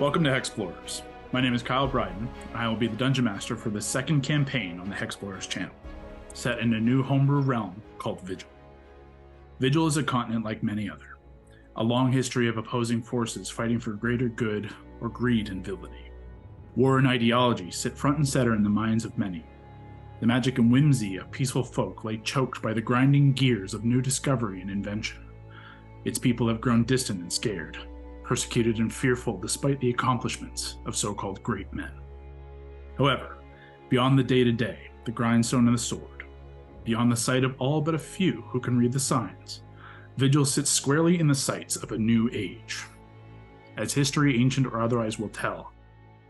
Welcome to Hexplorers. My name is Kyle Bryden, and I will be the Dungeon Master for the second campaign on the Hexplorers channel, set in a new homebrew realm called Vigil. Vigil is a continent like many other, a long history of opposing forces fighting for greater good or greed and villainy. War and ideology sit front and center in the minds of many. The magic and whimsy of peaceful folk lay choked by the grinding gears of new discovery and invention. Its people have grown distant and scared, persecuted and fearful despite the accomplishments of so-called great men. However, beyond the day-to-day, the grindstone and the sword, beyond the sight of all but a few who can read the signs, Vigil sits squarely in the sights of a new age. As history, ancient or otherwise, will tell,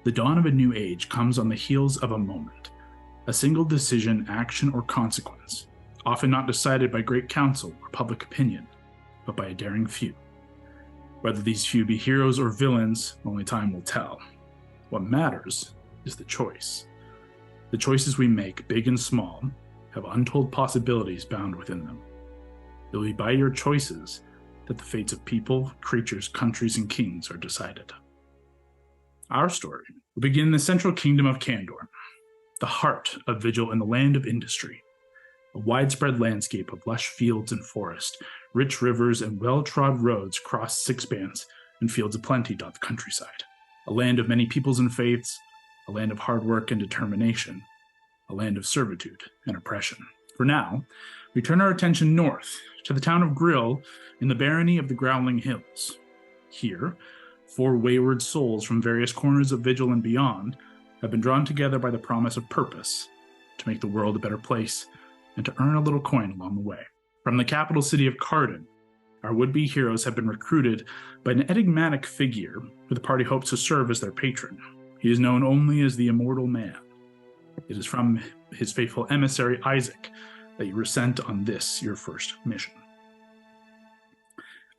the dawn of a new age comes on the heels of a moment, a single decision, action, or consequence, often not decided by great council or public opinion, but by a daring few. Whether these few be heroes or villains, only time will tell. What matters is the choice. The choices we make, big and small, have untold possibilities bound within them. It will be by your choices that the fates of people, creatures, countries, and kings are decided. Our story will begin in the central Kingdom of Candorne, the heart of Vigil in the land of industry, a widespread landscape of lush fields and forest, rich rivers and well-trod roads cross six-spans and fields of plenty dot the countryside. A land of many peoples and faiths, a land of hard work and determination, a land of servitude and oppression. For now, we turn our attention north to the town of Grill in the barony of the Growling Hills. Here, 4 wayward souls from various corners of Vigil and beyond have been drawn together by the promise of purpose to make the world a better place and to earn a little coin along the way. From the capital city of Karden, our would-be heroes have been recruited by an enigmatic figure who the party hopes to serve as their patron. He is known only as the Immortal Man. It is from his faithful emissary Isaac that you were sent on this, your first mission.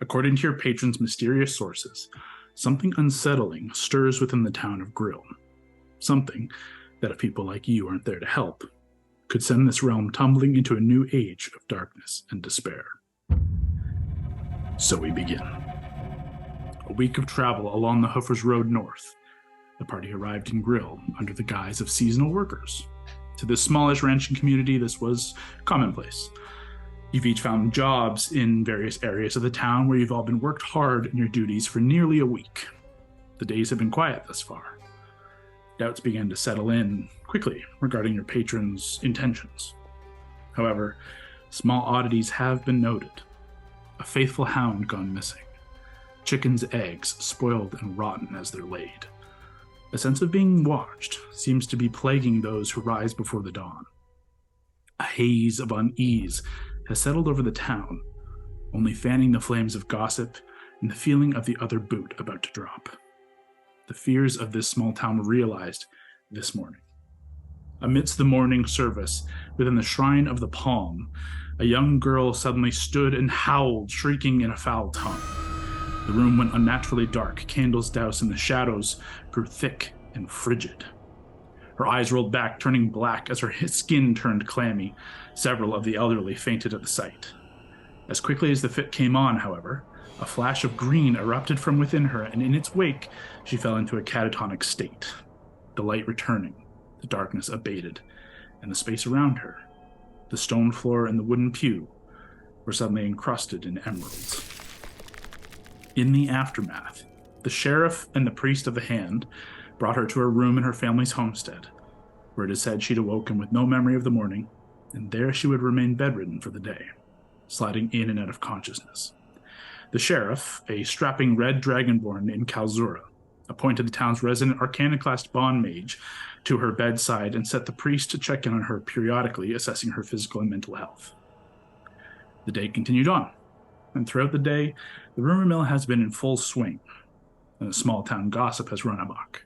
According to your patron's mysterious sources, something unsettling stirs within the town of Grill. Something that, if people like you aren't there to help, could send this realm tumbling into a new age of darkness and despair. So we begin. A week of travel along the Hoofers Road north, the party arrived in Grill under the guise of seasonal workers. To this smallish ranching community, this was commonplace. You've each found jobs in various areas of the town where you've all been worked hard in your duties for nearly a week. The days have been quiet thus far. Doubts began to settle in quickly regarding your patron's intentions. However, small oddities have been noted. A faithful hound gone missing. Chickens' eggs spoiled and rotten as they're laid. A sense of being watched seems to be plaguing those who rise before the dawn. A haze of unease has settled over the town, only fanning the flames of gossip and the feeling of the other boot about to drop. The fears of this small town were realized this morning. Amidst the morning service, within the Shrine of the Palm, a young girl suddenly stood and howled, shrieking in a foul tongue. The room went unnaturally dark, candles doused, and the shadows grew thick and frigid. Her eyes rolled back, turning black as her skin turned clammy. Several of the elderly fainted at the sight. As quickly as the fit came on, however, a flash of green erupted from within her, and in its wake, she fell into a catatonic state. The light returning, the darkness abated, and the space around her, the stone floor and the wooden pew, were suddenly encrusted in emeralds. In the aftermath, the sheriff and the priest of the hand brought her to her room in her family's homestead, where it is said she'd awoken with no memory of the morning, and there she would remain bedridden for the day, sliding in and out of consciousness. The sheriff, a strapping red dragonborn named Kalzura, appointed the town's resident Arcana Class bond mage to her bedside and set the priest to check in on her periodically, assessing her physical and mental health. The day continued on, and throughout the day, the rumor mill has been in full swing, and the small town gossip has run amok.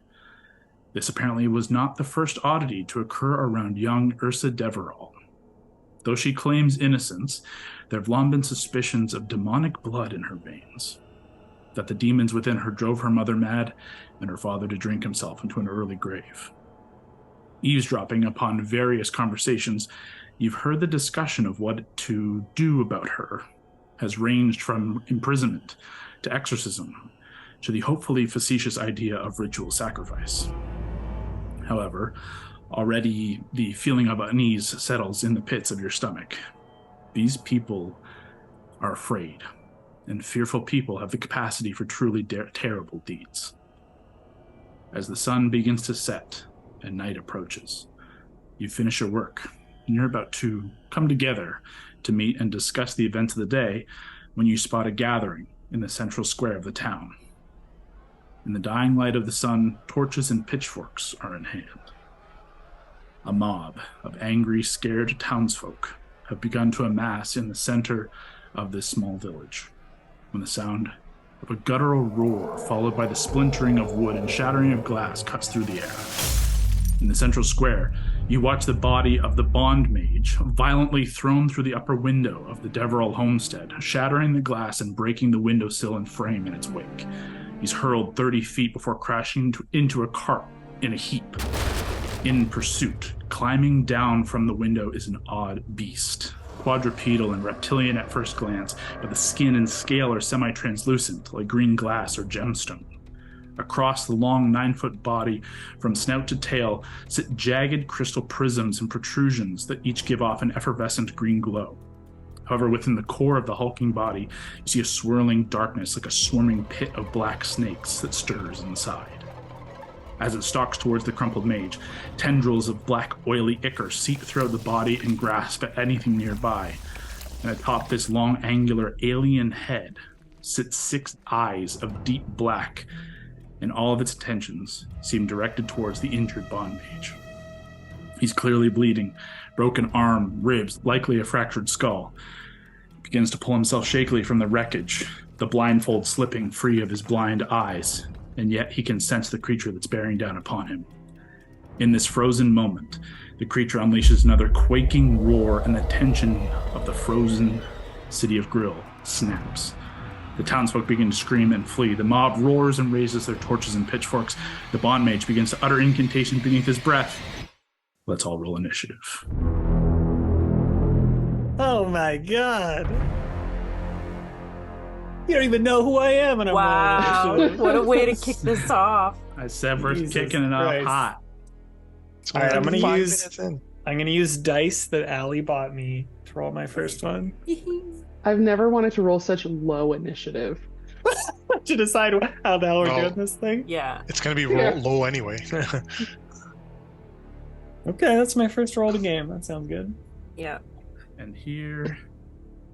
This apparently was not the first oddity to occur around young Ursa Deverall. Though she claims innocence, there have long been suspicions of demonic blood in her veins, that the demons within her drove her mother mad and her father to drink himself into an early grave. Eavesdropping upon various conversations, you've heard the discussion of what to do about her has ranged from imprisonment to exorcism to the hopefully facetious idea of ritual sacrifice. However, already the feeling of unease settles in the pits of your stomach. These people are afraid, and fearful people have the capacity for truly terrible deeds. As the sun begins to set and night approaches, you finish your work, and you're about to come together to meet and discuss the events of the day when you spot a gathering in the central square of the town. In the dying light of the sun, torches and pitchforks are in hand. A mob of angry, scared townsfolk have begun to amass in the center of this small village, when the sound of a guttural roar followed by the splintering of wood and shattering of glass cuts through the air. In the central square, you watch the body of the bond mage violently thrown through the upper window of the Deverell homestead, shattering the glass and breaking the windowsill and frame in its wake. He's hurled 30 feet before crashing into a cart in a heap. In pursuit, climbing down from the window is an odd beast. Quadrupedal and reptilian at first glance, but the skin and scale are semi-translucent, like green glass or gemstone. Across the long 9-foot body, from snout to tail, sit jagged crystal prisms and protrusions that each give off an effervescent green glow. However, within the core of the hulking body, you see a swirling darkness like a swarming pit of black snakes that stirs inside. As it stalks towards the crumpled mage, tendrils of black, oily ichor seep throughout the body and grasp at anything nearby. And atop this long, angular, alien head sit 6 eyes of deep black, and all of its attentions seem directed towards the injured bond mage. He's clearly bleeding, broken arm, ribs, likely a fractured skull. He begins to pull himself shakily from the wreckage, the blindfold slipping free of his blind eyes, and yet he can sense the creature that's bearing down upon him. In this frozen moment, the creature unleashes another quaking roar, and the tension of the frozen city of Grill snaps. The townsfolk begin to scream and flee. The mob roars and raises their torches and pitchforks. The bond mage begins to utter incantations beneath his breath. Let's all roll initiative. Oh my god. You don't even know who I am, and I'm wow, what a way to kick this off. I said we're kicking it off hot. All right, I'm gonna use dice that Allie bought me to roll my first one. I've never wanted to roll such low initiative. To decide how the hell we're doing this thing? Yeah. It's going to be low anyway. Okay, that's my first roll of the game. That sounds good. Yeah. And here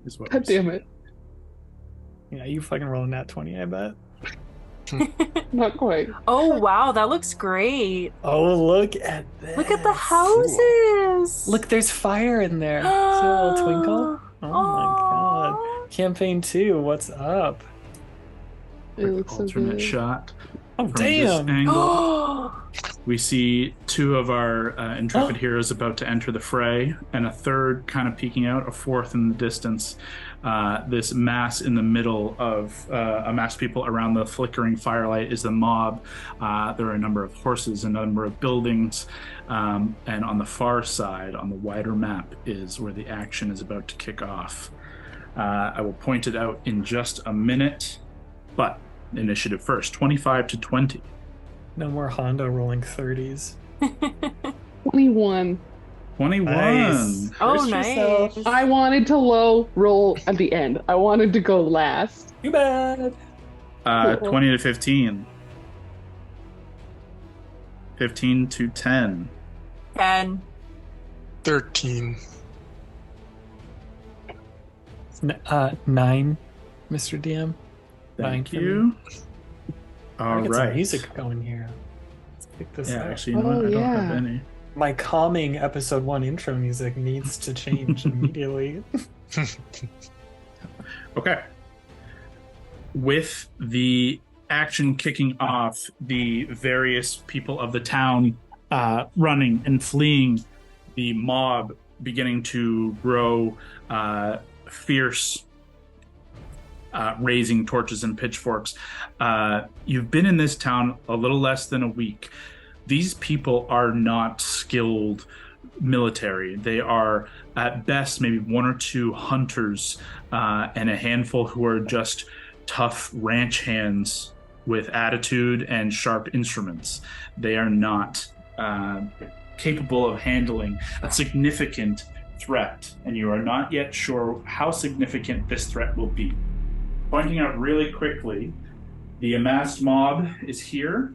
is what. God damn it. Yeah, you fucking roll a nat 20, I bet. Not quite. Oh, wow, that looks great. Oh, look at this. Look at the houses. Look, there's fire in there. See a little twinkle? Oh my god. Campaign 2, what's up? It looks so alternate good. shot. Oh, From damn. this angle, we see 2 of our intrepid heroes about to enter the fray, and a third kind of peeking out, a fourth in the distance. This mass in the middle of a mass of people around the flickering firelight is the mob. There are a number of horses, a number of buildings, and on the far side, on the wider map, is where the action is about to kick off. I will point it out in just a minute, but initiative first, 25 to 20. No more Honda rolling 30s. 21. 21. Nice. Oh, Curse nice. yourself. I wanted to low roll at the end. I wanted to go last. Too bad. 20 to 15. 15 to 10. 10. 13. 9, Mr. DM. Thank for you. All Get some right. music going here. Let's pick this Yeah, up. actually, you know what? I don't have any. My calming episode 1 intro music needs to change immediately. Okay. With the action kicking off, the various people of the town running and fleeing, the mob beginning to grow fierce, raising torches and pitchforks. You've been in this town a little less than a week. These people are not skilled military. They are, at best, maybe 1 or 2 hunters and a handful who are just tough ranch hands with attitude and sharp instruments. They are not capable of handling a significant threat, and you are not yet sure how significant this threat will be. Pointing out really quickly, the amassed mob is here.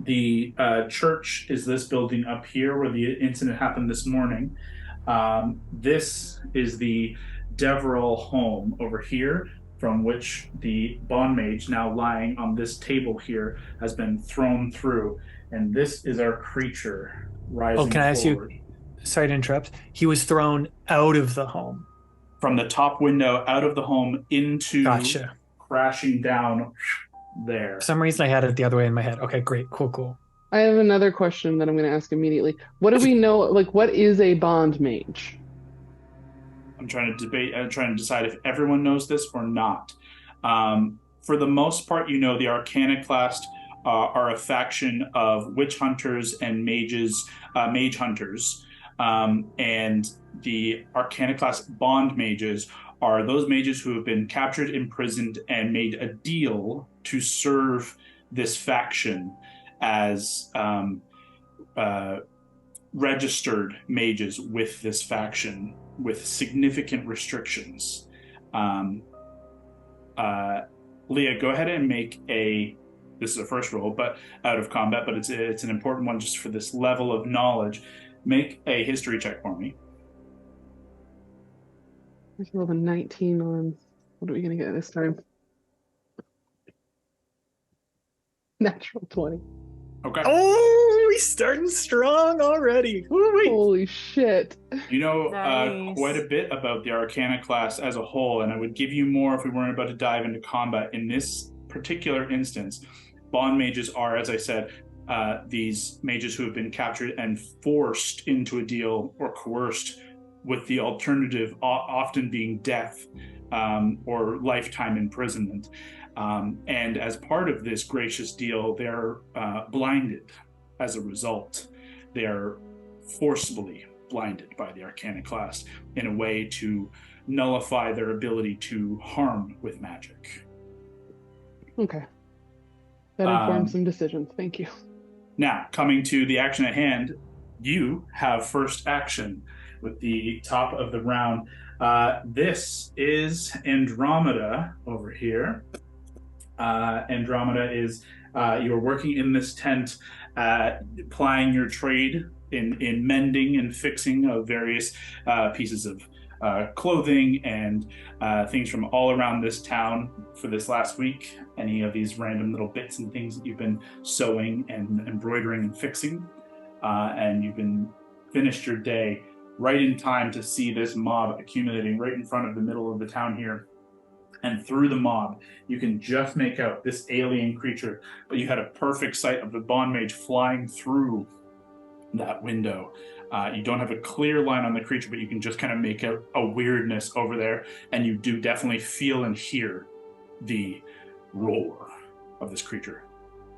The church is this building up here where the incident happened this morning. This is the Deverell home over here, from which the bond mage, now lying on this table here, has been thrown through. And this is our creature rising can I ask you- forward. Sorry to interrupt. He was thrown out of the home. From the top window, out of the home, into Gotcha. crashing down there. For some reason, I had it the other way in my head. Okay, great. Cool. I have another question that I'm going to ask immediately. What do we know? Like, what is a bond mage? I'm trying to decide if everyone knows this or not. For the most part, you know the Arcana Class are a faction of witch hunters and mages, mage hunters. And the Arcana Class bond mages are those mages who have been captured, imprisoned, and made a deal to serve this faction as registered mages with this faction with significant restrictions. Leah, go ahead and make this is a first roll, but out of combat, but it's an important one just for this level of knowledge. Make a history check for me. I rolled a 19 on. What are we going to get this time? Natural 20. Okay. Oh, he's starting strong already. Woo-wee. Holy shit. You know Nice. quite a bit about the Arcana Class as a whole, and I would give you more if we weren't about to dive into combat. In this particular instance, bond mages are, as I said, these mages who have been captured and forced into a deal or coerced, with the alternative often being death or lifetime imprisonment. And as part of this gracious deal, they're blinded as a result. They're forcibly blinded by the Arcana Class in a way to nullify their ability to harm with magic. Okay. That informs some decisions. Thank you. Now, coming to the action at hand, you have first action with the top of the round. This is Andromeda over here. Andromeda is, you're working in this tent, plying your trade in mending and fixing of various pieces of clothing and things from all around this town for this last week. Any of these random little bits and things that you've been sewing and embroidering and fixing. And you've been finished your day right in time to see this mob accumulating right in front of the middle of the town here. And through the mob, you can just make out this alien creature, but you had a perfect sight of the bond mage flying through that window. You don't have a clear line on the creature, but you can just kind of make out a weirdness over there, and you do definitely feel and hear the roar of this creature.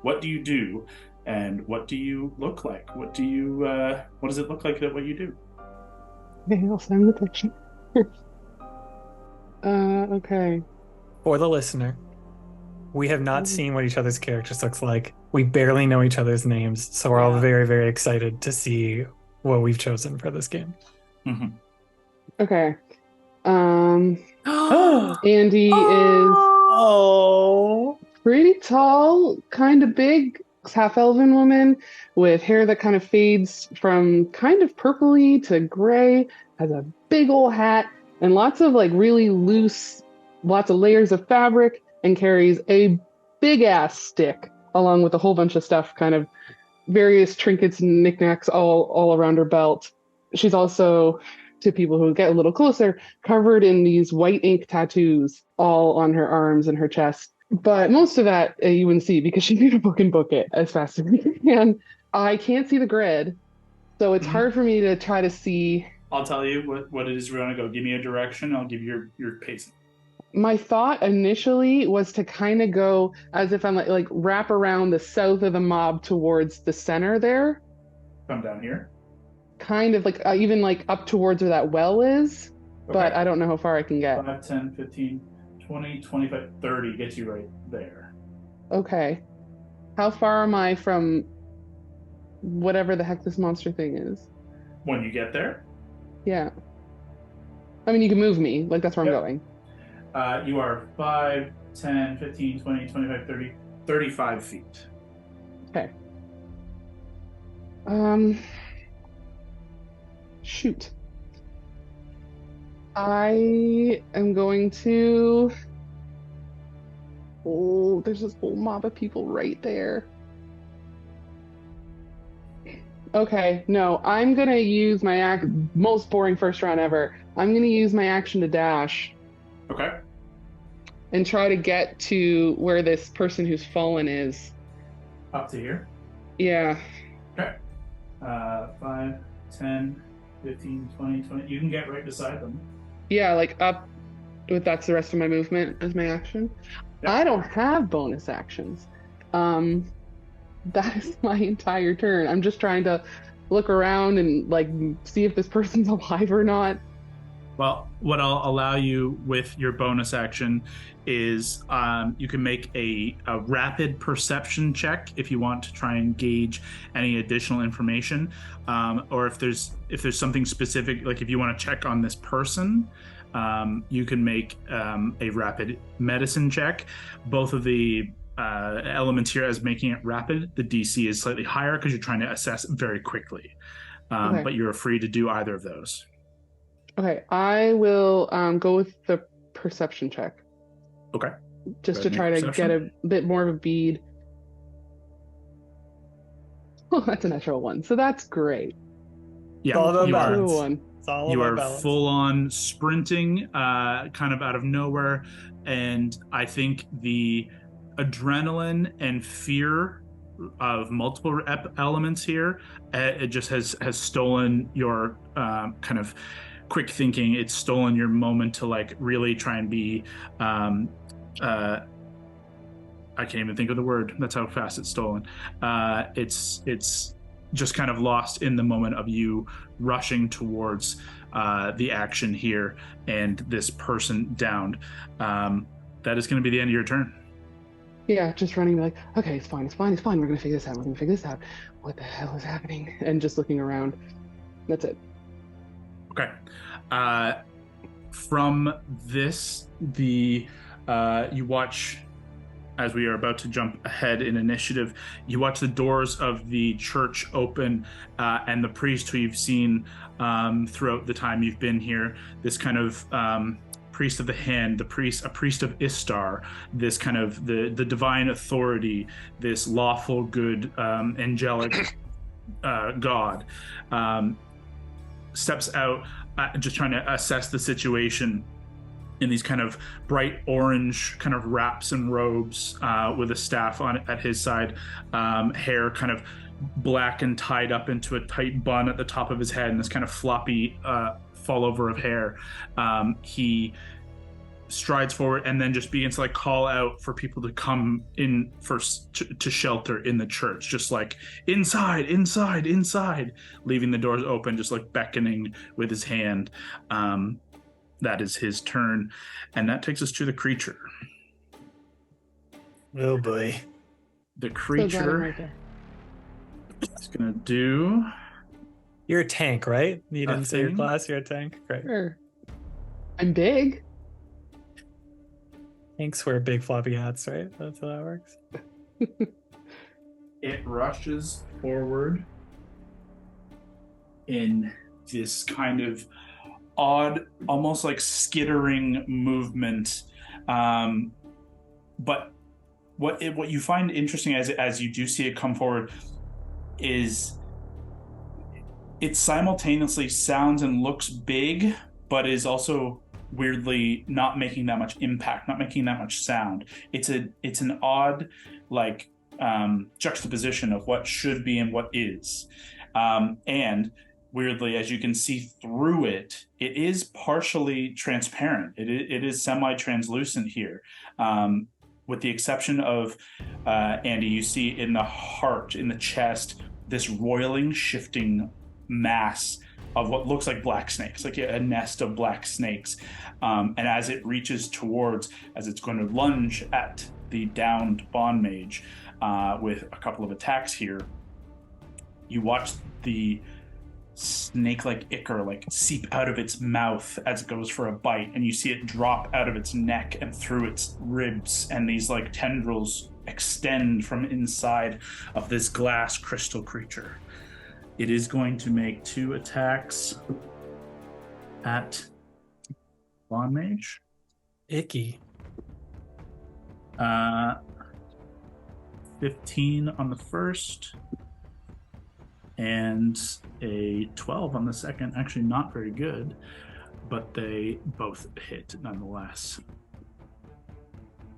What do you do, and what do you look like? What does it look like that what you do? Okay, I'll send the picture. Okay. For the listener, we have not seen what each other's characters looks like. We barely know each other's names, so we're all very, very excited to see what we've chosen for this game. Mm-hmm. Okay. Andy is Oh, pretty tall, kind of big, half-elven woman with hair that kind of fades from kind of purpley to gray, has a big old hat, and lots of like really loose, lots of layers of fabric, and carries a big-ass stick along with a whole bunch of stuff, kind of various trinkets and knickknacks all around her belt. She's also, to people who get a little closer, covered in these white ink tattoos all on her arms and her chest. But most of that you wouldn't see because she need to book it as fast as we can. I can't see the grid, so it's hard for me to try to see. I'll tell you what it is we're going to go. Give me a direction. I'll give you your pacing. My thought initially was to kind of go as if I'm like wrap around the south of the mob towards the center there. Come down here. Kind of like even like up towards where that well is, but Okay. I don't know how far I can get. 5, 10, 15, 20, 25, 30 gets you right there. Okay. How far am I from whatever the heck this monster thing is? When you get there, Yeah. I mean, you can move me. Like, that's where Yep. I'm going. you are 5, 10, 15, 20, 25, 30, 35 feet. Okay. Shoot. I am going to... Oh, there's this whole mob of people right there. Okay, no, I'm gonna use my most boring first round ever. I'm gonna use my action to dash Okay. and try to get to where this person who's fallen is. Up to here. Yeah. Okay. 5, 10, 15, 20, 20. You can get right beside them. Yeah, like up. That's the rest of my movement as my action. Yep. I don't have bonus actions. That is my entire turn. I'm just trying to look around and like see if this person's alive or not. Well, what I'll allow you with your bonus action is you can make a rapid perception check if you want to try and gauge any additional information, or if there's something specific, like if you want to check on this person, you can make a rapid medicine check. Both of the elements here as making it rapid, the DC is slightly higher because you're trying to assess very quickly, Okay. but you're free to do either of those. Okay, I will go with the perception check. Okay. Just Go to ahead and try make to perception. get a bit more of a bead. Oh, that's a natural one, so that's great. Yeah, All about you are. balance. One. It's all You about are balance. full on sprinting, kind of out of nowhere, and I think the adrenaline and fear of multiple elements here, it just has stolen your kind of quick thinking. It's stolen your moment to like really try and be. I can't even think of the word. That's how fast it's stolen. It's just kind of lost in the moment of you rushing towards the action here and this person downed. That is going to be the end of your turn. Yeah, just running like, okay, it's fine. We're gonna figure this out. What the hell is happening? And just looking around. That's it. Okay. From this, you watch, as we are about to jump ahead in initiative, you watch the doors of the church open, and the priest who you've seen throughout the time you've been here, this kind of priest of the hand, a priest of Istar, this kind of the divine authority, this lawful good angelic god, steps out, just trying to assess the situation in these kind of bright orange kind of wraps and robes, with a staff on at his side, hair kind of black and tied up into a tight bun at the top of his head, and this kind of floppy fall over of hair. He strides forward and then just begins to like call out for people to come in first to shelter in the church, just like inside, leaving the doors open, just like beckoning with his hand. That is his turn, and that takes us to the creature. Oh boy. The So glad I'm creature right there. is gonna do. You're a tank, right? You A didn't say your thing? class, you're a tank. Great. Sure. I'm big. Tanks wear big floppy hats, right? That's how that works. It rushes forward in this kind of odd, almost like skittering movement. But what you find interesting as you do see it come forward is it simultaneously sounds and looks big, but is also weirdly not making that much impact, not making that much sound. It's an odd like juxtaposition of what should be and what is, and weirdly, as you can see through it, it is partially transparent. It is semi-translucent here, with the exception of Andy. You see in the heart, in the chest, this roiling, shifting mass of what looks like black snakes, like a nest of black snakes. And as it reaches towards, as it's going to lunge at the downed bond mage with a couple of attacks here. You watch the snake-like ichor seep out of its mouth as it goes for a bite, and you see it drop out of its neck and through its ribs, and these tendrils extend from inside of this glass crystal creature. It is going to make 2 attacks at Bond Mage. Icky. 15 on the first and a 12 on the second. Actually not very good, but they both hit nonetheless.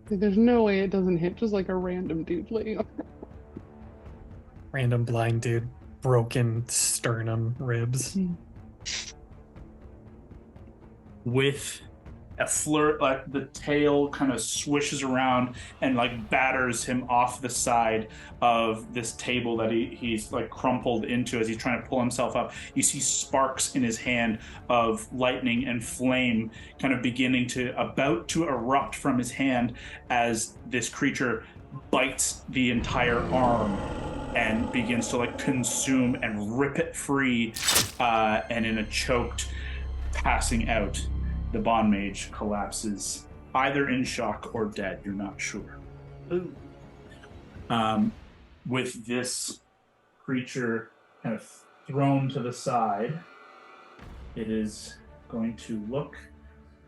There's no way it doesn't hit just a random dude laying on. Random blind dude. Broken sternum ribs. With a flirt, the tail kind of swishes around and batters him off the side of this table that he's crumpled into as he's trying to pull himself up. You see sparks in his hand of lightning and flame kind of about to erupt from his hand as this creature bites the entire arm and begins to consume and rip it free, and in a choked passing out, the bond mage collapses, either in shock or dead. You're not sure. Ooh. With this creature kind of thrown to the side, it is going to look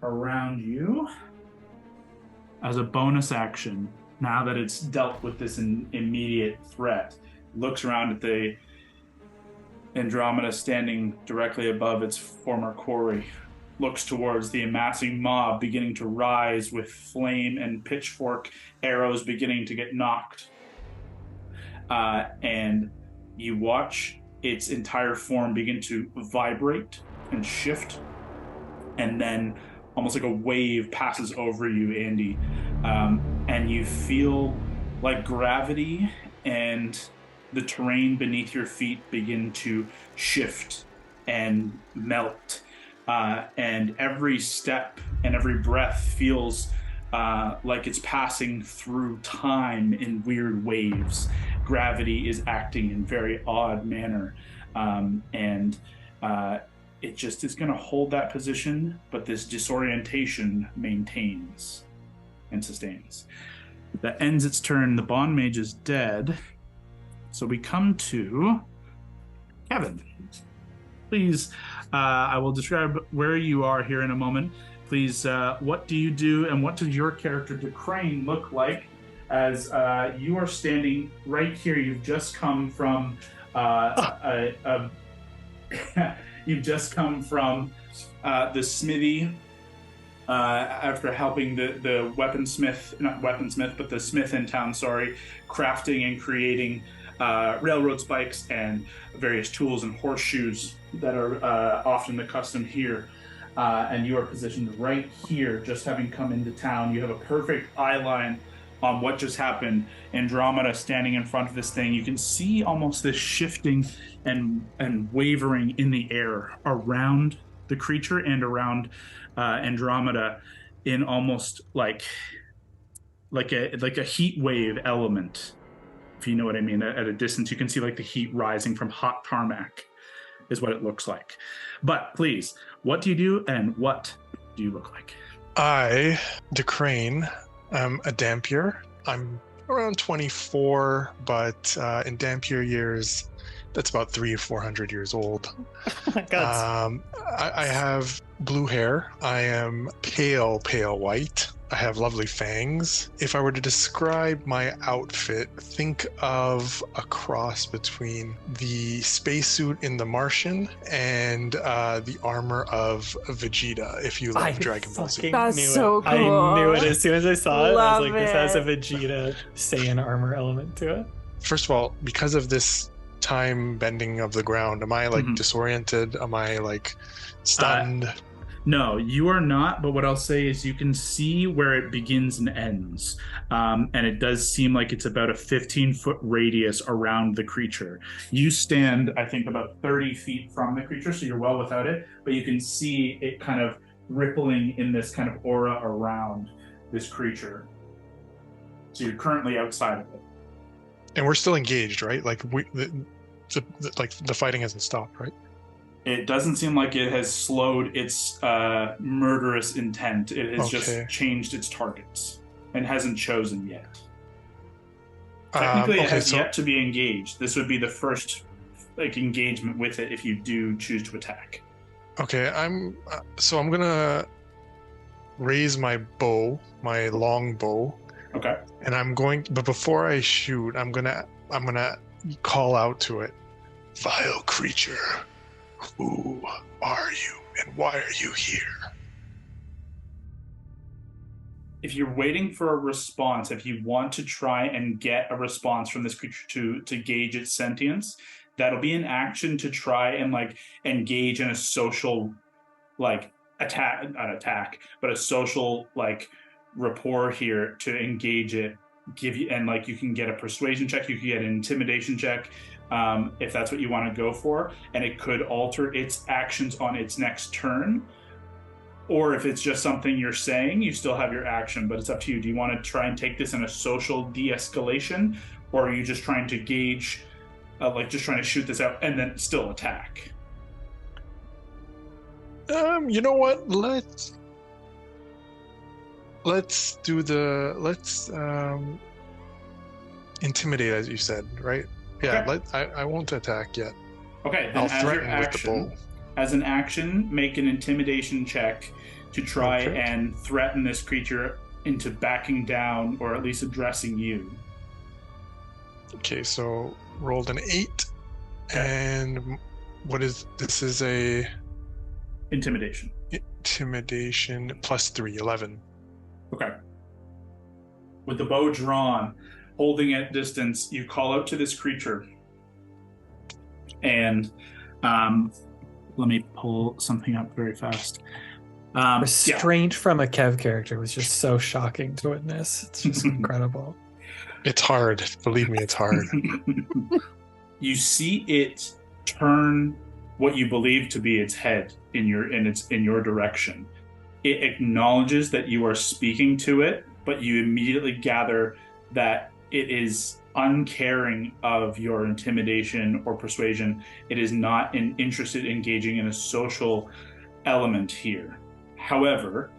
around you as a bonus action. Now that it's dealt with this immediate threat, looks around at the Andromeda standing directly above its former quarry, looks towards the amassing mob beginning to rise with flame and pitchfork arrows beginning to get knocked. And you watch its entire form begin to vibrate and shift, and then almost like a wave passes over you, Andy, and you feel gravity and the terrain beneath your feet begin to shift and melt. And every step and every breath feels like it's passing through time in weird waves. Gravity is acting in very odd manner. And it just is going to hold that position, but this disorientation maintains and sustains. That ends its turn. The bond mage is dead. So we come to Kevin. Please, I will describe where you are here in a moment. Please, what do you do, and what does your character, DeCrane, look like as you are standing right here? You've just come from you've just come from the smithy after helping the the smith in town, crafting and creating railroad spikes and various tools and horseshoes that are often the custom here. And you are positioned right here, just having come into town. You have a perfect eye line on what just happened. Andromeda standing in front of this thing. You can see almost this shifting and wavering in the air around the creature and around Andromeda in almost like a heat wave element, if you know what I mean. At a distance, you can see the heat rising from hot tarmac is what it looks like. But please, what do you do, and what do you look like? I, DeCrane, am a Dampier. I'm around 24, but in Dampier years, that's about 300 or 400 years old. Oh my God. I have blue hair. I am pale white. I have lovely fangs. If I were to describe my outfit, think of a cross between the spacesuit in The Martian and the armor of Vegeta, if you love Dragon Ball Z. That's so cool. I knew it as soon as I saw it. I was like, this has a it. Vegeta Saiyan armor element to it. First of all, because of this time bending of the ground, am I disoriented? Am I stunned? No, you are not, but what I'll say is you can see where it begins and ends. And it does seem like it's about a 15-foot radius around the creature. You stand, I think, about 30 feet from the creature, so you're well without it, but you can see it kind of rippling in this kind of aura around this creature. So you're currently outside of it. And we're still engaged, right? Like the fighting hasn't stopped, right? It doesn't seem like it has slowed its murderous intent. It has Okay. just changed its targets and hasn't chosen yet. Technically, it has yet to be engaged. This would be the first engagement with it if you do choose to attack. Okay, I'm gonna raise my bow, my long bow. Okay. And but before I shoot, I'm gonna call out to it. Vile creature, who are you and why are you here? If you're waiting for a response, if you want to try and get a response from this creature to gauge its sentience, that'll be an action to try and engage in a social a social rapport here to engage it, give you, and you can get a persuasion check, you can get an intimidation check, if that's what you want to go for, and it could alter its actions on its next turn. Or if it's just something you're saying, you still have your action, but it's up to you. Do you want to try and take this in a social de-escalation, or are you just trying to gauge, just trying to shoot this out and then still attack? You know what? Let's intimidate, as you said, right? Yeah. Okay. I won't attack yet. Okay. Then I'll as your threaten with the action, bow. as an action, make an intimidation check to try and threaten this creature into backing down, or at least addressing you. Okay, so rolled an 8, and what is this? Is a Intimidation. intimidation plus 3, 11. Okay. With the bow drawn, holding at distance, you call out to this creature. And let me pull something up very fast. Restraint from a Kev character was just so shocking to witness. It's just incredible. It's hard. Believe me, it's hard. You see it turn what you believe to be its head in your direction. It acknowledges that you are speaking to it, but you immediately gather that it is uncaring of your intimidation or persuasion. It is not interested in engaging in a social element here. However,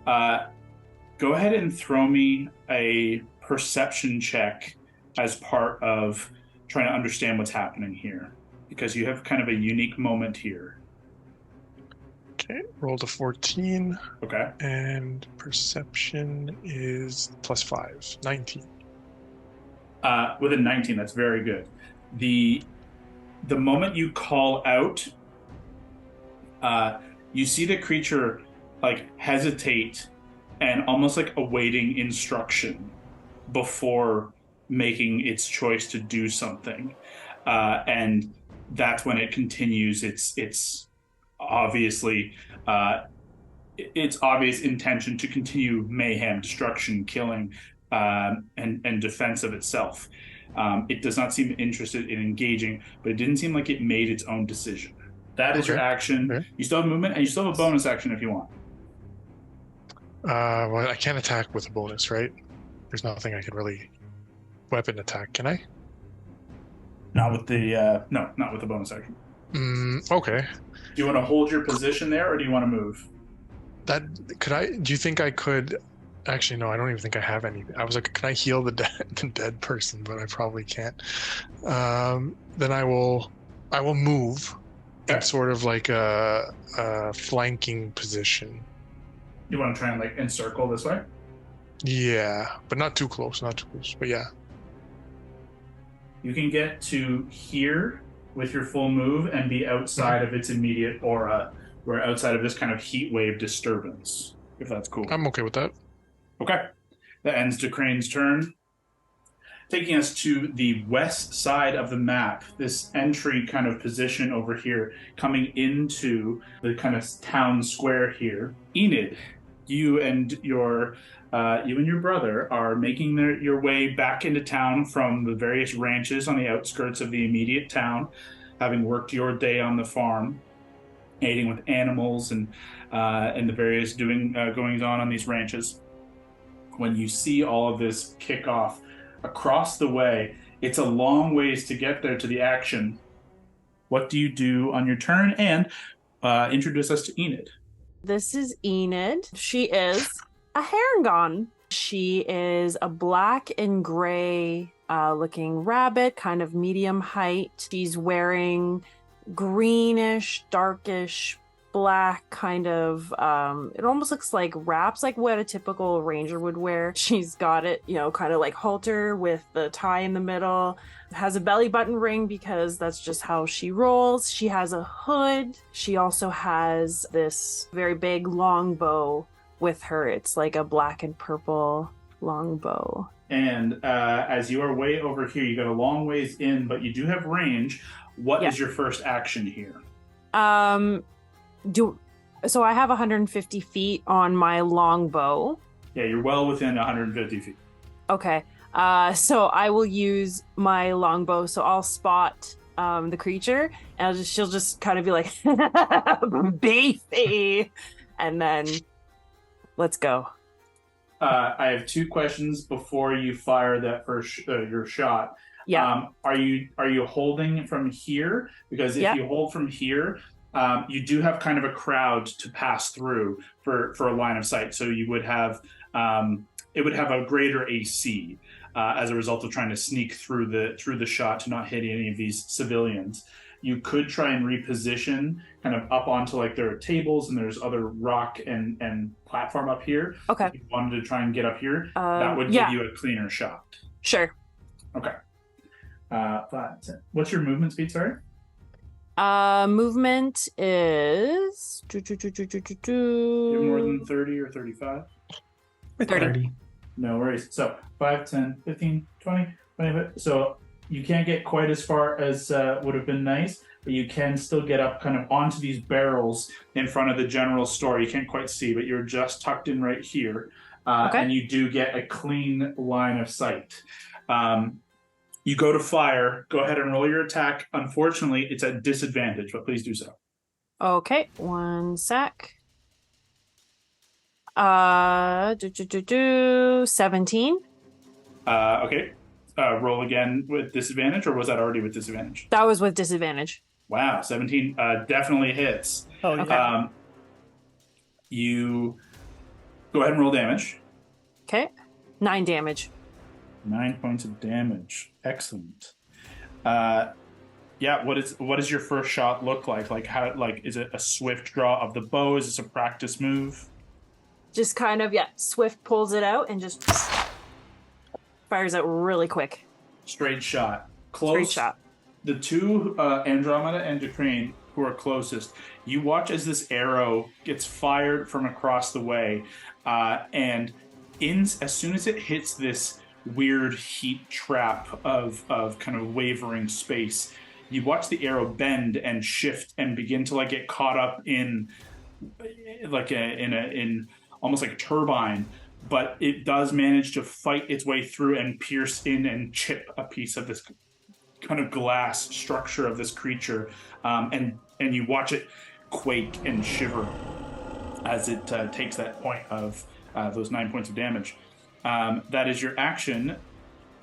go ahead and throw me a perception check as part of trying to understand what's happening here, because you have kind of a unique moment here. Okay, rolled a 14. Okay. And perception is plus 5, 19. With a 19, that's very good. The moment you call out, you see the creature hesitate and almost awaiting instruction before making its choice to do something, and that's when it continues its obviously its obvious intention to continue mayhem, destruction, killing, and defense of itself. It does not seem interested in engaging, but it didn't seem like it made its own decision. That is your action. Okay. You still have movement, and you still have a bonus action if you want. Well, I can't attack with a bonus, right? There's nothing I can really weapon attack, can I? Not with the not with the bonus action. Okay. Do you want to hold your position there, or do you want to move? Do you think I could? Actually, no. I don't even think I have any. I was like, can I heal the dead person? But I probably can't. Then I will move in sort of like a flanking position. You want to try and encircle this way? Yeah, but not too close. But yeah. You can get to here with your full move and be outside of its immediate aura. We're outside of this kind of heat wave disturbance, if that's cool. I'm okay with that. Okay. That ends Decrane's turn. Taking us to the west side of the map, this entry kind of position over here, coming into the kind of town square here. Enid, you and your brother are making your way back into town from the various ranches on the outskirts of the immediate town, having worked your day on the farm, aiding with animals and the various goings on these ranches. when you see all of this kick off across the way. It's a long ways to get there to the action. What do you do on your turn? And introduce us to Enid. This is Enid. She is a Harengon. She is a black and gray looking rabbit, kind of medium height. She's wearing greenish, darkish, black kind of, it almost looks like wraps, like what a typical ranger would wear. She's got it, kind of like halter with the tie in the middle. Has a belly button ring because that's just how she rolls. She has a hood. She also has this very big long bow with her. It's like a black and purple long bow. And as you are way over here, you got a long ways in, but you do have range. What is your first action here? So I have 150 feet on my longbow. Yeah, you're well within 150 feet. Okay. So I will use my longbow. So I'll spot the creature, and she'll just kind of be like, beefy, and then let's go. I have two questions before you fire that first your shot. Yeah. Are you holding from here? Because if you hold from here, you do have kind of a crowd to pass through for a line of sight. So you would have it would have a greater AC as a result of trying to sneak through the shot to not hit any of these civilians. You could try and reposition kind of up onto, like, there are tables and there's other rock and platform up here. Okay. If you wanted to try and get up here, that would give you a cleaner shot. Sure. Okay. 5, 10. What's your movement speed, sorry? Movement is... Do you have more than 30 or 35? 30. No worries. So 5, 10, 15, 20, 25. So you can't get quite as far as would have been nice, but you can still get up kind of onto these barrels in front of the general store. You can't quite see, but you're just tucked in right here. And you do get a clean line of sight. You go to fire. Go ahead and roll your attack. Unfortunately, it's at disadvantage, but please do so. Okay, one sec. 17. Okay. Roll again with disadvantage, or was that already with disadvantage? That was with disadvantage. Wow, 17 definitely hits. Oh, yeah. You go ahead and roll damage. Okay, 9 damage. 9 points of damage. Excellent. What does your first shot look like? Is it a swift draw of the bow? Is this a practice move? Just kind of, Swift pulls it out and just fires out really quick. Straight shot. Close. Straight shot. The two, Andromeda and Ukraine, who are closest, you watch as this arrow gets fired from across the way, and as soon as it hits this weird heat trap of kind of wavering space, you watch the arrow bend and shift and begin to get caught up in almost like a turbine, but it does manage to fight its way through and pierce in and chip a piece of this kind of glass structure of this creature, and you watch it quake and shiver as it takes that point of those 9 points of damage. That is your action.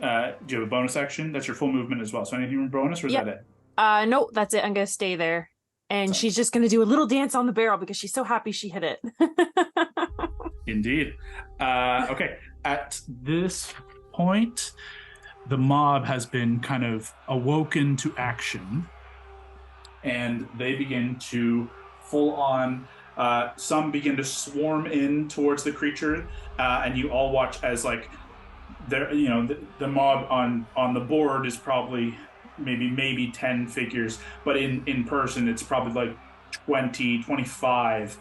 Do you have a bonus action? That's your full movement as well. So anything bonus, or is that it? No, that's it. I'm going to stay there. And she's just going to do a little dance on the barrel because she's so happy she hit it. Indeed. Okay. At this point, the mob has been kind of awoken to action, and they begin to full on. Some begin to swarm in towards the creature, and you all watch as the mob on the board is probably maybe 10 figures, but in person it's probably 20, 25,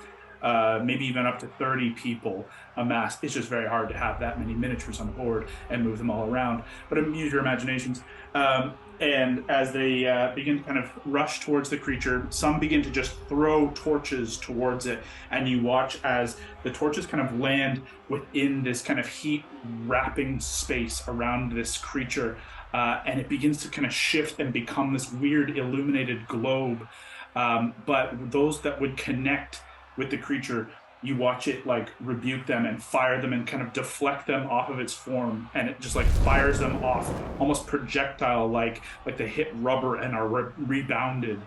maybe even up to 30 people amassed. It's just very hard to have that many miniatures on the board and move them all around, but use your imaginations. And as they begin to kind of rush towards the creature, some begin to just throw torches towards it, and you watch as the torches kind of land within this kind of heat wrapping space around this creature, and it begins to kind of shift and become this weird illuminated globe. But those that would connect with the creature you watch it like rebuke them and fire them and kind of deflect them off of its form, and it just like fires them off almost projectile like they hit rubber and are rebounded.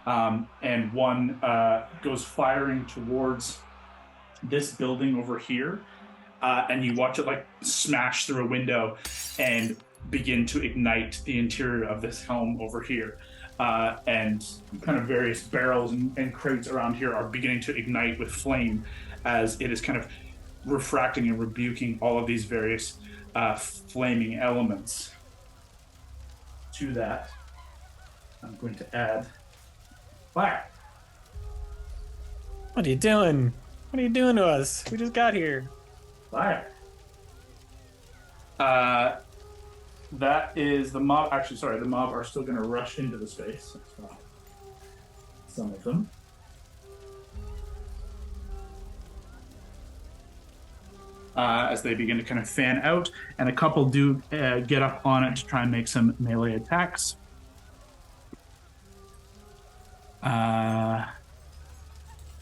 And one goes firing towards this building over here, and you watch it like smash through a window and begin to ignite the interior of this helm over here. And kind of various barrels and crates around here are beginning to ignite with flame as it is kind of refracting and rebuking all of these various flaming elements. To that, I'm going to add fire. What are you doing? What are you doing to us? We just got here. Fire. That is the mob. Actually, sorry, the mob are still going to rush into the space. Some of them. As they begin to kind of fan out, and a couple do get up on it to try and make some melee attacks.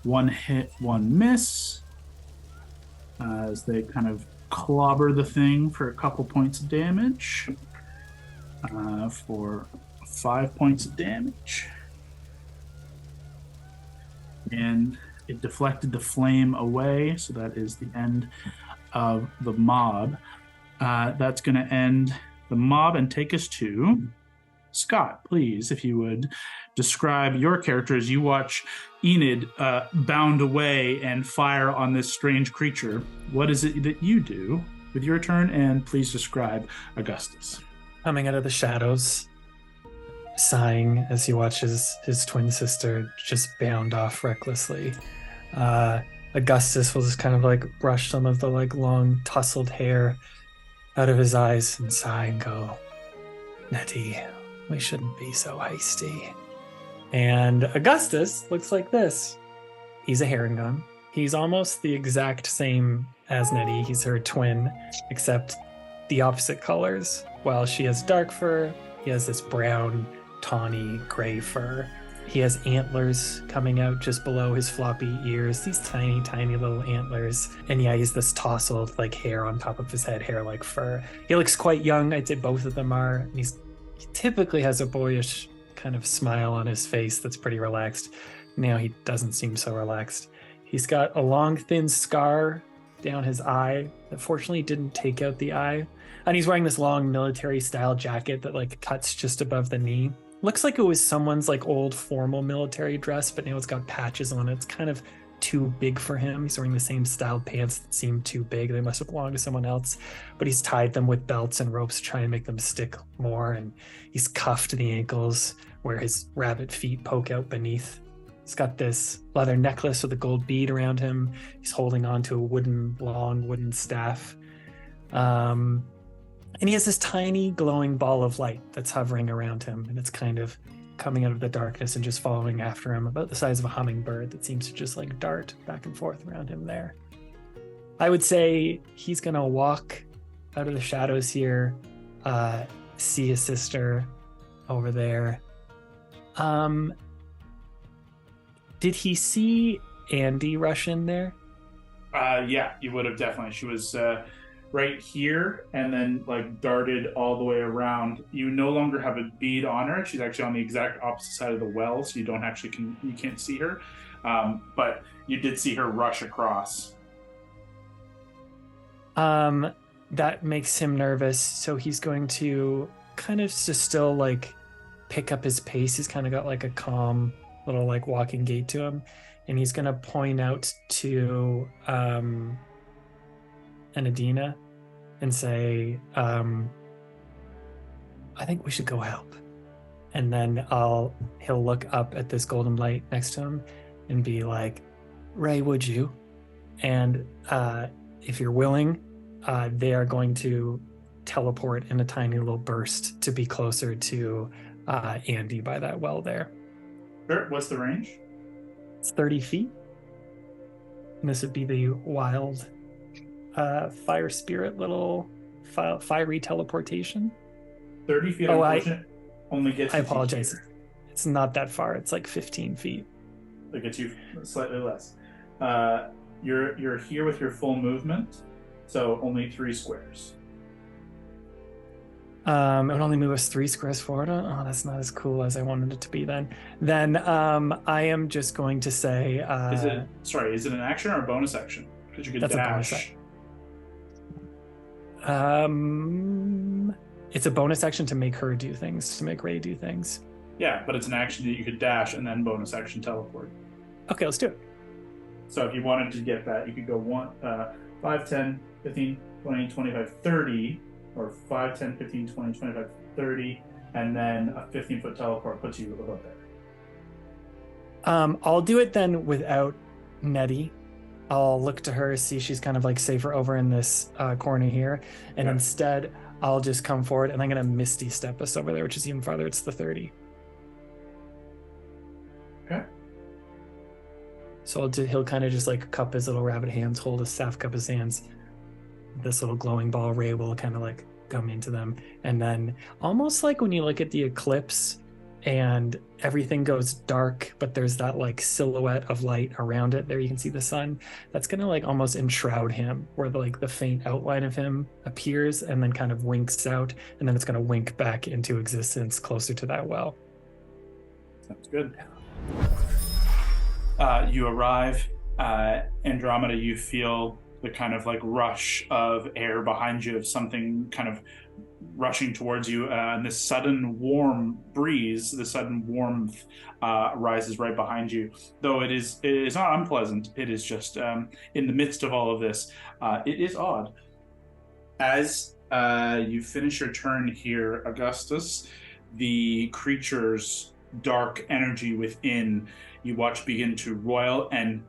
One hit, one miss. As they kind of clobber the thing for a couple points of damage. For 5 points of damage. And it deflected the flame away, so that is the end of the mob. That's going to end the mob and take us to Scott. Please, if you would describe your character as you watch Enid bound away and fire on this strange creature. What is it that you do with your turn? And please describe Augustus. Coming out of the shadows, sighing as he watches his twin sister just bound off recklessly. Augustus will just kind of like brush some of the like long tousled hair out of his eyes and sigh and go, Nettie, we shouldn't be so hasty. And Augustus looks like this. He's a Harengon. He's almost the exact same as Nettie. He's her twin, except the opposite colors. While she has dark fur, he has this brown, tawny, gray fur. He has antlers coming out just below his floppy ears, these tiny, tiny little antlers. And yeah, he's this tousled like hair on top of his head, hair like fur. He looks quite young. I'd say both of them are. And he typically has a boyish kind of smile on his face that's pretty relaxed. Now he doesn't seem so relaxed. He's got a long, thin scar down his eye that fortunately didn't take out the eye. And he's wearing this long military-style jacket that like cuts just above the knee. Looks like it was someone's like old formal military dress, but now it's got patches on it. It's kind of too big for him. He's wearing the same style pants that seem too big. They must have belonged to someone else, but he's tied them with belts and ropes to try and make them stick more. And he's cuffed the ankles where his rabbit feet poke out beneath. He's got this leather necklace with a gold bead around him. He's holding on to a long wooden staff. And he has this tiny glowing ball of light that's hovering around him, and it's kind of coming out of the darkness and just following after him, about the size of a hummingbird that seems to just like dart back and forth around him there. I would say he's gonna walk out of the shadows here, see his sister over there. Did he see Andy rush in there? Yeah, you would have definitely. She was right here and then like darted all the way around. You no longer have a bead on her. She's actually on the exact opposite side of the well, so you don't actually you can't see her. But you did see her rush across. That makes him nervous, so he's going to kind of just still like pick up his pace. He's kind of got like a calm little like walking gait to him, and he's gonna point out to Anadina and say, I think we should go help. And then he'll look up at this golden light next to him and be like, Ray, would you? And if you're willing, they are going to teleport in a tiny little burst to be closer to Andy by that well there. Sure. What's the range? It's 30 feet. And this would be the wild fire spirit little fiery teleportation. 30 feet. Oh, only gets. I apologize. It's not that far. It's like 15 feet. It gets you slightly less. You're here with your full movement, so only 3 squares. It would only move us 3 squares forward. Oh, that's not as cool as I wanted it to be then. Then I am just going to say... is it an action or a bonus action? Because you could That's dash. a bonus it's a bonus action to make her do things, to make Ray do things. Yeah, but it's an action that you could dash and then bonus action teleport. Okay, let's do it. So if you wanted to get that, you could go 5, 10, 15, 20, 25, 30, or 5, 10, 15, 20, 25, 30, and then a 15-foot teleport puts you above there. I'll do it then without Nettie. I'll look to her, see she's kind of like safer over in this corner here, and instead I'll just come forward and I'm gonna Misty Step us over there, which is even farther. It's the 30. Okay. So he'll kind of just like cup his little rabbit hands, hold a staff, cup his hands. This little glowing ball ray will kind of like come into them, and then almost like when you look at the eclipse and everything goes dark, but there's that like silhouette of light around it. There you can see the sun. That's gonna like almost enshroud him, where the faint outline of him appears and then kind of winks out, and then it's gonna wink back into existence closer to that well. Sounds good. You arrive, Andromeda. You feel the kind of like rush of air behind you, of something kind of rushing towards you, and this sudden warm breeze, the sudden warmth rises right behind you. Though it is not unpleasant. It is just in the midst of all of this, it is odd. As you finish your turn here, Augustus, the creature's dark energy within you watch begin to roil and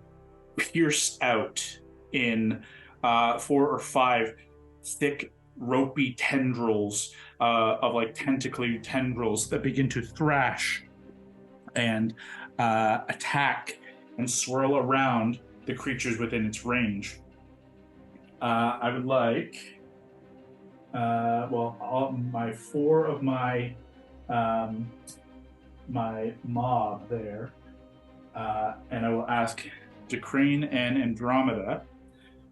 pierce out in 4 or 5 thick ropey tendrils of like tentacly tendrils that begin to thrash and attack and swirl around the creatures within its range. I would like my 4 of my my mob there, and I will ask Decrane and Andromeda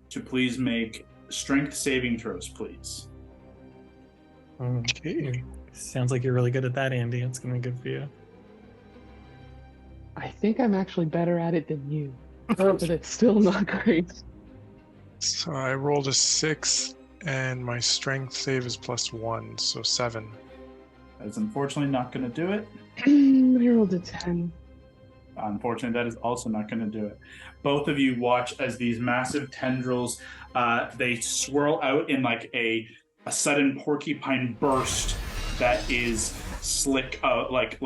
to please make strength saving throws, please. Okay. Sounds like you're really good at that, Andy. It's gonna be good for you. I think I'm actually better at it than you, but it's still not great. So I rolled a 6, and my strength save is +1, so 7. That is unfortunately not going to do it. I rolled a 10. Unfortunately, that is also not going to do it. Both of you watch as these massive tendrils, they swirl out in like a sudden porcupine burst that is slick, like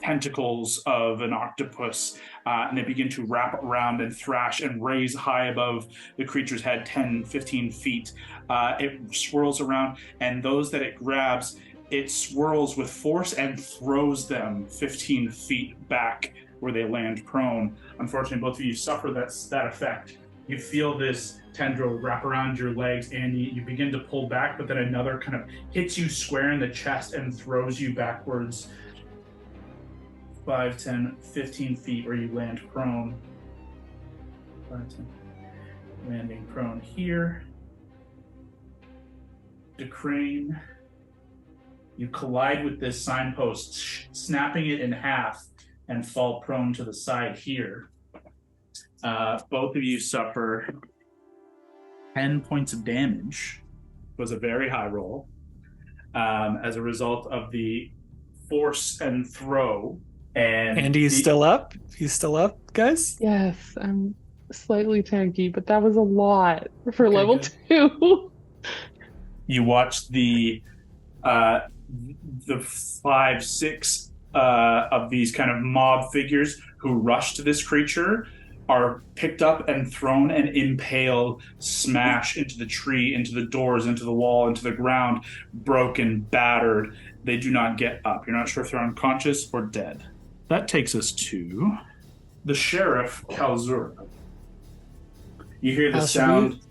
tentacles of an octopus, and they begin to wrap around and thrash and raise high above the creature's head, 10, 15 feet. It swirls around, and those that it grabs, it swirls with force and throws them 15 feet back where they land prone. Unfortunately, both of you suffer that effect. You feel this tendril wrap around your legs, and you begin to pull back, but then another kind of hits you square in the chest and throws you backwards 5, 10, 15 feet where you land prone. 5, 10, landing prone here. Decrane, you collide with this signpost, snapping it in half, and fall prone to the side here. Both of you suffer 10 points of damage. It was a very high roll. As a result of the force and throw. And Andy's still up? He's still up, guys? Yes, I'm slightly tanky, but that was a lot for Okay, level good. 2. You watch the 5, 6 of these kind of mob figures who rush to this creature are picked up and thrown and impaled, smash into the tree, into the doors, into the wall, into the ground, broken, battered. They do not get up. You're not sure if they're unconscious or dead. That takes us to the Sheriff, Kalzura. You hear the sound.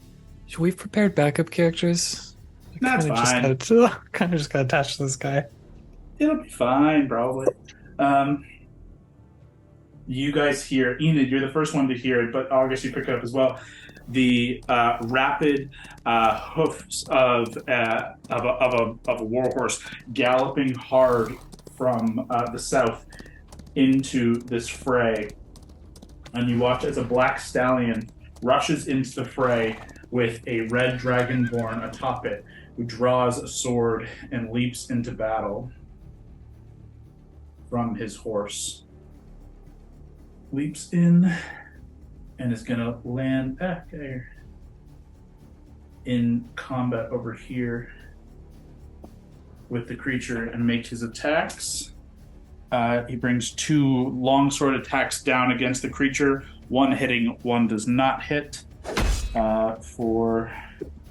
Should we have prepared backup characters? That's fine. Kind of just got attached to this guy. It'll be fine, probably. you guys hear, Enid, you're the first one to hear it, but August, you pick it up as well. The rapid hoofs of a warhorse galloping hard from the south into this fray. And you watch as a black stallion rushes into the fray with a red dragonborn atop it, who draws a sword and leaps into battle from his horse. Leaps in and is going to land back there in combat over here with the creature and make his attacks. He brings 2 longsword attacks down against the creature. 1 hitting, 1 does not hit, for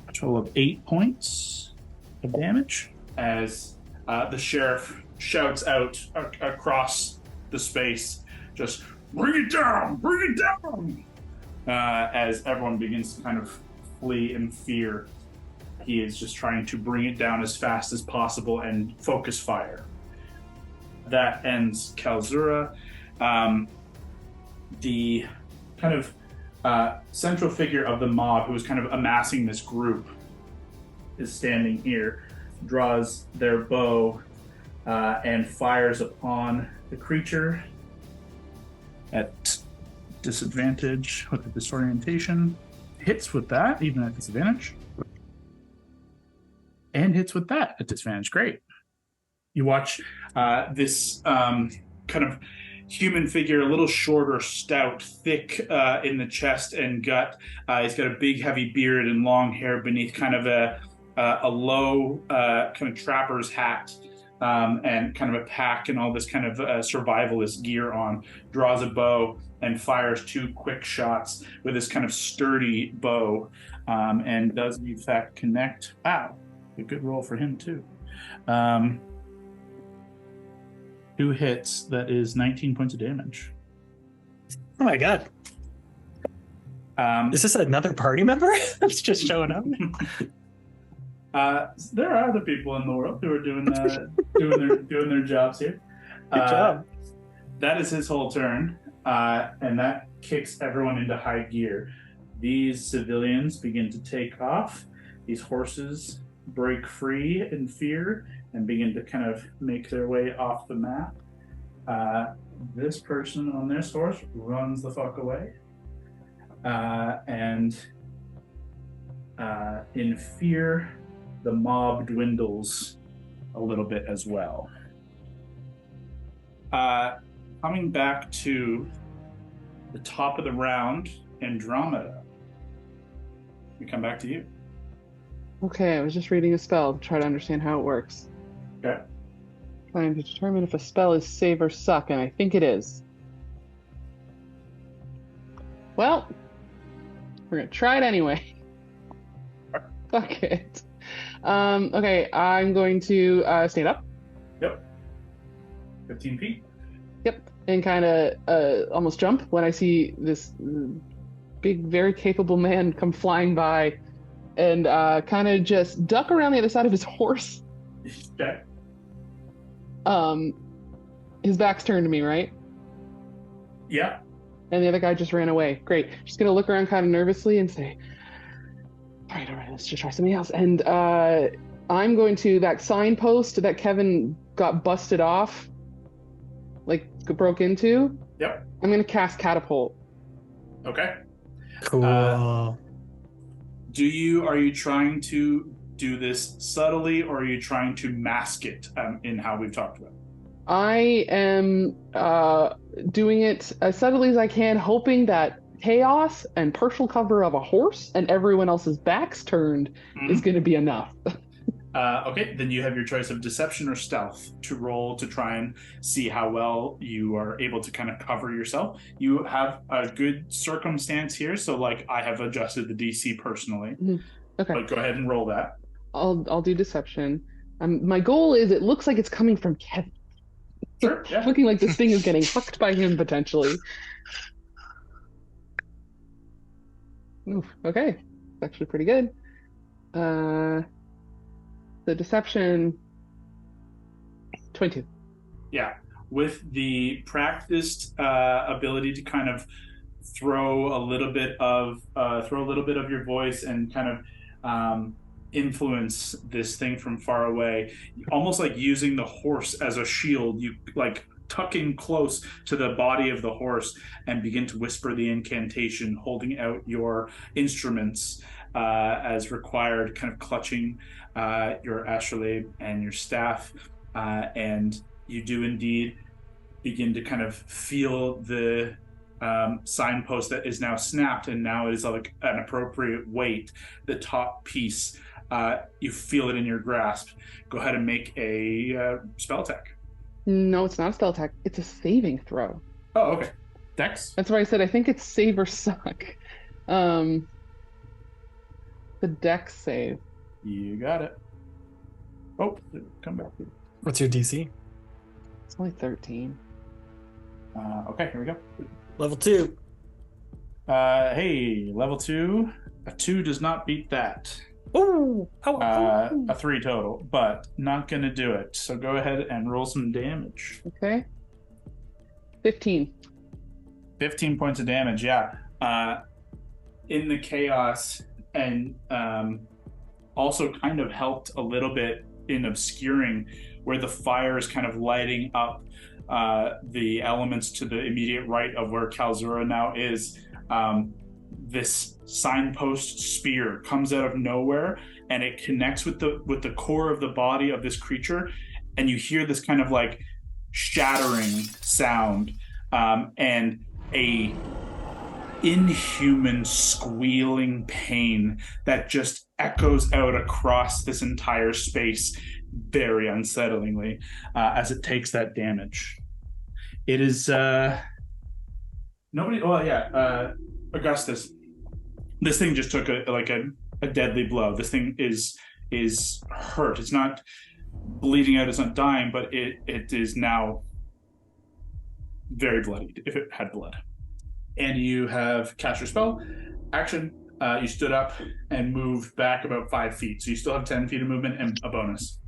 a total of 8 points of damage. As the sheriff shouts out across the space, just bring it down, bring it down! As everyone begins to kind of flee in fear. He is just trying to bring it down as fast as possible and focus fire. That ends Kalzura. The kind of central figure of the mob, who is kind of amassing this group, is standing here, draws their bow and fires upon the creature at disadvantage with the disorientation. Hits with that, even at disadvantage. And hits with that at disadvantage. Great. You watch this kind of human figure, a little shorter, stout, thick in the chest and gut. He's got a big, heavy beard and long hair beneath kind of a low kind of trapper's hat, and kind of a pack and all this kind of survivalist gear on. Draws a bow and fires 2 quick shots with this kind of sturdy bow, and does in fact connect. Wow, a good roll for him too. 2 hits, that is 19 points of damage. Oh my god. Is this another party member that's just showing up? There are other people in the world who are doing their jobs here. Good job. That is his whole turn, and that kicks everyone into high gear. These civilians begin to take off. These horses break free in fear and begin to kind of make their way off the map. This person on this horse runs the fuck away. And in fear, the mob dwindles a little bit as well. Coming back to the top of the round, Andromeda. We come back to you. Okay, I was just reading a spell to try to understand how it works. Okay. Trying to determine if a spell is save or suck, and I think it is. Well, we're gonna try it anyway. Fuck it. Okay, I'm going to stand up. Yep. 15 feet. Yep, and kind of almost jump when I see this big, very capable man come flying by, and kind of just duck around the other side of his horse. Okay. His back's turned to me, right? Yeah. And the other guy just ran away. Great. Just gonna look around kind of nervously and say, all right, let's just try something else. And I'm going to that signpost that Kevin got busted off, like broke into. Yep. I'm gonna cast catapult. Okay. Cool. Are you trying to do this subtly, or are you trying to mask it in how we've talked about? I am doing it as subtly as I can, hoping that chaos and partial cover of a horse and everyone else's backs turned is going to be enough. Okay, then you have your choice of deception or stealth to roll to try and see how well you are able to kind of cover yourself. You have a good circumstance here, so like I have adjusted the DC personally. Okay. But go ahead and roll that. I'll do deception. My goal is it looks like it's coming from Kevin. Sure, yeah. Looking like this thing is getting fucked by him potentially. Oof, okay. It's actually pretty good. The deception 22. Yeah. with the practiced ability to kind of throw a little bit of your voice and kind of influence this thing from far away, almost like using the horse as a shield. You like tuck in close to the body of the horse and begin to whisper the incantation, holding out your instruments as required, kind of clutching your astrolabe and your staff, and you do indeed begin to kind of feel the signpost that is now snapped, and now it is like an appropriate weight. The top piece, you feel it in your grasp. Go ahead and make a spell attack. No, it's not a spell attack. It's a saving throw. Oh, okay. Dex? That's why I said I think it's save or suck. The Dex save. You got it. Oh, come back. What's your DC? It's only 13. Okay, here we go. Level 2. Hey, level 2. A 2 does not beat that. Ooh! A 3 total, but not going to do it. So go ahead and roll some damage. Okay. 15. 15 points of damage, yeah. In the chaos, and also kind of helped a little bit in obscuring where the fire is kind of lighting up the elements to the immediate right of where Kalzura now is. This signpost spear comes out of nowhere, and it connects with the core of the body of this creature, and you hear this kind of like shattering sound, and a inhuman squealing pain that just echoes out across this entire space very unsettlingly as it takes that damage. It is Augustus. This thing just took a deadly blow. This thing is hurt. It's not bleeding out, it's not dying, but it is now very bloodied if it had blood. And you have cast your spell. Action. You stood up and moved back about 5 feet. So you still have 10 feet of movement and a bonus.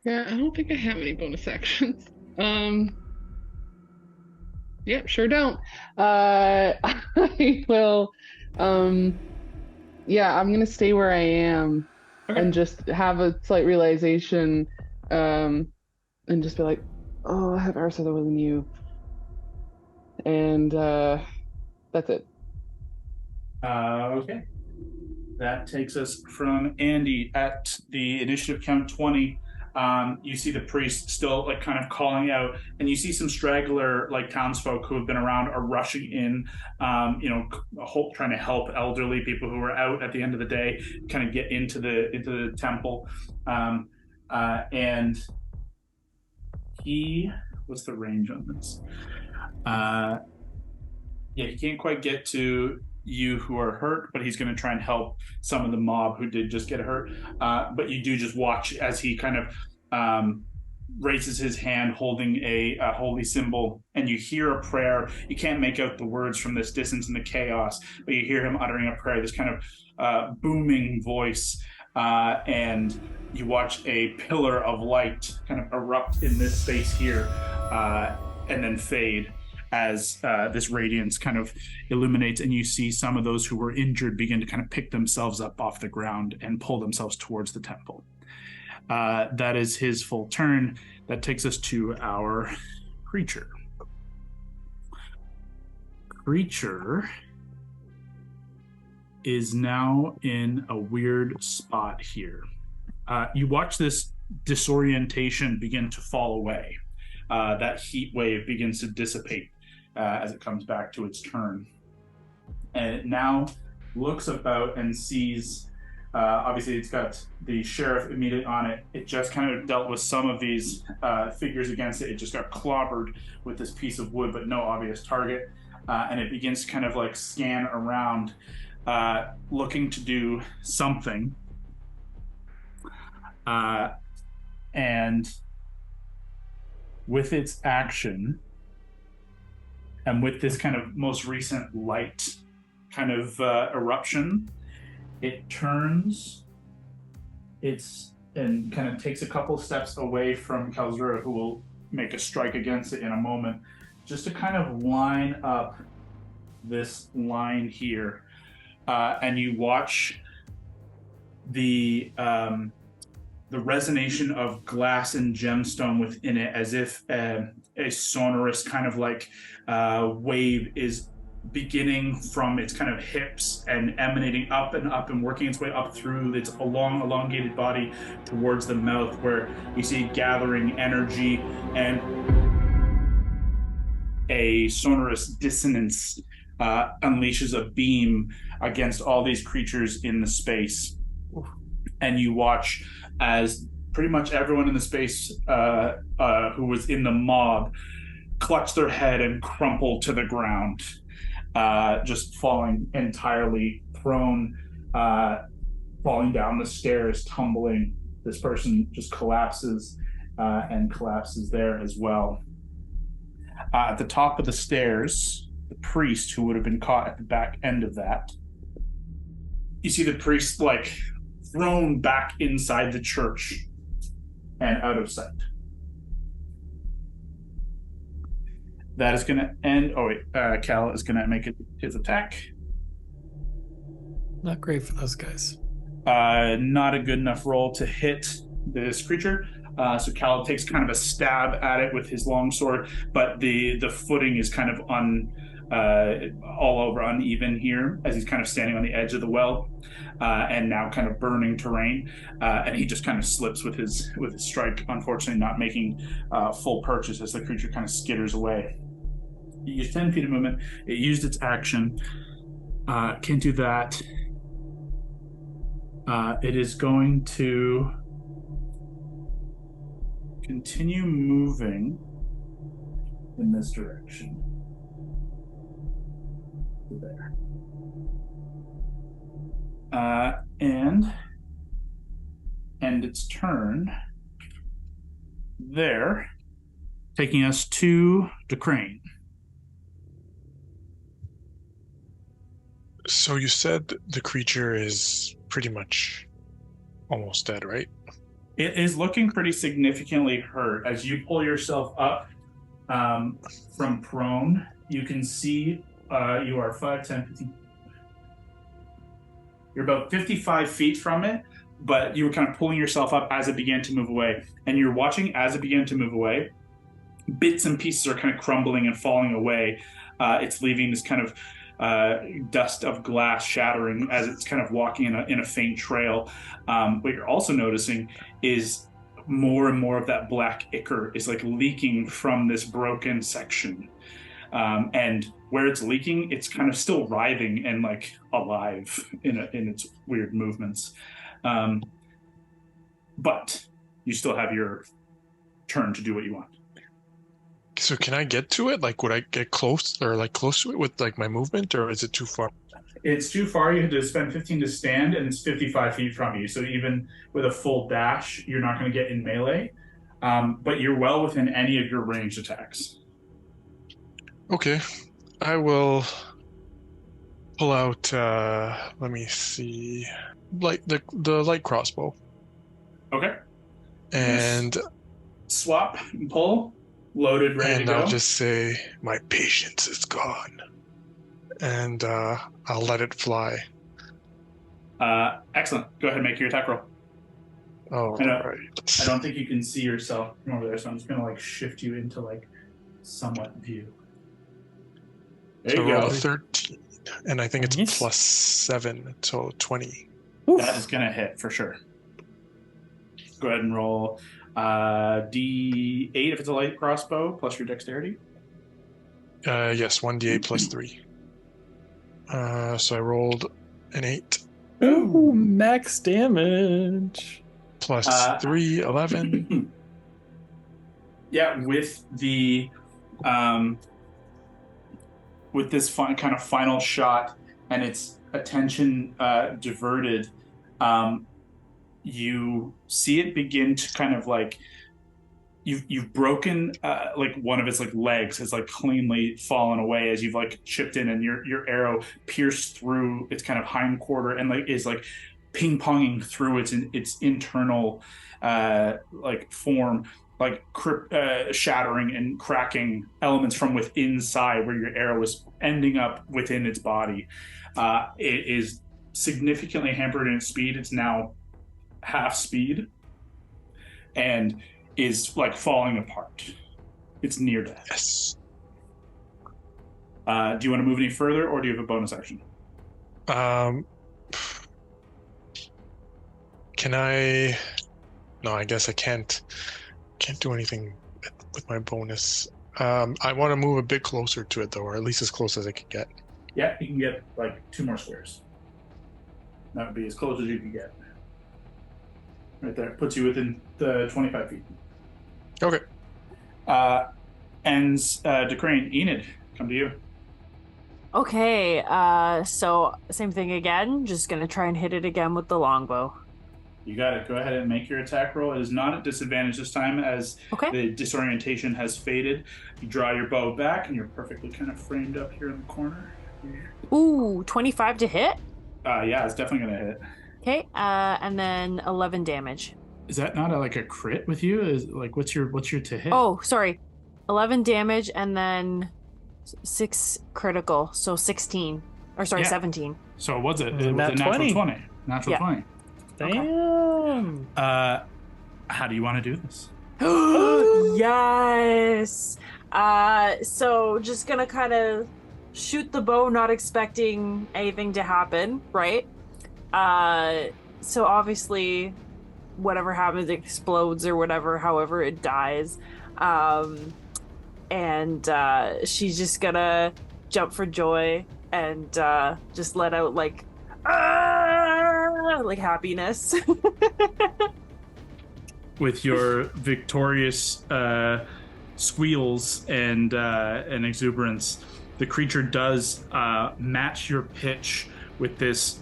Yeah, I don't think I have any bonus actions. Yep, sure don't. I will. Yeah, I'm gonna stay where I am, okay, and just have a slight realization, and just be like, "Oh, I have Ursa that wasn't you," and that's it. Okay. That takes us from Andy at the initiative count 20. You see the priest still like kind of calling out, and you see some straggler like townsfolk who have been around are rushing in, trying to help elderly people who are out at the end of the day kind of get into the temple. And what's the range on this? He can't quite get to you who are hurt, but he's going to try and help some of the mob who did just get hurt. But you do just watch as he kind of raises his hand holding a holy symbol, and you hear a prayer. You can't make out the words from this distance in the chaos, but you hear him uttering a prayer, this kind of booming voice, and you watch a pillar of light kind of erupt in this space here, and then fade as this radiance kind of illuminates, and you see some of those who were injured begin to kind of pick themselves up off the ground and pull themselves towards the temple. That is his full turn. That takes us to our creature. Creature is now in a weird spot here. You watch this disorientation begin to fall away. That heat wave begins to dissipate as it comes back to its turn. And it now looks about and sees, obviously it's got the sheriff immediately on it. It just kind of dealt with some of these figures against it. It just got clobbered with this piece of wood, but no obvious target. And it begins to kind of like scan around, looking to do something. And with its action, and with this kind of most recent light kind of eruption, it turns and kind of takes a couple steps away from Kalzura, who will make a strike against it in a moment. Just to kind of line up this line here, and you watch the resonation of glass and gemstone within it, as if a sonorous kind of like wave is beginning from its kind of hips and emanating up and working its way up through its long elongated body towards the mouth, where you see gathering energy, and a sonorous dissonance unleashes a beam against all these creatures in the space. And you watch as pretty much everyone in the space who was in the mob clutch their head and crumple to the ground, just falling entirely prone, falling down the stairs, tumbling. This person just collapses and collapses there as well. At the top of the stairs, the priest, who would have been caught at the back end of that, you see the priest like thrown back inside the church and out of sight. That is going to end. Oh wait, Cal is going to make his attack. Not great for those guys. Not a good enough roll to hit this creature. So Cal takes kind of a stab at it with his longsword, but the footing is kind of all over uneven here, as he's kind of standing on the edge of the well, and now kind of burning terrain, and he just kind of slips with his strike, unfortunately not making full purchase as the creature kind of skitters away. You use 10 feet of movement. It used its action. Can't do that. It is going to continue moving in this direction. There. And end its turn there, taking us to Decrane. So you said the creature is pretty much almost dead, right? It is looking pretty significantly hurt. As you pull yourself up from prone, you can see you are 5, 10, 15. You're about 55 feet from it, but you were kind of pulling yourself up as it began to move away. And you're watching as it began to move away. Bits and pieces are kind of crumbling and falling away. It's leaving this kind of dust of glass shattering as it's kind of walking in a faint trail. What you're also noticing is more and more of that black ichor is like leaking from this broken section. And where it's leaking, it's kind of still writhing and like alive in its weird movements. But you still have your turn to do what you want. So can I get to it? Like, would I get close to it with like my movement, or is it too far? It's too far. You had to spend 15 to stand, and it's 55 feet from you. So even with a full dash, you're not going to get in melee. But you're well within any of your ranged attacks. Okay, I will pull out. Let me see, like the light crossbow. Okay. And swap and pull. Loaded, ready to go. And I'll just say, my patience is gone. And I'll let it fly. Excellent. Go ahead and make your attack roll. Oh, right. I don't think you can see yourself from over there, so I'm just going to like shift you into like somewhat view. There you go. Roll 13, and I think it's +7, so 20. That is going to hit for sure. Go ahead and roll D8 if it's a light crossbow, plus your dexterity. Yes, 1d8 +3. So I rolled an 8. Ooh, max damage. +3, 11. Yeah, with the with this kind of final shot and its attention diverted, you see it begin to kind of like you've broken like one of its like legs has like cleanly fallen away as you've like chipped in, and your arrow pierced through its kind of hind quarter and like is like ping-ponging through its internal like form. like shattering and cracking elements from within inside where your arrow was ending up within its body. It is significantly hampered in its speed. It's now half speed and is like falling apart. It's near death. Yes. Do you want to move any further, or do you have a bonus action? Can I? No, I guess I can't. Can't do anything with my bonus. I want to move a bit closer to it, though, or at least as close as I can get. Yeah, you can get like 2 more squares. That would be as close as you can get. Right there. Puts you within the 25 feet. Okay. Decrane, Enid, come to you. Okay, so same thing again. Just gonna try and hit it again with the longbow. You got it. Go ahead and make your attack roll. It is not at disadvantage this time as the disorientation has faded. You draw your bow back and you're perfectly kind of framed up here in the corner. Ooh, 25 to hit? Yeah, it's definitely going to hit. Okay, and then 11 damage. Is that not like a crit with you? Is like what's your to hit? Oh, sorry. 11 damage and then 6 critical, so 16. Or sorry, 17. So it was a natural 20. 20. Natural 20. Damn. How do you want to do this? Yes. So just gonna kind of shoot the bow, not expecting anything to happen, right? So obviously, whatever happens explodes or whatever, however it dies. And she's just gonna jump for joy and just let out like happiness. With your victorious squeals and exuberance, the creature does match your pitch with this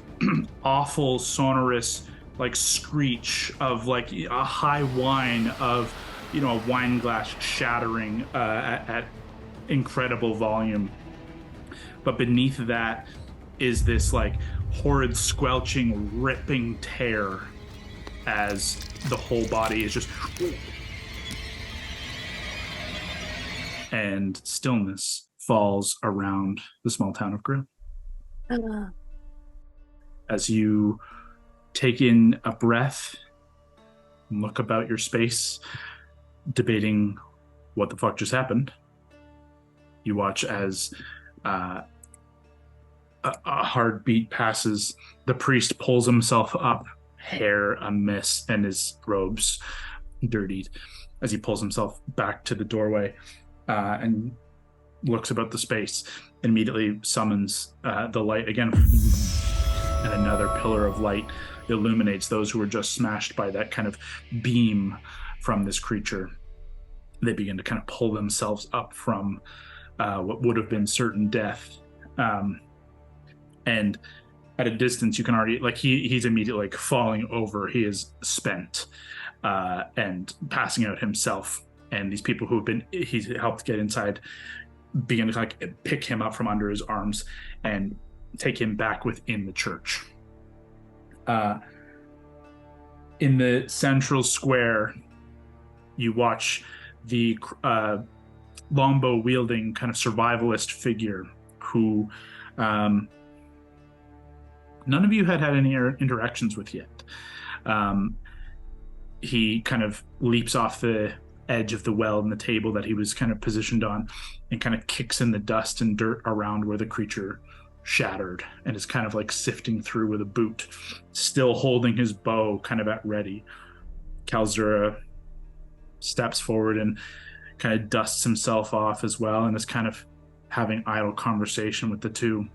awful sonorous like screech of like a high whine of a wine glass shattering at incredible volume. But beneath that is this like horrid squelching ripping tear as the whole body is just, and stillness falls around the small town of Grill. As you take in a breath and look about your space, debating what the fuck just happened, you watch as a heartbeat passes. The priest pulls himself up, hair amiss and his robes dirtied, as he pulls himself back to the doorway and looks about the space, and immediately summons the light again, and another pillar of light illuminates those who were just smashed by that kind of beam from this creature. They begin to kind of pull themselves up from what would have been certain death. And at a distance, you can already, like, he's immediately like falling over. He is spent and passing out himself. And these people he's helped get inside begin to like pick him up from under his arms and take him back within the church. In the central square, you watch the longbow wielding kind of survivalist figure who none of you had any interactions with yet. He kind of leaps off the edge of the well and the table that he was kind of positioned on and kind of kicks in the dust and dirt around where the creature shattered, and is kind of like sifting through with a boot, still holding his bow kind of at ready. Kalzura steps forward and kind of dusts himself off as well, and is kind of having idle conversation with the two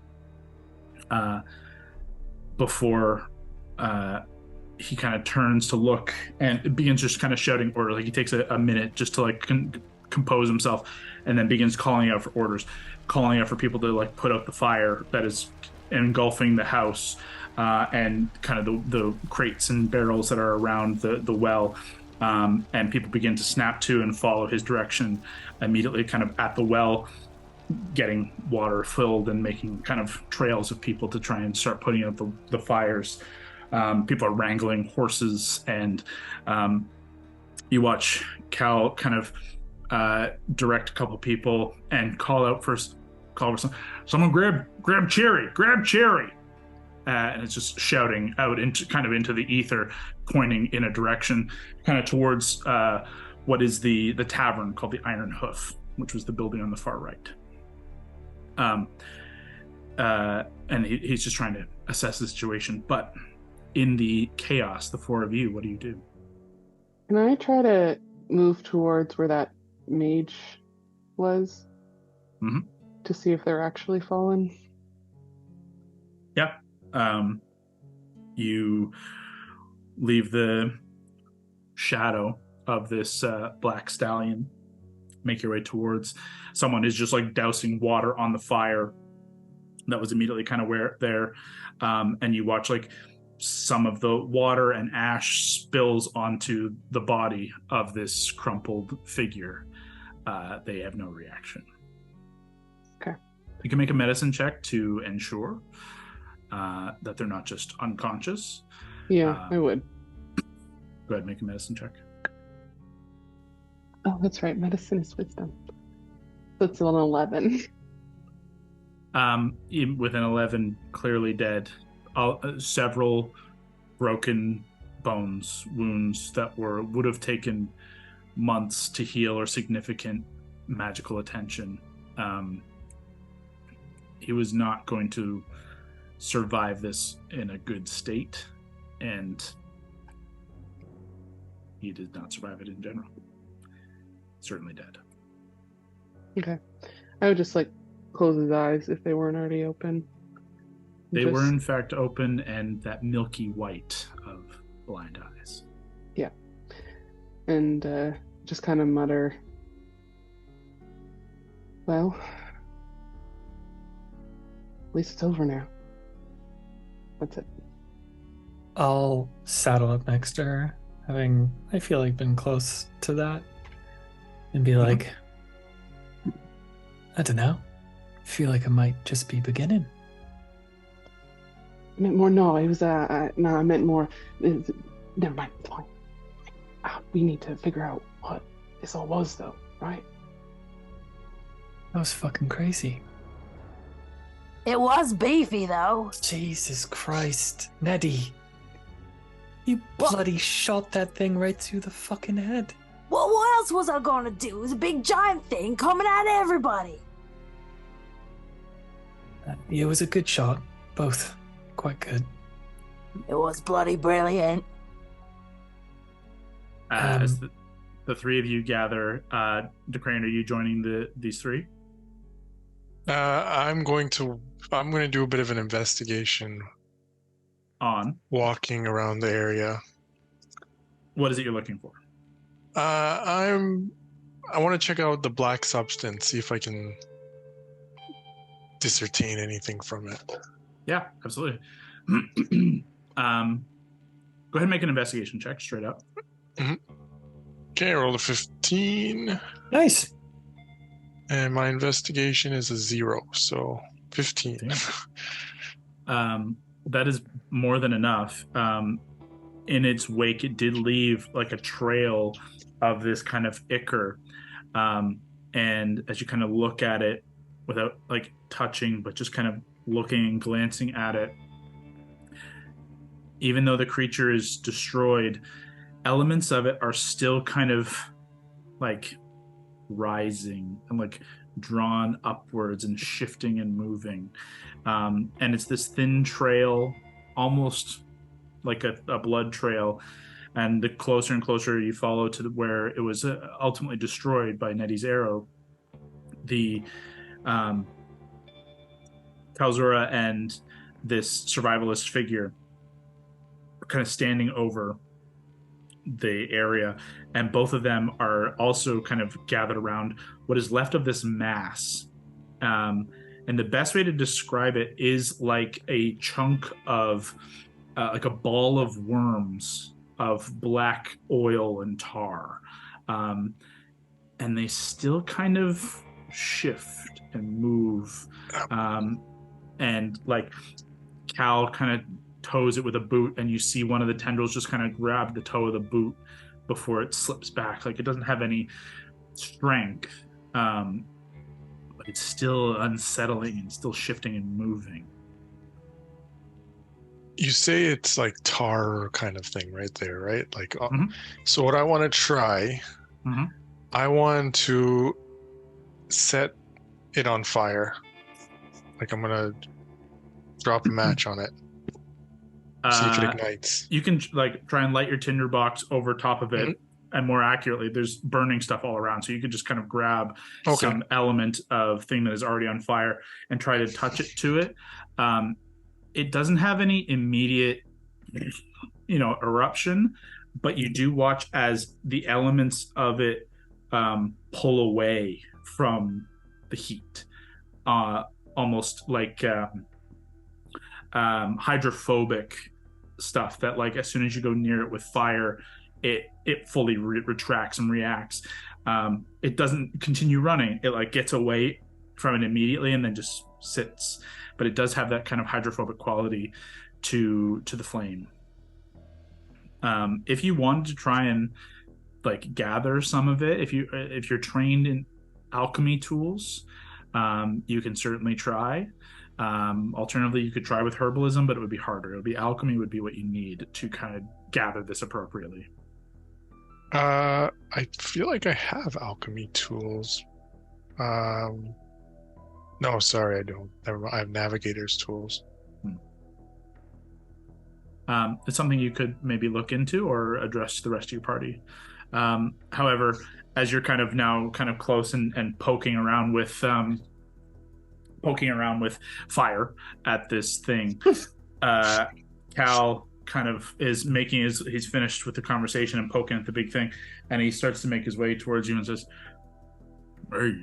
before he kind of turns to look and begins just kind of shouting order. Like he takes a minute just to like compose himself, and then begins calling out for orders, calling out for people to like put out the fire that is engulfing the house, and kind of the crates and barrels that are around the well. And people begin to snap to and follow his direction immediately, kind of at the well, getting water filled and making kind of trails of people to try and start putting out the fires. People are wrangling horses and You watch Cal kind of direct a couple people and call for someone grab Cherry, and it's just shouting out into the ether, pointing in a direction kind of towards what is the tavern called the Iron Hoof, which was the building on the far right. And he's just trying to assess the situation. But in the chaos, the four of you, what do you do? Can I try to move towards where that mage was? Mm-hmm. To see if they're actually fallen? Yeah. You leave the shadow of this black stallion, make your way towards someone who's just like dousing water on the fire that was immediately kind of there. And you watch like some of the water and ash spills onto the body of this crumpled figure. They have no reaction. Okay. You can make a medicine check to ensure that they're not just unconscious. Yeah, I would. Go ahead, make a medicine check. Oh, that's right. Medicine is wisdom. That's an 11. With an 11, clearly dead. Several broken bones, wounds that would have taken months to heal or significant magical attention. He was not going to survive this in a good state, and he did not survive it in general. Certainly dead. Okay. I would just like close his eyes if they weren't already open. They were in fact open, and that milky white of blind eyes. Yeah. And just kind of mutter, well, at least it's over now. That's it. I'll saddle up next to her, having, I feel like, been close to that, and be like, I don't know. I feel like it might just be beginning. I meant more, no, it was, no, I meant more, never mind, it's fine. We need to figure out what this all was, though, right? That was fucking crazy. It was beefy, though. Jesus Christ. Neddy. You bloody shot that thing right through the fucking head. Well, what else was I gonna do? It was a big giant thing coming at everybody. It was a good shot. Both. Quite good. It was bloody brilliant. As the three of you gather, DeCrane, are you joining these three? I'm going to do a bit of an investigation. On? Walking around the area. What is it you're looking for? I want to check out the black substance, see if I can discern anything from it. Yeah, absolutely. Go ahead and make an investigation check straight up. Mm-hmm. Okay, roll a 15. Nice. And my investigation is a 0, so 15. That is more than enough. In its wake, it did leave like a trail of this kind of ichor. And as you kind of look at it without like touching, but just kind of looking and glancing at it, even though the creature is destroyed, elements of it are still kind of like rising and like drawn upwards and shifting and moving. And it's this thin trail, almost like a blood trail. And the closer and closer you follow to where it was ultimately destroyed by Nettie's arrow, the Kalzura and this survivalist figure are kind of standing over the area, and both of them are also kind of gathered around what is left of this mass. And the best way to describe it is like a chunk of like a ball of worms of black oil and tar, and they still kind of shift and move, and like Cal kind of toes it with a boot, and you see one of the tendrils just kind of grab the toe of the boot before it slips back. Like it doesn't have any strength, but it's still unsettling and still shifting and moving. You say it's like tar kind of thing right there, right? Like, Mhm. So what I want to try, Mhm. I want to set it on fire. Like I'm gonna drop a match on it. See if it ignites. You can like try and light your tinder box over top of it, and more accurately, there's burning stuff all around. So you could just kind of grab some element of thing that is already on fire and try to touch it to it. It doesn't have any immediate, eruption, but you do watch as the elements of it pull away from the heat, almost like hydrophobic stuff that, like, as soon as you go near it with fire, it fully retracts and reacts. It doesn't continue running. It like gets away from it immediately and then just sits. But it does have that kind of hydrophobic quality to the flame. If you wanted to try and like gather some of it, if you're trained in alchemy tools, you can certainly try. Alternatively, you could try with herbalism, but it would be harder. It would be alchemy would be what you need to kind of gather this appropriately. I feel like I have alchemy tools. No, sorry, I don't. Never mind. I have navigator's tools. It's something you could maybe look into or address to the rest of your party. However, as you're kind of close and poking around with fire at this thing, Cal kind of is making he's finished with the conversation and poking at the big thing, and he starts to make his way towards you and says, "Hey,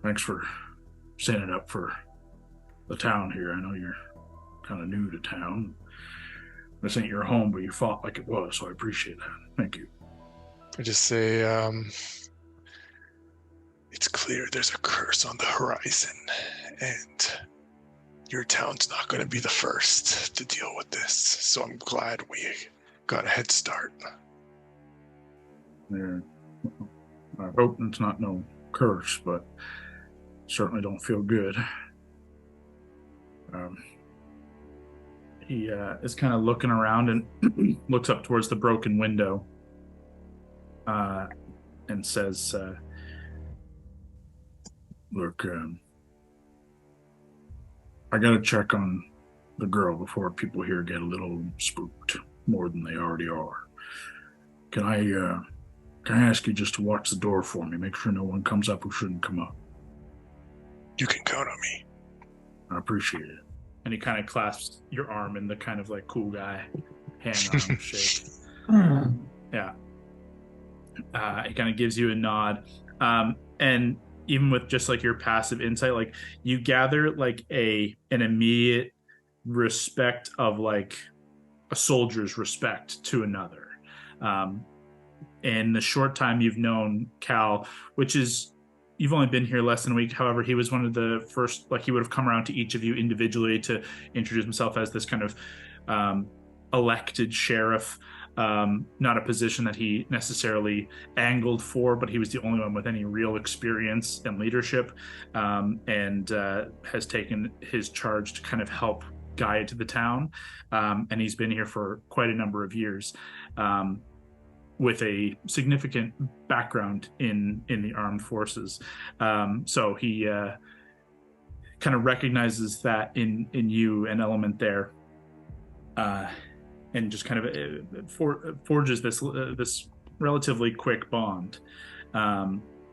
thanks for standing up for the town here. I know you're kind of new to town. This ain't your home, but you fought like it was, so I appreciate that. Thank you." I just say, it's clear there's a curse on the horizon, and your town's not going to be the first to deal with this, so I'm glad we got a head start. Yeah. I hope it's not no curse, but certainly don't feel good. He is kind of looking around and looks up towards the broken window and says, "Look, I gotta check on the girl before people here get a little spooked more than they already are. Can I ask you just to watch the door for me? Make sure no one comes up who shouldn't come up." You can count on me. I appreciate it. And he kind of clasps your arm in the kind of like cool guy hand arm shape. Yeah. He kind of gives you a nod. And even with just like your passive insight, like you gather like an immediate respect of like a soldier's respect to another. In the short time you've known Cal, which is, you've only been here less than a week. However, he was one of the first, like he would have come around to each of you individually to introduce himself as this kind of elected sheriff. Not a position that he necessarily angled for, but he was the only one with any real experience and leadership, and has taken his charge to kind of help guide to the town. And he's been here for quite a number of years, with a significant background in the armed forces. So he kind of recognizes that in you, an element there. And just kind of forges this relatively quick bond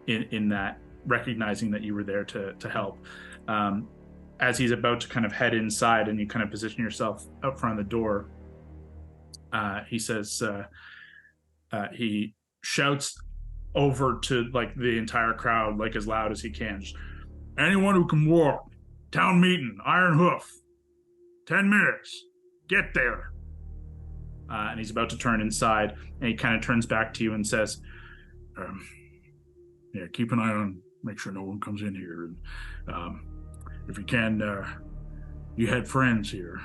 in that, recognizing that you were there to help. As he's about to kind of head inside and you kind of position yourself out front of the door, he says, he shouts over to like the entire crowd, like as loud as he can, just, "Anyone who can walk, town meeting, Iron Hoof, 10 minutes, get there." And he's about to turn inside, and he kind of turns back to you and says, "Yeah, keep an eye on, make sure no one comes in here. And if you can, you had friends here.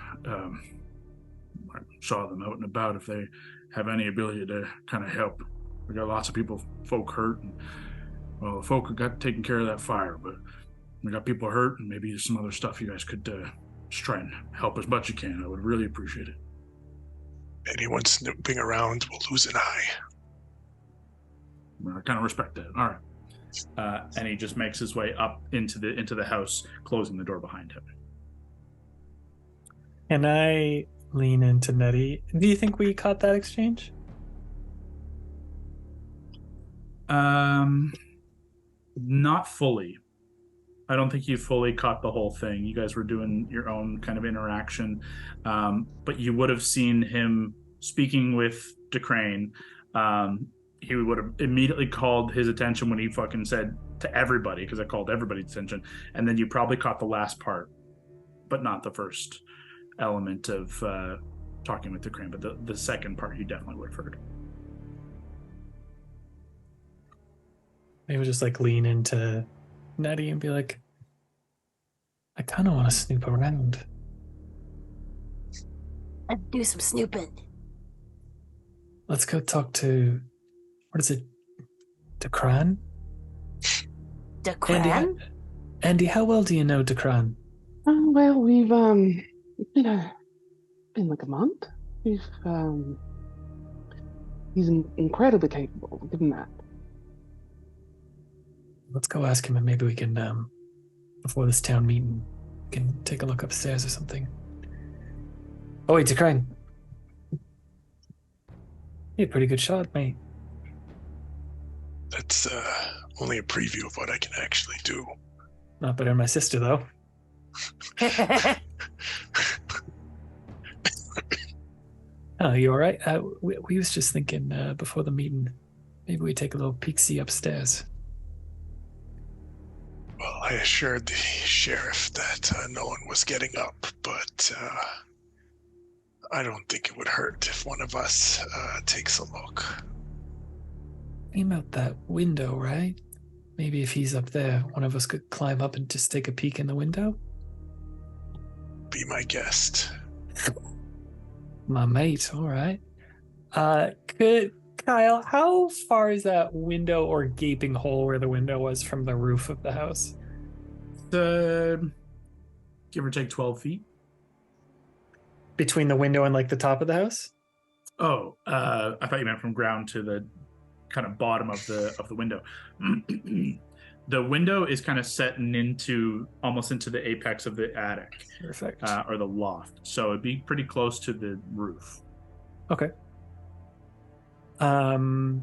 I saw them out and about if they have any ability to kind of help. We got lots of folk hurt, and well, the folk got taken care of that fire, but we got people hurt, and maybe some other stuff you guys could just try and help as much as you can. I would really appreciate it. Anyone snooping around will lose an eye. I kind of respect that. All right. And he just makes his way up into the house, closing the door behind him. And I lean into Nettie. Do you think we caught that exchange? Not fully. I don't think you fully caught the whole thing. You guys were doing your own kind of interaction, but you would have seen him speaking with DeCrane. He would have immediately called his attention when he fucking said to everybody, because I called everybody's attention, and then you probably caught the last part, but not the first element of talking with DeCrane, but the second part you definitely would have heard. Maybe just like lean into Nettie and be like, I kind of want to snoop around. I'd do some snooping. Let's go talk to, what is it, Decran? Decran? Andy, how well do you know Decran? Oh, well, we've been like a month. We've he's incredibly capable. I'll give him that. Let's go ask him, and maybe we can, before this town meeting, we can take a look upstairs or something. Oh, wait, Decran. You're a pretty good shot, mate. That's only a preview of what I can actually do. Not better than my sister, though. Oh, you all right? We was just thinking before the meeting, maybe we take a little peek-see upstairs. Well, I assured the sheriff that no one was getting up, but I don't think it would hurt if one of us takes a look. Aim out that window, right? Maybe if he's up there, one of us could climb up and just take a peek in the window? Be my guest. My mate, all right. Kyle, how far is that window or gaping hole where the window was from the roof of the house? Give or take 12 feet. Between the window and like the top of the house? Oh, I thought you meant from ground to the kind of bottom of the window. The window is kind of setting almost into the apex of the attic. Perfect. Or the loft. So it'd be pretty close to the roof. Okay. Andy,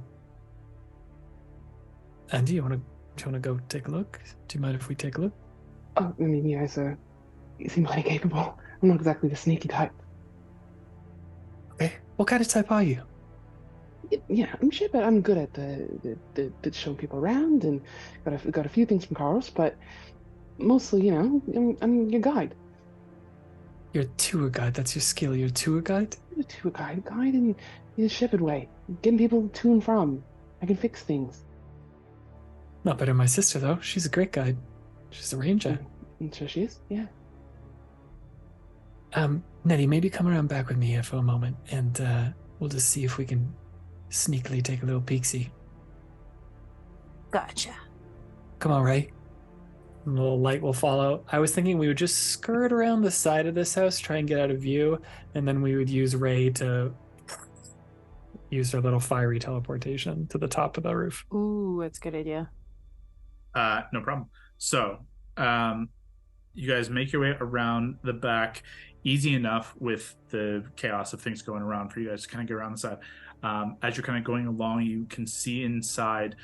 you want to go take a look? Do you mind if we take a look? Oh, I mean, you guys you seem pretty capable. I'm not exactly the sneaky type. Okay. What kind of type are you? Yeah, I'm sure, but I'm good at the showing people around, and got a few things from Carlos, but mostly, I'm your guide. You're a tour guide. That's your skill. You're a tour guide? A tour guide in a shepherd way, getting people to and from. I can fix things. Not better than my sister, though. She's a great guide. She's a ranger. And so she is, yeah. Nettie, maybe come around back with me here for a moment, and we'll just see if we can sneakily take a little peek-see. Gotcha. Come on, Ray. A little light will follow. I was thinking we would just skirt around the side of this house, try and get out of view, and then we would use Ray to use her little fiery teleportation to the top of the roof. Ooh, that's a good idea. No problem. So, you guys make your way around the back, easy enough with the chaos of things going around for you guys to kind of get around the side. As you're kind of going along, you can see inside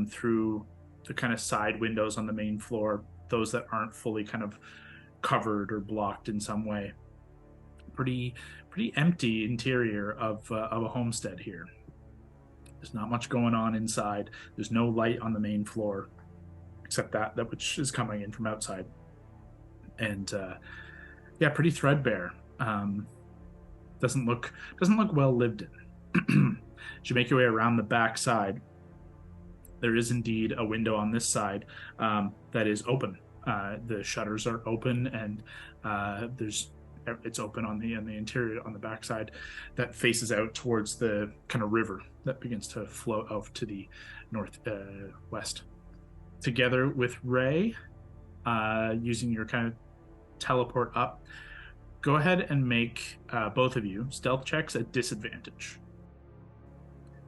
through the kind of side windows on the main floor, those that aren't fully kind of covered or blocked in some way. Pretty empty interior of a homestead here. There's not much going on inside. There's no light on the main floor, except that which is coming in from outside. And pretty threadbare. Doesn't look well lived in. As you make your way around the back side, there is indeed a window on this side that is open. The shutters are open, and there's it's open on the interior, on the backside, that faces out towards the kind of river that begins to flow out to the north west. Together with Ray, using your kind of teleport up, go ahead and make both of you stealth checks at disadvantage.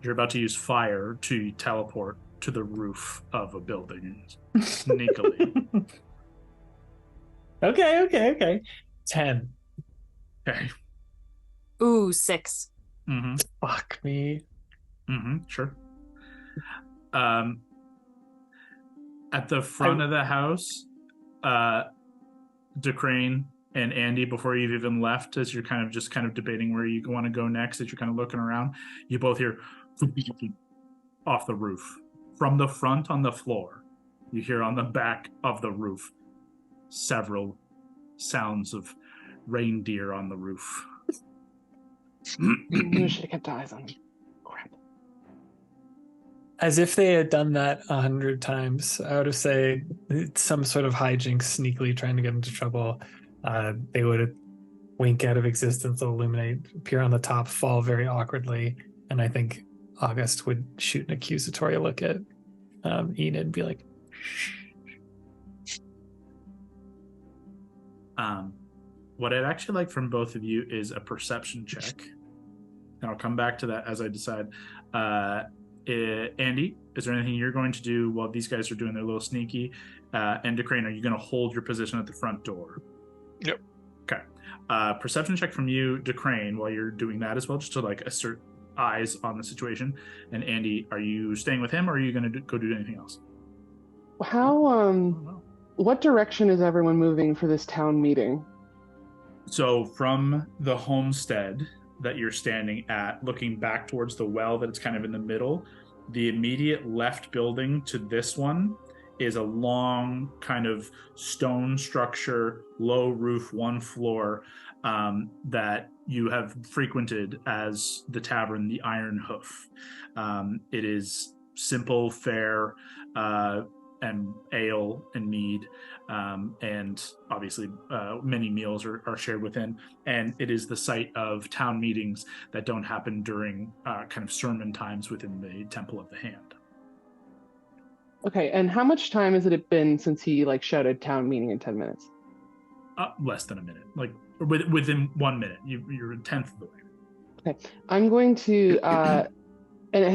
You're about to use fire to teleport to the roof of a building sneakily. Okay. 10. Okay. Ooh, 6. Mm-hmm. Fuck me. Mm-hmm. Sure. At the front of the house, DeCrane and Andy, before you've even left, as you're kind of debating where you want to go next, as you're kind of looking around, you both hear off the roof. From the front on the floor, you hear on the back of the roof several sounds of reindeer on the roof. We should have kept eyes on him. Crap. As if they had done that 100 times, I would have say some sort of hijinks, sneakily trying to get into trouble. They would wink out of existence, illuminate, appear on the top, fall very awkwardly, and I think August would shoot an accusatory look at Enid and be like, what I'd actually like from both of you is a perception check. And I'll come back to that as I decide. Andy, is there anything you're going to do while these guys are doing their little sneaky? And DeCrane, are you going to hold your position at the front door? Yep. Okay. Perception check from you, DeCrane, while you're doing that as well, just to like assert eyes on the situation. And Andy, are you staying with him, or are you going to go do anything else? What direction is everyone moving for this town meeting? So from the homestead that you're standing at, looking back towards the well that it's kind of in the middle, the immediate left building to this one is a long kind of stone structure, low roof, one floor, that you have frequented as the tavern, the Iron Hoof. It is simple fare and ale and mead, and obviously many meals are shared within, and it is the site of town meetings that don't happen during kind of sermon times within the Temple of the Hand. Okay, and how much time has it been since he shouted town meeting in 10 minutes? Less than a minute, within 1 minute. You're a tenth of the way. Okay, I'm going to. And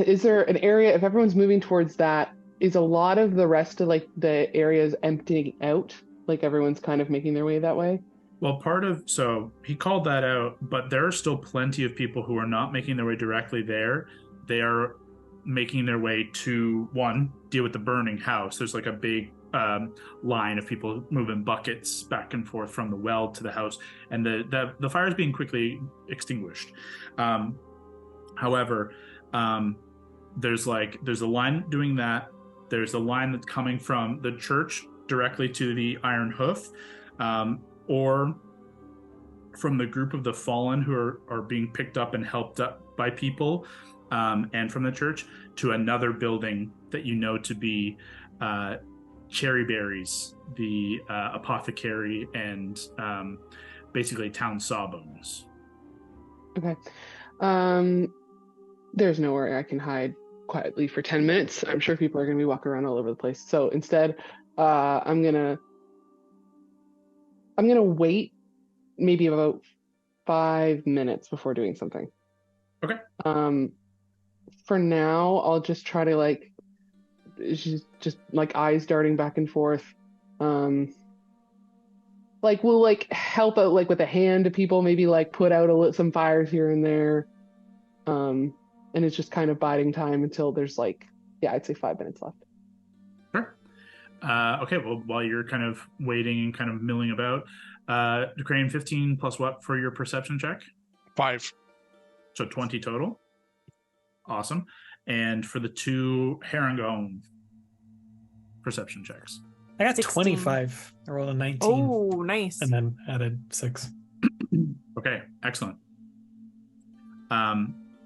is there an area, if everyone's moving towards that, is a lot of the rest of the areas emptying out? Like everyone's kind of making their way that way? Well, so he called that out, but there are still plenty of people who are not making their way directly there. They are making their way to, one, deal with the burning house. There's like a big line of people moving buckets back and forth from the well to the house, and the fire is being quickly extinguished. However, there's a line doing that. There's a line that's coming from the church directly to the Iron Hoof, or from the group of the fallen who are being picked up and helped up by people, and from the church to another building that you know to be Cherryberries, the apothecary and basically town sawbones. Okay. There's nowhere I can hide quietly for 10 minutes. I'm sure people are going to be walking around all over the place. So instead, I'm gonna wait maybe about 5 minutes before doing something. Okay. For now, I'll just try to just eyes darting back and forth. We'll help out with a hand to people, maybe put out some fires here and there. And it's just kind of biding time until there's I'd say 5 minutes left. Sure. Okay, well, while you're kind of waiting and kind of milling about, DeCrane, 15 plus what for your perception check? 5. So 20 total. Awesome. And for the two Herringon perception checks? I got 16. 25. I rolled a 19. Oh, nice. And then added 6. Okay, excellent.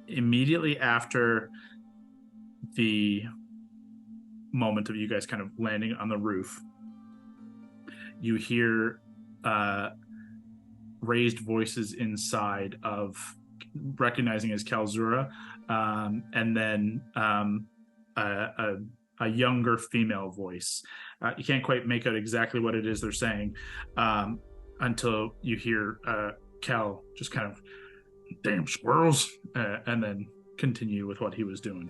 Immediately after the moment of you guys kind of landing on the roof, you hear raised voices inside of recognizing as Kalzura, and then a younger female voice. You can't quite make out exactly what it is they're saying until you hear Cal just kind of, damn squirrels, and then continue with what he was doing.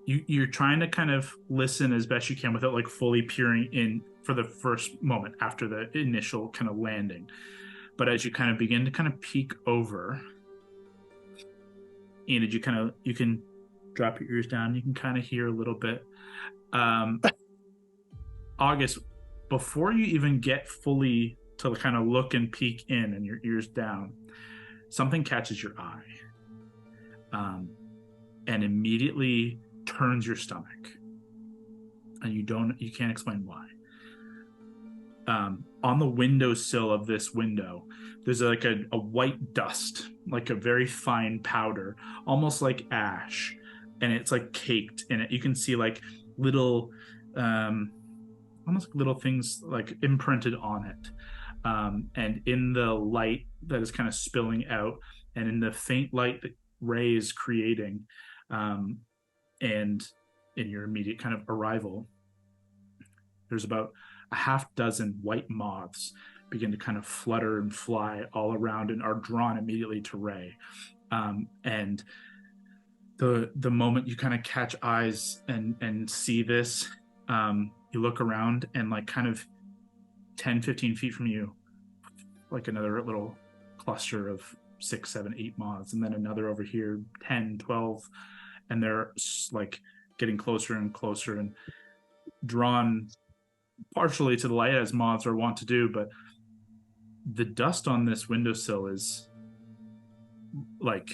You're trying to kind of listen as best you can without like fully peering in for the first moment after the initial kind of landing. But as you kind of begin to kind of peek over, Enid, you can drop your ears down. You can kind of hear a little bit. August, before you even get fully to kind of look and peek in and your ears down, something catches your eye, and immediately turns your stomach, and you can't explain why. On the windowsill of this window, there's like a white dust, like a very fine powder, almost like ash, and it's like caked in it. You can see like little, almost like little things like imprinted on it. And in the light that is kind of spilling out, and in the faint light that Ray is creating, and in your immediate kind of arrival, there's about a half dozen white moths begin to kind of flutter and fly all around and are drawn immediately to Ray. And the moment you kind of catch eyes and see this, you look around, and like kind of 10, 15 feet from you, like another little cluster of 6, 7, 8 moths, and then another over here, 10, 12, and they're like getting closer and closer and drawn partially to the light, as moths are wont to do. But the dust on this windowsill is like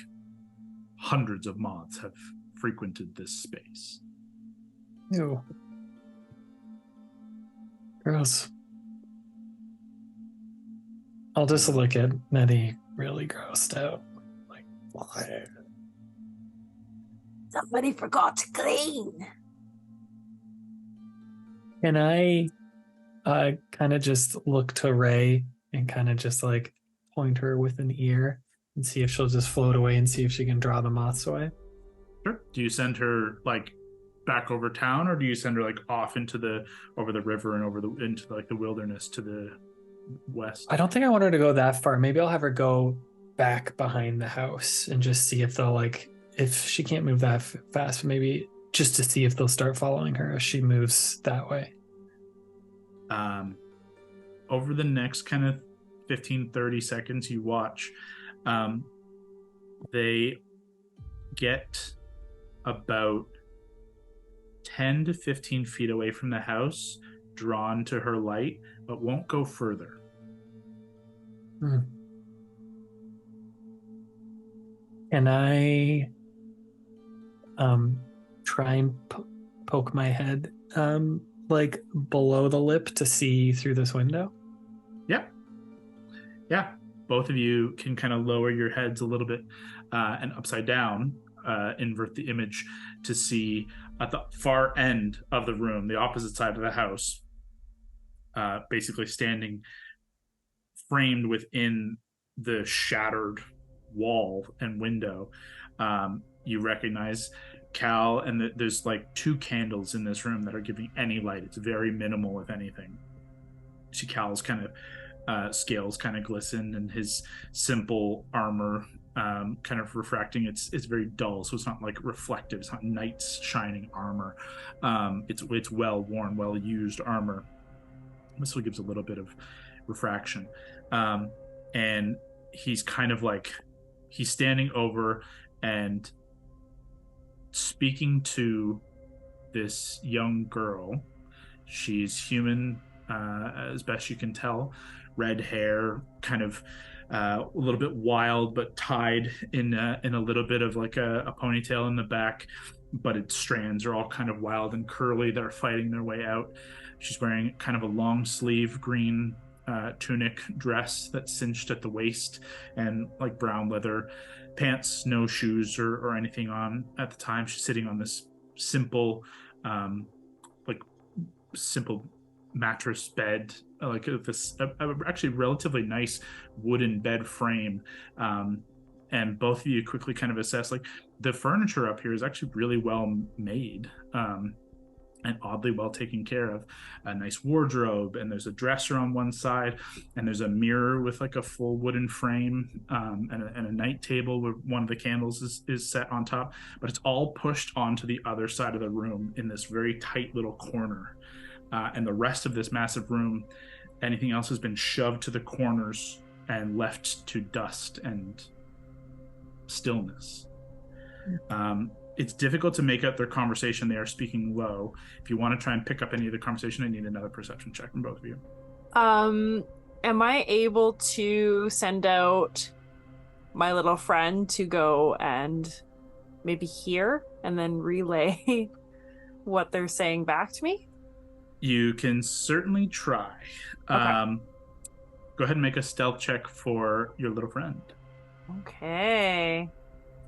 hundreds of moths have frequented this space. Ew. Gross. I'll just look at Nettie really grossed out. Like, why? Somebody forgot to clean. Can I kind of just look to Ray and kind of just like point her with an ear and see if she'll just float away and see if she can draw the moths away? Sure. Do you send her like back over town, or do you send her like off into over the river and into like the wilderness to the west? I don't think I want her to go that far. Maybe I'll have her go back behind the house and just see if they'll if she can't move that fast, maybe just to see if they'll start following her if she moves that way. Over the next kind of 15, 30 seconds you watch, they get about 10 to 15 feet away from the house, drawn to her light, but won't go further. Can I try and poke my head like below the lip to see through this window? Yeah. Both of you can kind of lower your heads a little bit and upside down, invert the image to see at the far end of the room, the opposite side of the house, basically standing framed within the shattered wall and window. You recognize Cal, and there's like 2 candles in this room that are giving any light. It's very minimal, if anything. See Cal's kind of scales kind of glisten, and his simple armor kind of refracting. It's very dull, so it's not like reflective. It's not knight's shining armor. It's well worn, well used armor. This one gives a little bit of refraction, and he's kind of like he's standing over and speaking to this young girl. She's human, as best you can tell. Red hair, kind of a little bit wild, but tied in a little bit of like a ponytail in the back. But its strands are all kind of wild and curly that are fighting their way out. She's wearing kind of a long sleeve green tunic dress that's cinched at the waist, and like brown leather pants, no shoes or anything on at the time. She's sitting on this simple mattress bed, like this actually relatively nice wooden bed frame. And both of you quickly kind of assess, like, the furniture up here is actually really well made. And oddly well taken care of. A nice wardrobe, and there's a dresser on one side, and there's a mirror with like a full wooden frame, and a night table where one of the candles is set on top, but it's all pushed onto the other side of the room in this very tight little corner. And the rest of this massive room, anything else has been shoved to the corners and left to dust and stillness. It's difficult to make out their conversation. They are speaking low. If you want to try and pick up any of the conversation, I need another perception check from both of you. Am I able to send out my little friend to go and maybe hear and then relay what they're saying back to me? You can certainly try. Okay. Go ahead and make a stealth check for your little friend. Okay.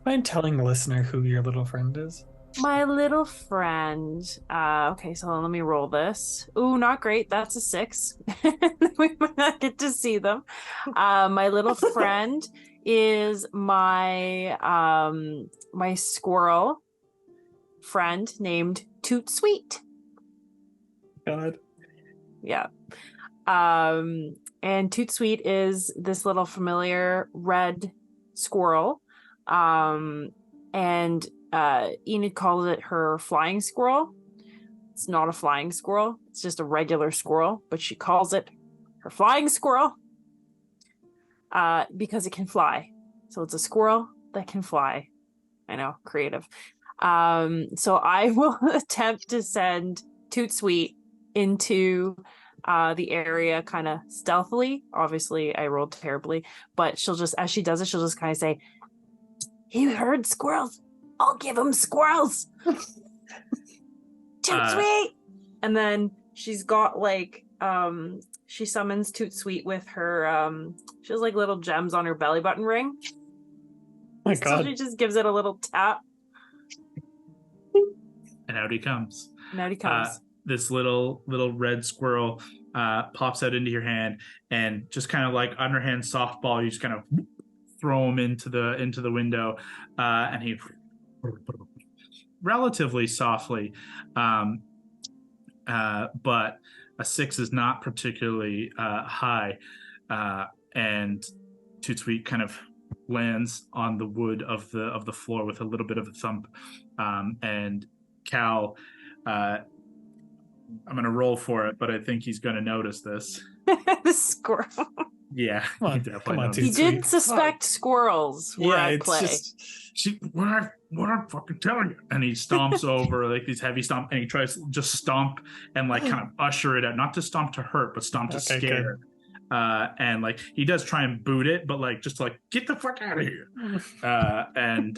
Mind telling the listener who your little friend is? My little friend. Okay, so let me roll this. Ooh, not great. That's a 6. We might not get to see them. My little friend is my my squirrel friend named Toot Sweet. God. Yeah. And Toot Sweet is this little familiar red squirrel. And Enid calls it her flying squirrel. It's not a flying squirrel. It's just a regular squirrel, but she calls it her flying squirrel because it can fly. So it's a squirrel that can fly. I know, creative. So I will attempt to send Toot Sweet into the area kind of stealthily. Obviously, I rolled terribly, but she'll just, as she does it, she'll just kind of say, "You heard squirrels? I'll give them squirrels." Toot Sweet! And then she's got like, she summons Toot Sweet with her, she has like little gems on her belly button ring. My God. So she just gives it a little tap. And out he comes. And out he comes. This little red squirrel pops out into your hand, and just kind of like underhand softball, you just kind of throw him into the window, and he relatively softly, but a 6 is not particularly high, and Toot Sweet kind of lands on the wood of the floor with a little bit of a thump, and Cal, I'm gonna roll for it, but I think he's gonna notice this. The squirrel. Yeah, come on, He did suspect squirrels were at play. Just, what I'm fucking telling you. And he stomps over like these heavy stomp, and he tries to just stomp and like kind of usher it out, not to stomp to hurt, but stomp to scare. And like he does try and boot it, but like just like get the fuck out of here. And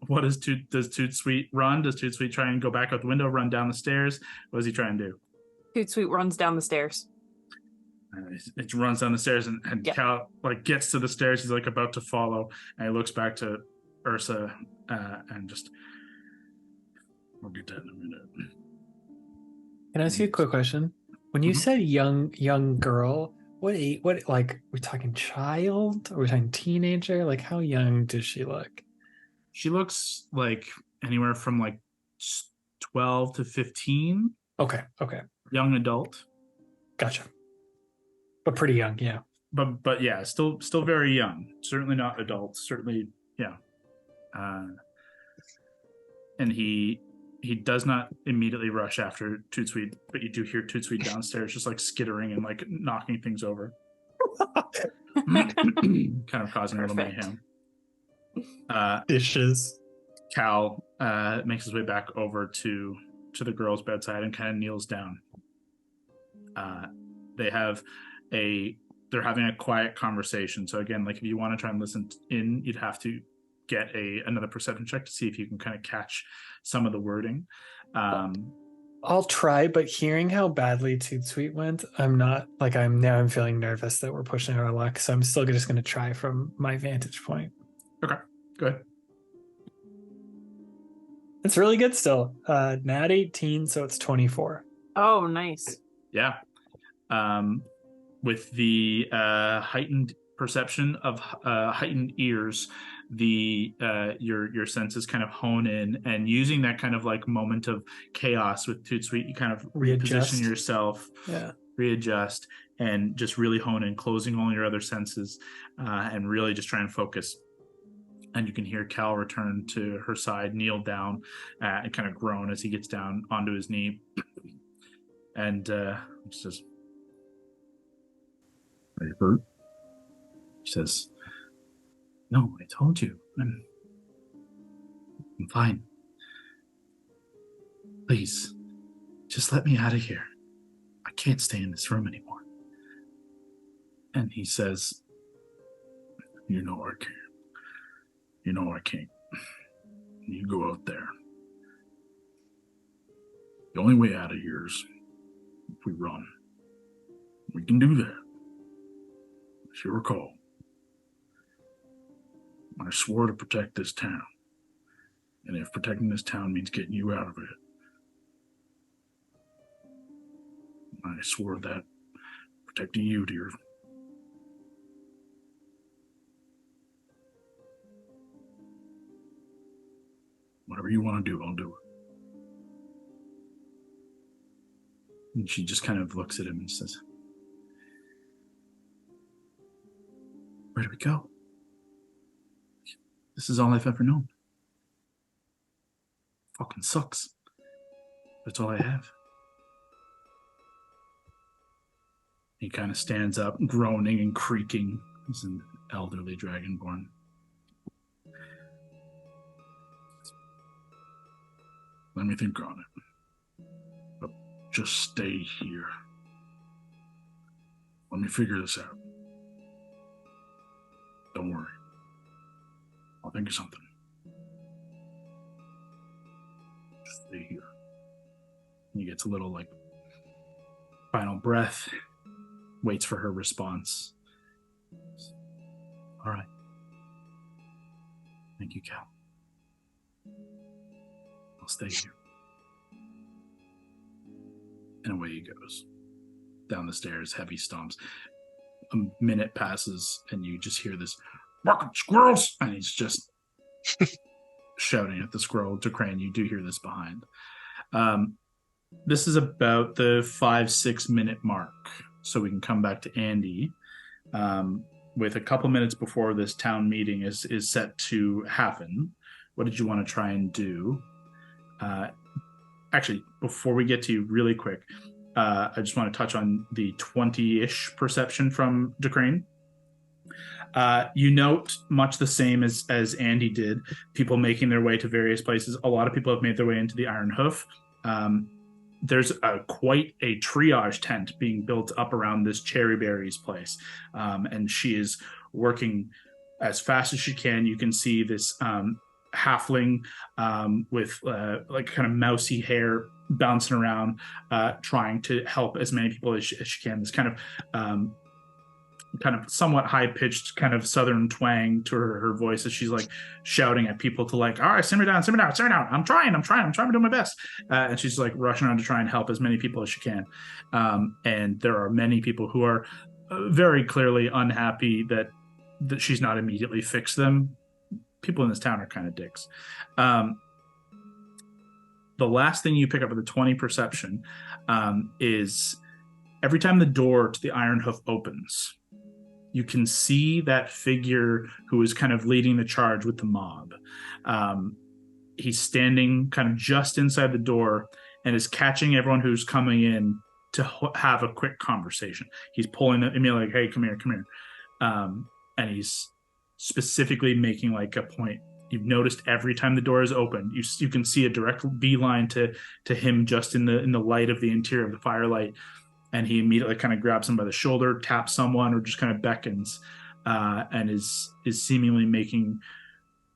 what does Toot Sweet run? Does Toot Sweet try and go back out the window, run down the stairs? What does he try and do? Toot Sweet runs down the stairs. It runs down the stairs, and Yep. Cal like gets to the stairs. He's like about to follow, and he looks back to Ursa and just, "We'll get that in a minute." Can I ask you a quick question? When you said young girl, what like we're talking child? Or we're talking teenager? Like how young does she look? She looks like anywhere from like 12 to 15. Okay. Young adult. Gotcha. But pretty young, yeah. But yeah, still very young. Certainly not adult. Certainly, yeah. And he does not immediately rush after Toot Sweet, but you do hear Toot Sweet downstairs just like skittering and like knocking things over. Kind of causing a little mayhem. Dishes. Cal makes his way back over to the girl's bedside and kind of kneels down. They're having a quiet conversation. So again, like if you want to try and listen in, you'd have to get another perception check to see if you can kind of catch some of the wording. I'll try, but hearing how badly Toot Sweet went, I'm feeling nervous that we're pushing our luck. So I'm still just going to try from my vantage point. Okay, go ahead. It's really good still. Nat 18, so it's 24. Oh, nice. Yeah. with the heightened perception of heightened ears, your senses kind of hone in, and using that kind of like moment of chaos with Tootsuite, you kind of Readjust. reposition yourself, readjust, and just really hone in, closing all your other senses, and really just try and focus. And you can hear Cal return to her side, kneel down, and kind of groan as he gets down onto his knee, and says, "Are you hurt?" He says, "No, I told you. I'm fine. Please, just let me out of here. I can't stay in this room anymore." And he says, "You know I can't. You know I can't. You go out there. The only way out of here is if we run. We can do that. As you recall, I swore to protect this town. And if protecting this town means getting you out of it, I swore that protecting you, dear." Whatever you want to do, I'll do it. And she just kind of looks at him and says, "Where do we go? This is all I've ever known. Fucking sucks. That's all I have." He kind of stands up, groaning and creaking. He's an elderly dragonborn. "Let me think on it. But just stay here. Let me figure this out. Don't worry. I'll think of something. Just stay here." He gets a little like final breath, waits for her response. "All right. Thank you, Cal. I'll stay here." And away he goes. Down the stairs, heavy stomps. A minute passes, and you just hear this, "Fucking squirrels!" And he's just shouting at the squirrel to Crane. You do hear this behind. This is about the 5-6 minute mark. So we can come back to Andy. With a couple minutes before this town meeting is set to happen. What did you want to try and do? Actually, before we get to you, really quick, I just want to touch on the 20-ish perception from Decrane. You note much the same as Andy did, people making their way to various places. A lot of people have made their way into the Iron Hoof. There's quite a triage tent being built up around this Cherryberry's place, and she is working as fast as she can. You can see this halfling with like kind of mousy hair bouncing around, trying to help as many people as she can. This kind of somewhat high-pitched kind of southern twang to her voice as she's like shouting at people to like, "All right, simmer down. I'm trying to do my best." And she's like rushing around to try and help as many people as she can. And there are many people who are very clearly unhappy that she's not immediately fixed them. People in this town are kind of dicks. The last thing you pick up with the 20 perception is every time the door to the Iron Hoof opens, you can see that figure who is kind of leading the charge with the mob. He's standing kind of just inside the door and is catching everyone who's coming in to have a quick conversation. He's pulling them, like, "Hey, come here. And he's specifically making like a point. You've noticed every time the door is open, you can see a direct beeline to him just in the light of the interior of the firelight. And he immediately kind of grabs him by the shoulder, taps someone, or just kind of beckons, and is seemingly making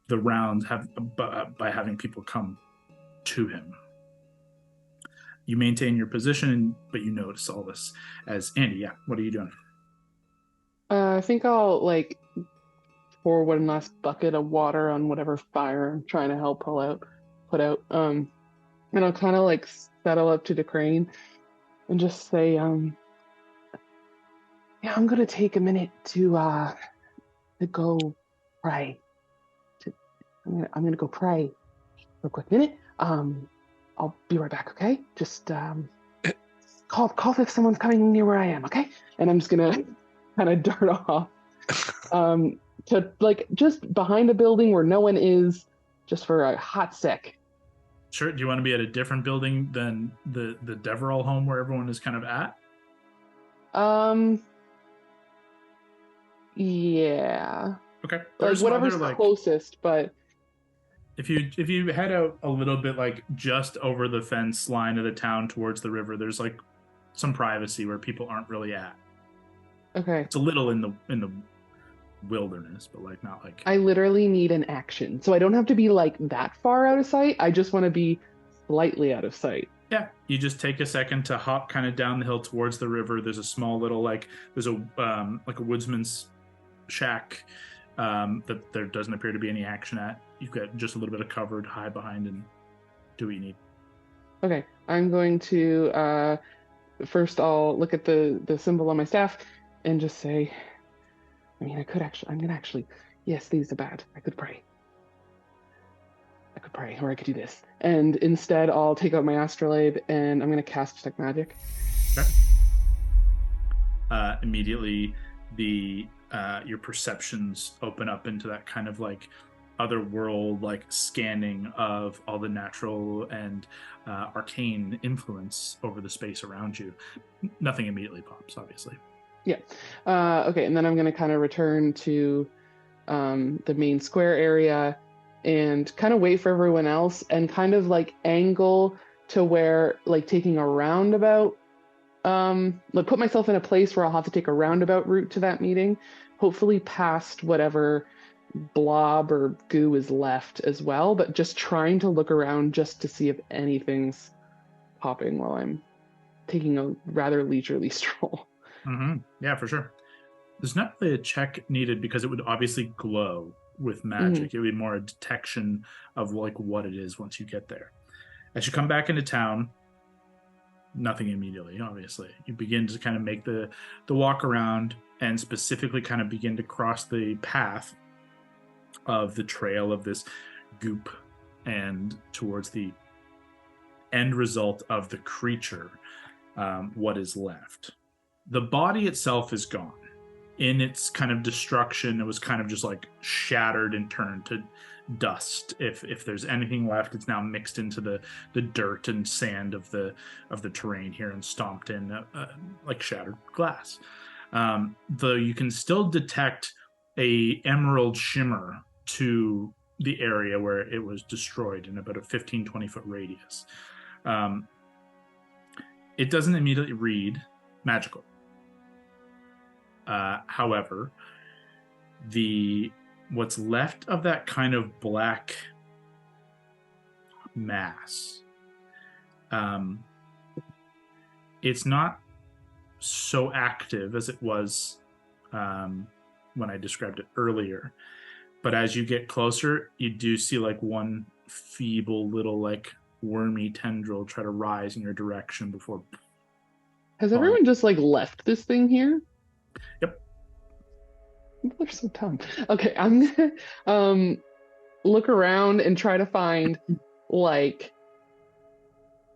the rounds by having people come to him. You maintain your position, but you notice all this. As Andy, yeah, what are you doing? I think I'll like pour one last bucket of water on whatever fire I'm trying to help put out. And I'll kind of like settle up to the crane and just say, Yeah, I'm gonna take a minute to go pray. I'm gonna go pray for a quick minute. I'll be right back, okay? Just call if someone's coming near where I am, okay? And I'm just gonna kind of dart off to like just behind a building where no one is, just for a hot sec. Sure. Do you want to be at a different building than the Deverell home where everyone is kind of at? Yeah. Okay. Like There's some whatever's other, closest, but if you head out a little bit, like just over the fence line of the town towards the river, there's like some privacy where people aren't really at. okay. It's a little in the wilderness, but like not like. I literally need an action. So I don't have to be like that far out of sight. I just want to be slightly out of sight. Yeah, you just take a second to hop kind of down the hill towards the river. There's a small little there's a like a woodsman's shack that there doesn't appear to be any action at. You've got just a little bit of cover to hide behind and do what you need. Okay, I'm going to first I'll look at the symbol on my staff and just say, I'm gonna actually, yes, these are bad. I could pray, or I could do this. And instead I'll take out my astrolabe and I'm gonna cast detect magic. Okay. Immediately your perceptions open up into that kind of like other world, like scanning of all the natural and arcane influence over the space around you. Nothing immediately pops, obviously. Yeah. Okay, and then I'm going to kind of return to the main square area and kind of wait for everyone else and kind of like angle to where, like taking a roundabout, like put myself in a place where I'll have to take a roundabout route to that meeting, hopefully past whatever blob or goo is left as well, but just trying to look around just to see if anything's popping while I'm taking a rather leisurely stroll. Mm-hmm. Yeah, for sure. There's not really a check needed because it would obviously glow with magic. It would be more a detection of like what it is once you get there. As you come back into town, nothing immediately, obviously. You begin to kind of make the walk around and specifically kind of begin to cross the path of the trail of this goop and towards the end result of the creature, what is left. The body itself is gone. In its kind of destruction, it was kind of just like shattered and turned to dust. If there's anything left, it's now mixed into the dirt and sand of the terrain here and stomped in like shattered glass. Though you can still detect a emerald shimmer to the area where it was destroyed in about a 15-20 foot radius. It doesn't immediately read magical. However, what's left of that kind of black mass, it's not so active as it was when I described it earlier. But as you get closer, you do see like one feeble little like wormy tendril try to rise in your direction before. Has everyone just like left this thing here? Yep. They're so dumb. Okay, I'm gonna look around and try to find like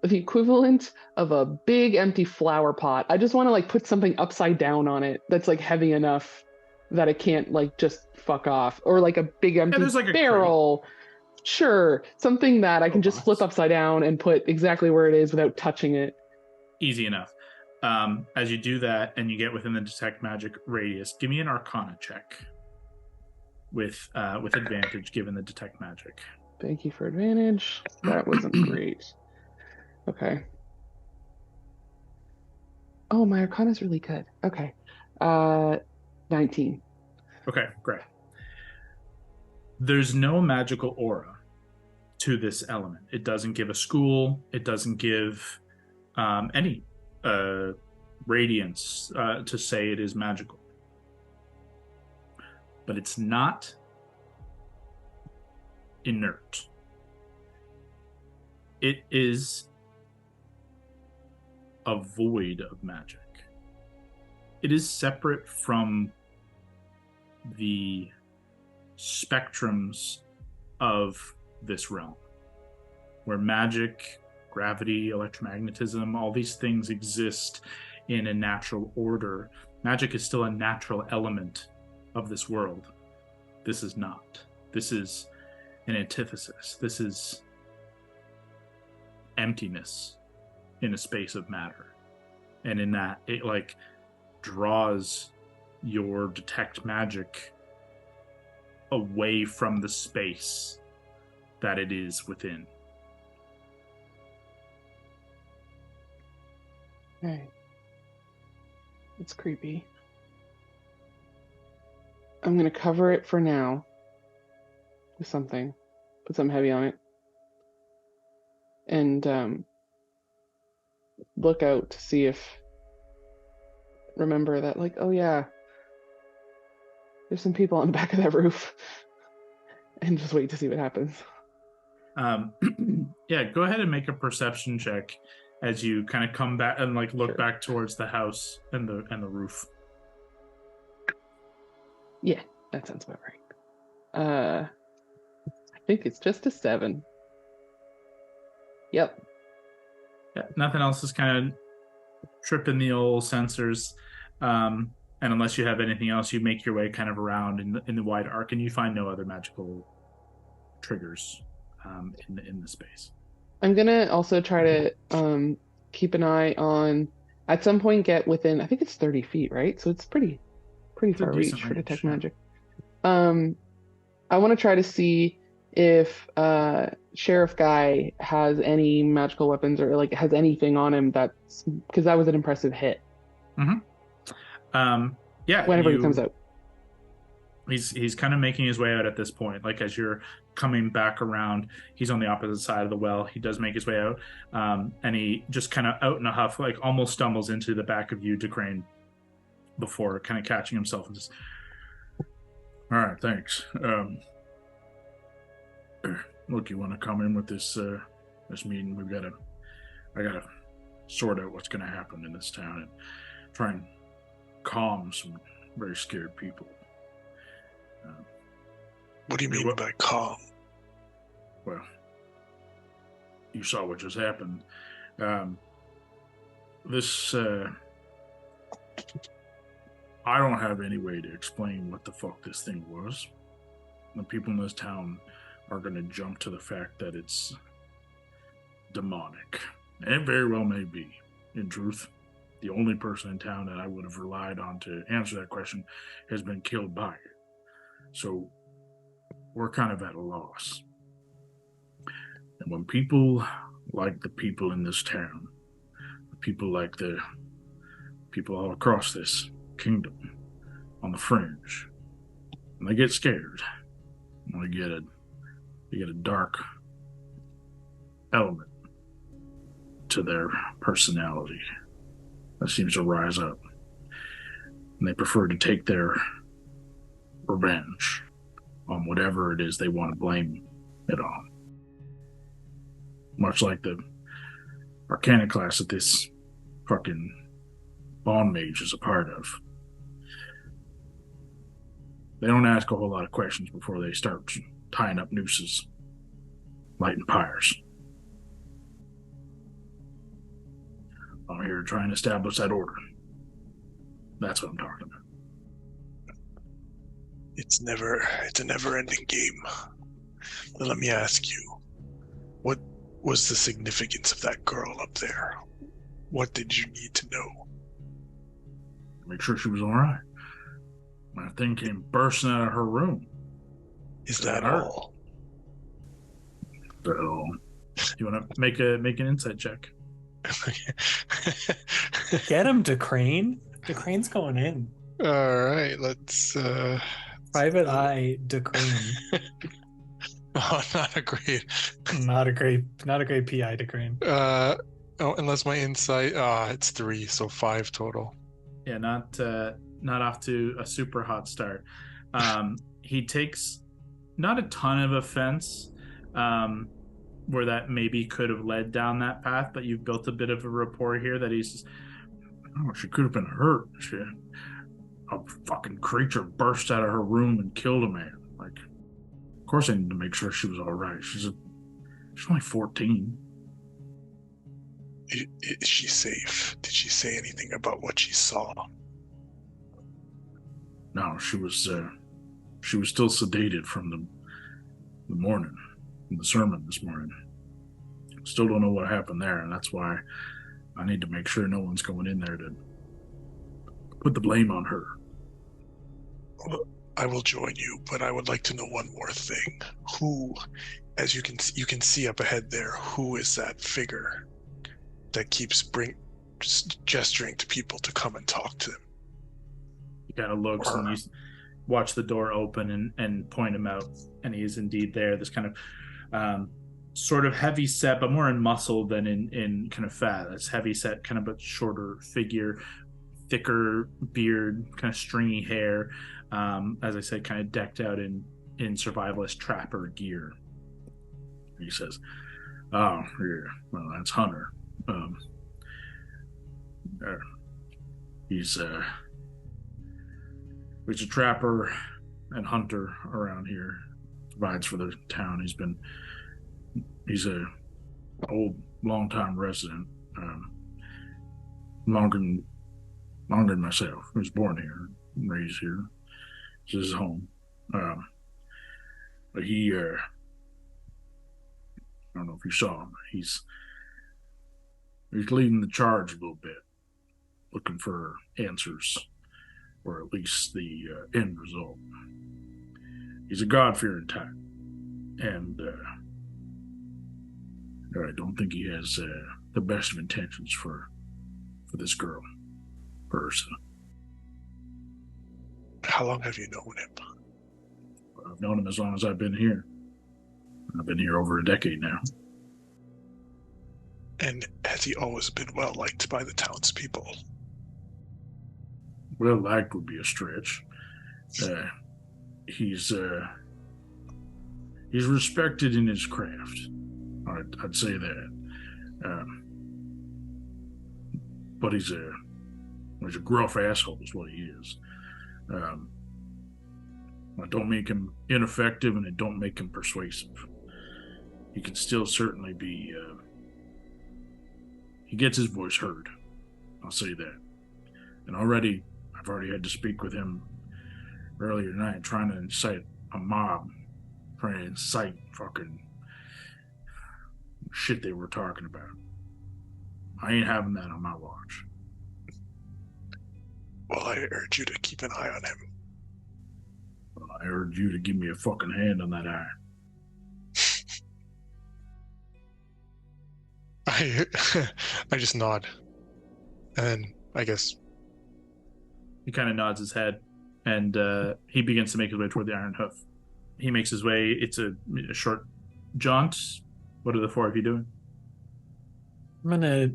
the equivalent of a big empty flower pot. I just want to like put something upside down on it that's like heavy enough that it can't like just fuck off, or like a big empty like barrel. Sure, something that I can just flip upside down and put exactly where it is without touching it. Easy enough. As you do that and you get within the detect magic radius, give me an Arcana check with advantage given the detect magic. Thank you for advantage. That wasn't great. Okay. Oh, my Arcana's really good. Okay. 19. Okay, great. There's no magical aura to this element. It doesn't give a school. It doesn't give any radiance to say it is magical. But it's not inert. It is a void of magic. it is separate from the spectrums of this realm, where magic, gravity, electromagnetism, all these things exist in a natural order. Magic is still a natural element of this world. This is not. This is an antithesis. This is emptiness in a space of matter. And in that, it like draws your detect magic away from the space that it is within. Okay. It's creepy. I'm going to cover it for now with something. Put something heavy on it. And look out to see if... Remember that, like, oh yeah, there's some people on the back of that roof. And just wait to see what happens. Yeah, go ahead and make a perception check as you kind of come back and like look back towards the house and the roof. Yeah, that sounds about right. I think it's just a 7. Yep. Yeah, nothing else is kind of tripping the old sensors. And unless you have anything else, you make your way kind of around in the wide arc, and you find no other magical triggers in the space. I'm gonna also try to keep an eye on. At some point, get within. I think it's 30 feet, right? So it's pretty far reach for detect magic. I want to try to see if Sheriff Guy has any magical weapons or like has anything on him that's because that was an impressive hit. Mm-hmm. Yeah. Whenever he comes out. He's kind of making his way out at this point. Like as you're coming back around, he's on the opposite side of the well. He does make his way out, and he just kind of out in a huff, like almost stumbles into the back of you, DeCrane, before kind of catching himself and just. All right, thanks. Look, you want to come in with this meeting? I gotta sort out what's going to happen in this town and try and calm some very scared people. What do you mean by calm? Well, you saw what just happened. This, I don't have any way to explain what the fuck this thing was. The people in this town are going to jump to the fact that it's demonic. And it very well may be. In truth, the only person in town that I would have relied on to answer that question has been killed by it. So we're kind of at a loss. And when people like the people in this town, people like the people all across this kingdom on the fringe, when they get scared, when they get a dark element to their personality that seems to rise up, and they prefer to take their revenge on whatever it is they want to blame it on. Much like the Arcana class that this fucking bond mage is a part of. They don't ask a whole lot of questions before they start tying up nooses, lighting pyres. I'm here to try and establish that order. That's what I'm talking about. It's a never-ending game. Now let me ask you, what was the significance of that girl up there? What did you need to know? Make sure she was all right. That thing came bursting out of her room. Is that all? So, you want to make an insight check? Get him, DeCrane. DeCrane's going in. All right, let's. Private Eye DeCrane. Oh, not a great PI DeCrane. Unless my insight. It's 3, so 5 total. Yeah, not off to a super hot start. He takes not a ton of offense where that maybe could have led down that path, but you've built a bit of a rapport here that he's just, Oh, she could have been hurt. A fucking creature burst out of her room and killed a man. Like, of course I need to make sure she was all right. She's only 14. Is she safe? Did she say anything about what she saw? No, she was still sedated from the morning, from the sermon this morning. Still don't know what happened there, and that's why I need to make sure no one's going in there to put the blame on her. Well, I will join you, but I would like to know one more thing. Who, as you can see up ahead there, who is that figure that keeps gesturing to people to come and talk to them? He kind of looks and you watch the door open and point him out, and he is indeed there. This kind of sort of heavy set, but more in muscle than in kind of fat. That's heavy set, kind of a shorter figure, thicker beard, kind of stringy hair. As I said, kind of decked out in survivalist trapper gear. He says, "Oh, yeah, well, that's Hunter. He's a trapper and hunter around here. Provides for the town. He's a old, long-time resident. Longer than myself. He was born here, raised here. This is his home. But he, I don't know if you saw him. He's leading the charge a little bit, looking for answers, or at least the end result. He's a God-fearing type, and I don't think he has the best of intentions for this girl, for Ursa. How long have you known him? I've known him as long as I've been here. I've been here over a decade now. And has he always been well liked by the townspeople? Well liked would be a stretch. He's respected in his craft. I'd say that. But he's a gruff asshole is what he is. I don't make him ineffective, and it don't make him persuasive. He can still certainly be. He gets his voice heard. I'll say that. And I've already had to speak with him earlier tonight, trying to incite a mob, trying to incite fucking shit they were talking about. I ain't having that on my watch. Well, I urge you to keep an eye on him. Well, I urge you to give me a fucking hand on that eye. I just nod. And then, I guess... He kind of nods his head, and he begins to make his way toward the Iron Hoof. He makes his way. It's a short jaunt. What are the four of you doing? I'm gonna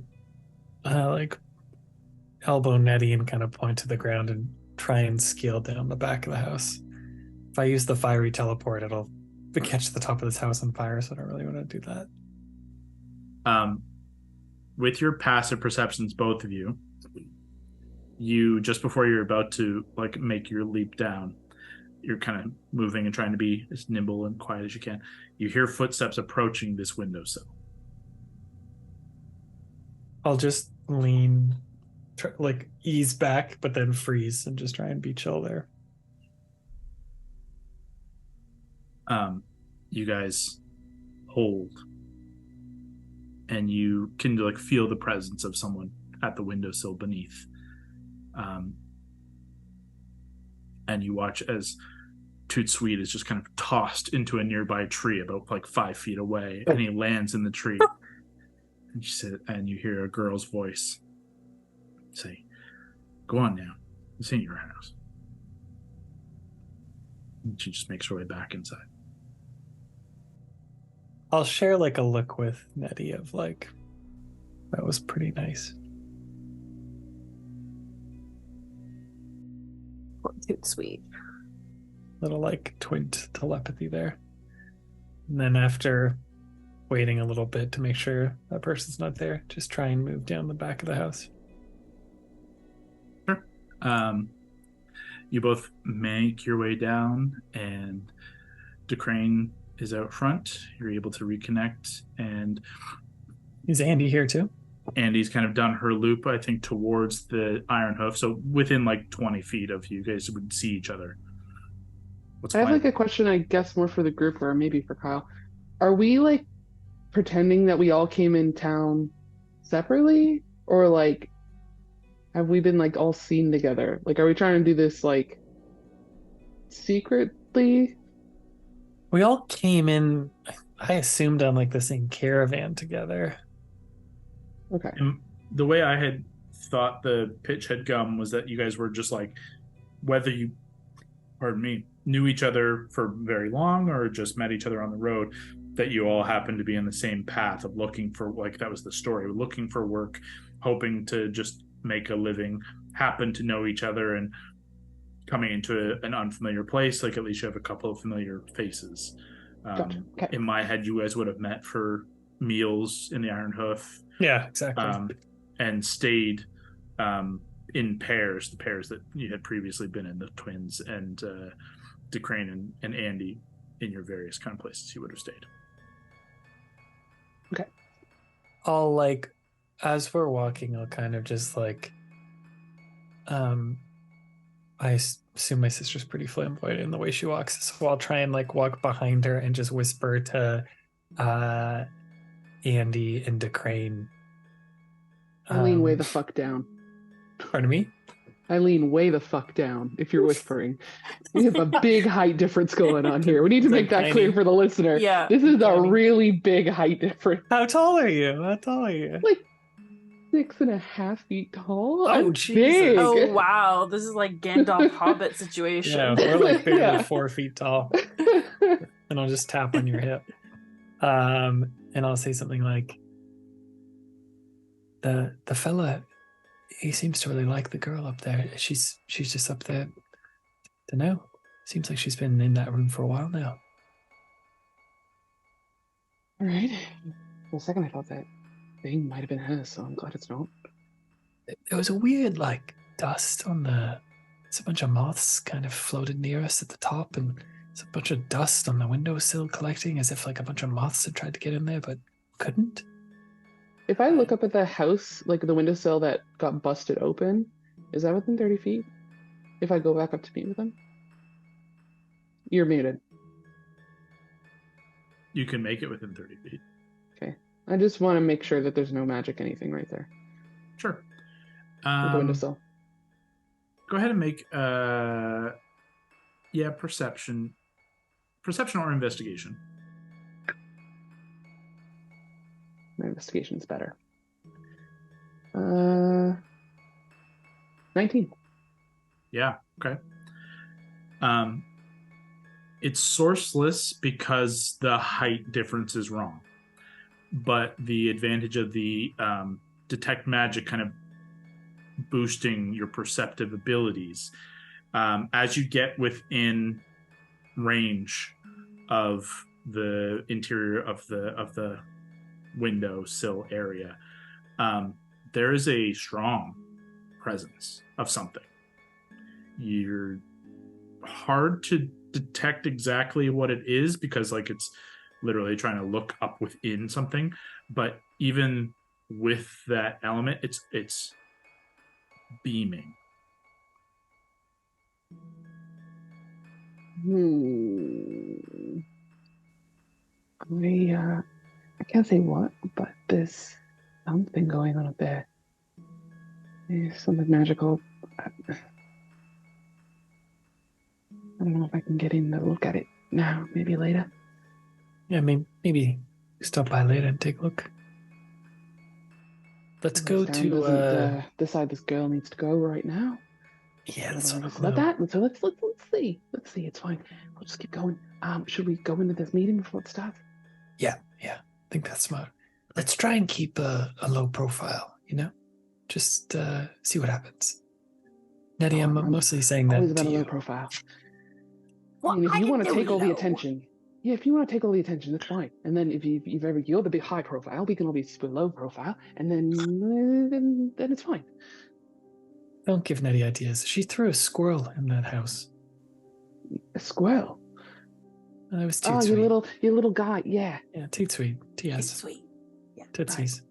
elbow Nettie and kind of point to the ground and try and scale down the back of the house. If I use the fiery teleport, it'll catch the top of this house on fire, so I don't really want to do that. With your passive perceptions, both of you, just before you're about to make your leap down, you're kind of moving and trying to be as nimble and quiet as you can. You hear footsteps approaching this windowsill. I'll just lean, ease back, but then freeze and just try and be chill there. You guys hold, and you can feel the presence of someone at the windowsill beneath. And you watch as Toot Sweet is just kind of tossed into a nearby tree about 5 feet away, and he lands in the tree. And she said, and you hear a girl's voice say, "Go on now, this ain't your house." And she just makes her way back inside. I'll share a look with Nettie of that was pretty nice. Too sweet. Little twinned telepathy there. And then after waiting a little bit to make sure that person's not there, just try and move down the back of the house. You both make your way down, and DeCrane is out front. You're able to reconnect, and Is Andy here too? Andy's kind of done her loop, I think, towards the Iron Hoof. So within like 20 feet of you guys would see each other. What's I have plan? like a question, I guess, more for the group or maybe for Kyle. Are we like pretending that we all came in town separately, or like have we been like all seen together? Like, are we trying to do this like secretly? We all came in, I assumed, on like the same caravan together. Okay. And the way I had thought the pitch had gone was that you guys were just like, whether you, pardon me, knew each other for very long or just met each other on the road, that you all happened to be in the same path of looking for, like, that was the story, looking for work, hoping to just make a living, happen to know each other, and coming into an unfamiliar place, like at least you have a couple of familiar faces. Gotcha. Okay. In my head, you guys would have met for meals in the Iron Hoof, Yeah, exactly. and stayed in pairs, the pairs that you had previously been in, the twins and DeCrane and Andy, in your various kind of places you would have stayed. Okay. I'll like, as we're walking, I'll kind of just like, I assume my sister's pretty flamboyant in the way she walks, so I'll try and like walk behind her and just whisper to Andy and DeCrane. I lean way the fuck down. Pardon me? I lean way the fuck down if you're whispering. We have a big height difference going on here. We need to make that clear for the listener. Yeah. This is a Tiny. really big height difference. How tall are you? How tall are you? Like 6.5 feet tall. Oh, I'm Jesus. big. Oh wow, this is like Gandalf Hobbit situation. Yeah, we're like barely Yeah. 4 feet tall. And I'll just tap on your hip. And I'll say something like, the fella, he seems to really like the girl up there. She's just up there. Dunno. Seems like she's been in that room for a while now. All right. For a second, I thought that thing might have been her, so I'm glad it's not. There was a weird like dust on the. There's a bunch of moths kind of floated near us at the top, and there's a bunch of dust on the windowsill collecting, as if like a bunch of moths had tried to get in there but couldn't. If I look up at the house, like the windowsill that got busted open, is that within 30 feet? If I go back up to meet with them? You're muted. You can make it within 30 feet. Okay. I just want to make sure that there's no magic anything right there. Sure. With the windowsill. Go ahead and make perception or investigation. My investigation's better. 19. Yeah, okay. It's sourceless because the height difference is wrong, but the advantage of the detect magic kind of boosting your perceptive abilities, as you get within range of the interior of the window sill area, there is a strong presence of something. You're hard to detect exactly what it is because like it's literally trying to look up within something, but even with that element, it's beaming. I can't say what, but there's something going on up there. There's something magical. I don't know if I can get in to look at it now. Maybe later. Yeah, maybe stop by later and take a look. Let's go Sam to doesn't decide this girl needs to go right now. yeah, let's I have don't a know about clue. that. So let's see. Let's see. It's fine. We'll just keep going. Should we go into this meeting before it starts? Yeah, I think that's smart. Let's try and keep a low profile, just see what happens. Nettie, I'm mostly saying Always that about to a low you. profile. What I mean, if are you want to doing, take all the low? attention, if you want to take all the attention, that's fine. And then if you're the big high profile, we can all be super low profile, and then it's fine. Don't give Nettie ideas. She threw a squirrel in that house. A squirrel. It was too Oh, sweet. your little guy. Yeah. Yeah, too sweet. It's TS. sweet. Yeah. Tootsies.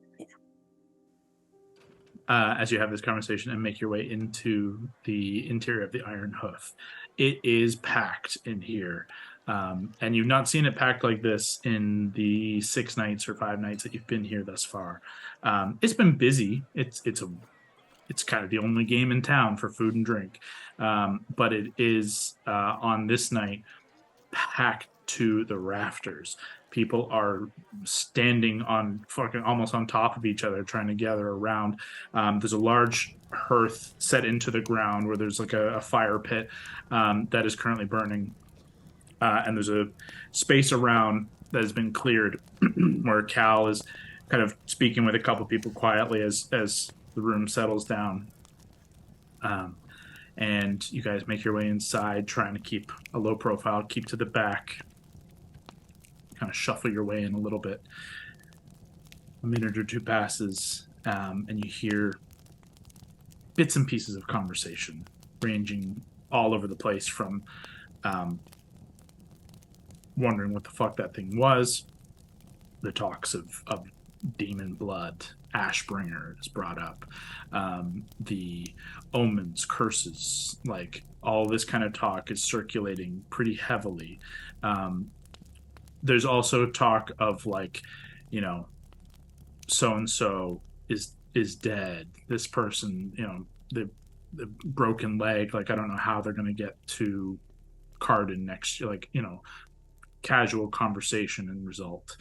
As you have this conversation and make your way into the interior of the Iron Hoof. It is packed in here. And you've not seen it packed like this in the 6 nights or 5 nights that you've been here thus far. It's been busy. It's kind of the only game in town for food and drink. But it is on this night packed to the rafters. People are standing on fucking almost on top of each other trying to gather around. There's a large hearth set into the ground where there's like a fire pit that is currently burning. And there's a space around that has been cleared where Cal is kind of speaking with a couple people quietly as the room settles down. And you guys make your way inside, trying to keep a low profile, keep to the back, kind of shuffle your way in a little bit. A minute or two passes, and you hear bits and pieces of conversation ranging all over the place from wondering what the fuck that thing was. The talks of demon blood, Ashbringer is brought up. The omens, curses, like all this kind of talk is circulating pretty heavily. There's also talk of like, so-and-so is dead. This person, the broken leg, like I don't know how they're going to get to Karden next year, like, casual conversation and result.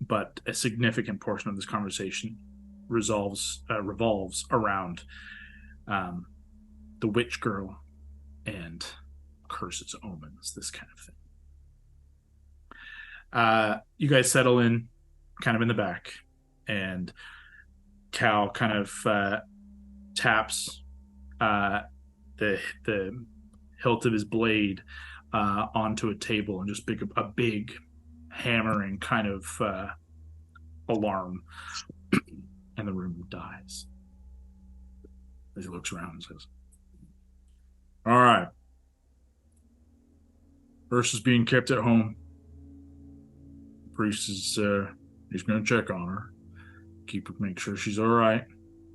But a significant portion of this conversation revolves around the witch girl and curses, omens, this kind of thing. You guys settle in kind of in the back, and Cal kind of taps the hilt of his blade onto a table and just a big hammering kind of alarm, and the room dies. As he looks around and says, "All right, Ursa's being kept at home. The priest is he's going to check on her, make sure she's all right,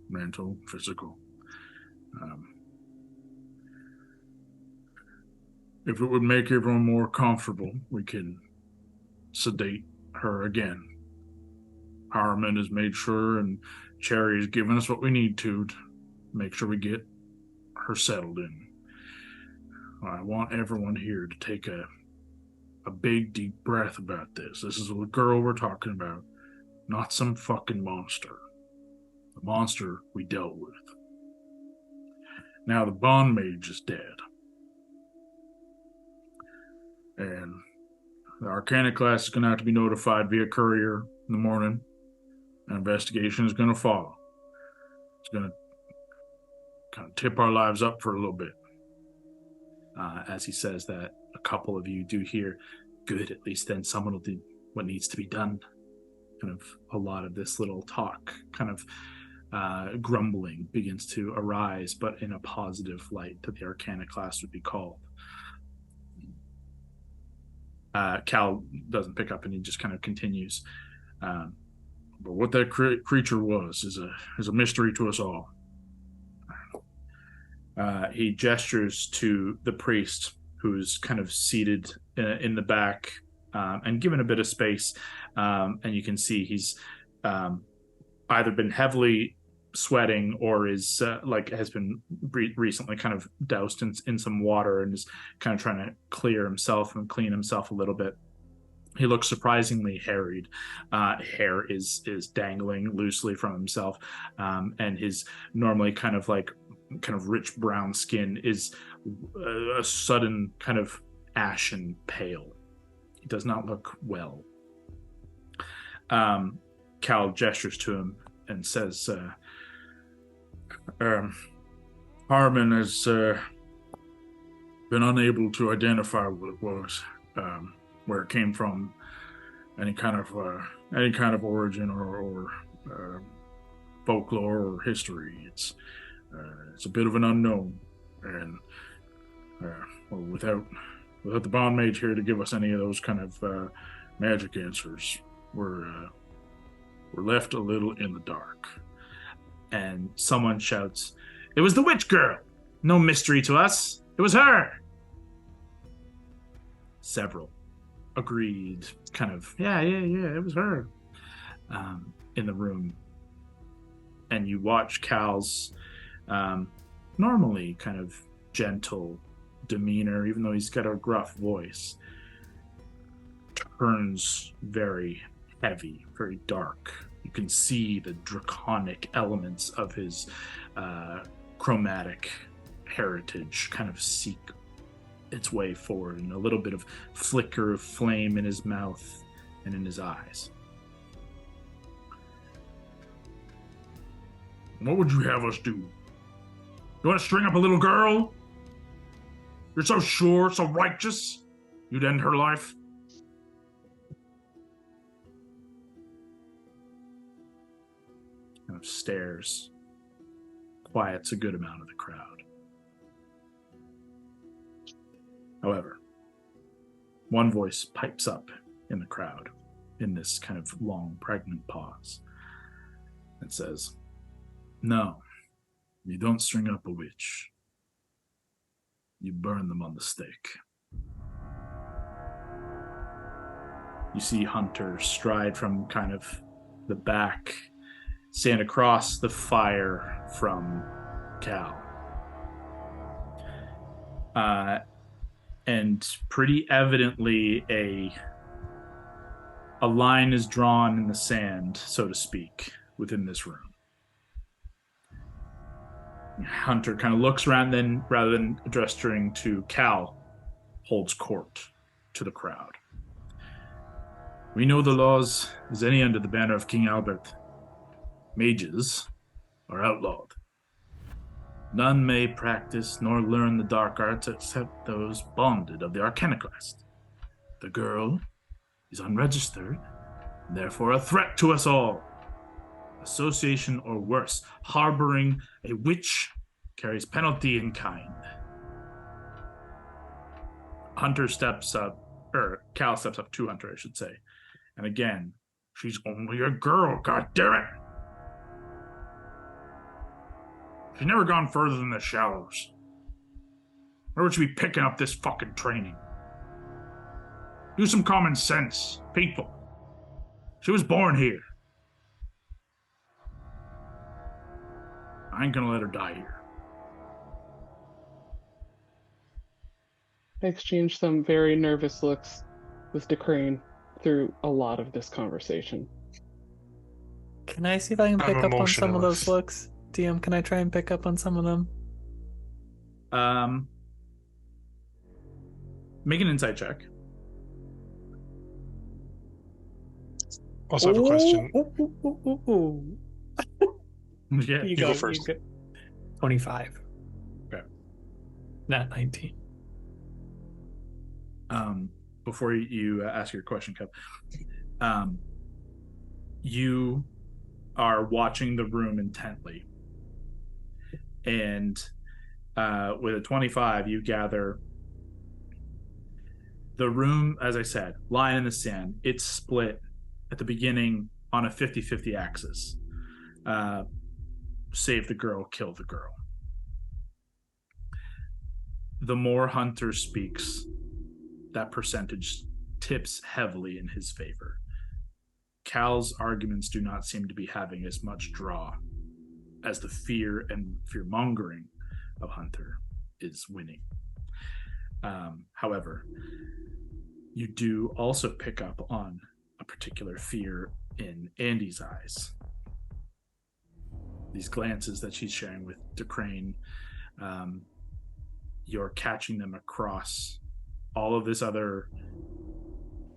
mental, physical. If it would make everyone more comfortable, we can sedate her again. Harriman has made sure, and Cherry's given us what we need to make sure we get her settled in. I want everyone here to take a big, deep breath about this. This is a girl we're talking about, not some fucking monster. The monster we dealt with. Now the bond mage is dead. And the Arcana Class is going to have to be notified via courier in the morning. An investigation is going to follow. It's going to kind of tip our lives up for a little bit." As he says that, a couple of you do hear, "Good, at least then someone will do what needs to be done." Kind of a lot of this little talk, kind of grumbling begins to arise, but in a positive light that the Arcana Class would be called. Cal doesn't pick up, and he just kind of continues. But what that creature was is a mystery to us all. He gestures to the priest, who's kind of seated in the back and given a bit of space, and you can see he's either been heavily sweating or is has been recently kind of doused in some water and is kind of trying to clear himself and clean himself a little bit. He looks surprisingly harried. Hair is dangling loosely from himself, and his normally kind of rich brown skin is a sudden kind of ashen pale. He does not look well. Cal gestures to him and says, Harmon has been unable to identify what it was, where it came from, any kind of origin or folklore or history. It's a bit of an unknown, and well, without the bond mage here to give us any of those kind of magic answers, we're left a little in the dark. And someone shouts, "It was the witch girl! No mystery to us. It was her!" Several agreed, kind of, yeah, it was her, in the room. And you watch Cal's normally kind of gentle demeanor, even though he's got a gruff voice, turns very heavy, very dark. You can see the draconic elements of his chromatic heritage kind of seek its way forward, and a little bit of flicker of flame in his mouth and in his eyes. What would you have us do? You want to string up a little girl? You're so sure, so righteous, you'd end her life? Kind of stares, quiets a good amount of the crowd. However, one voice pipes up in the crowd in this kind of long, pregnant pause and says, "No, you don't string up a witch. You burn them on the stake." You see Hunter stride from kind of the back, stand across the fire from Cal. And pretty evidently a line is drawn in the sand, so to speak, within this room. Hunter kind of looks around, then rather than gesturing to Cal, holds court to the crowd. "We know the laws as any under the banner of King Albert. Mages are outlawed. None may practice nor learn the dark arts except those bonded of the Arcana Class. The girl is unregistered, and therefore a threat to us all. Association or worse, harboring a witch carries penalty in kind." Hunter steps up, or Cal steps up to Hunter, I should say. And again, "She's only a girl, goddammit! She's never gone further than the shallows. Where would she be picking up this fucking training? Use some common sense, people. She was born here. I ain't gonna let her die here." I exchanged some very nervous looks with DeCrane through a lot of this conversation. Can I see if I can pick up on some of those looks? DM, can I try and pick up on some of them? Make an insight check. Also have a question. Yeah, you go first. 25. Okay. Not 19. Before you ask your question, Kev, you are watching the room intently, and with a 25, you gather the room, as I said, lying in the sand. It's split at the beginning on a 50-50 axis. Save the girl, kill the girl. The more Hunter speaks, that percentage tips heavily in his favor. Cal's arguments do not seem to be having as much draw as the fear and fear-mongering of Hunter is winning. However, you do also pick up on a particular fear in Andy's eyes. These glances that she's sharing with DeCrane, you're catching them across all of this other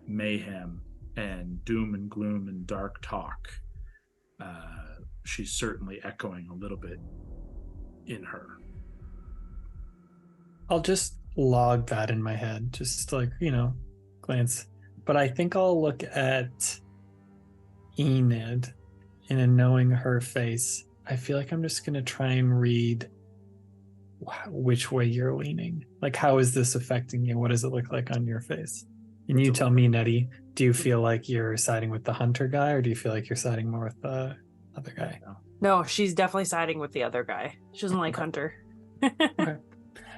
mayhem and doom and gloom and dark talk. She's certainly echoing a little bit in her. I'll just log that in my head, just like, glance. But I think I'll look at Enid And in knowing her face, I feel like I'm just going to try and read which way you're leaning. Like, how is this affecting you? What does it look like on your face? And you tell me, Nettie, do you feel like you're siding with the hunter guy, or do you feel like you're siding more with the other guy? No, she's definitely siding with the other guy. She doesn't like Hunter. Okay.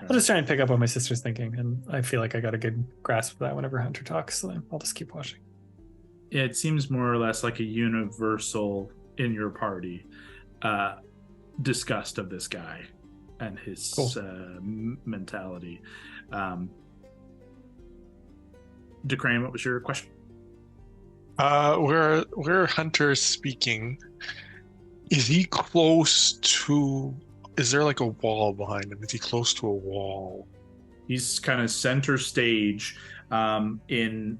I'll just try and pick up what my sister's thinking, and I feel like I got a good grasp of that whenever Hunter talks, so then I'll just keep watching. Yeah, it seems more or less like a universal in your party disgust of this guy and his mentality. DeCrane, what was your question? Where Hunter's speaking, is he close to? Is there like a wall behind him? Is he close to a wall? He's kind of center stage. They've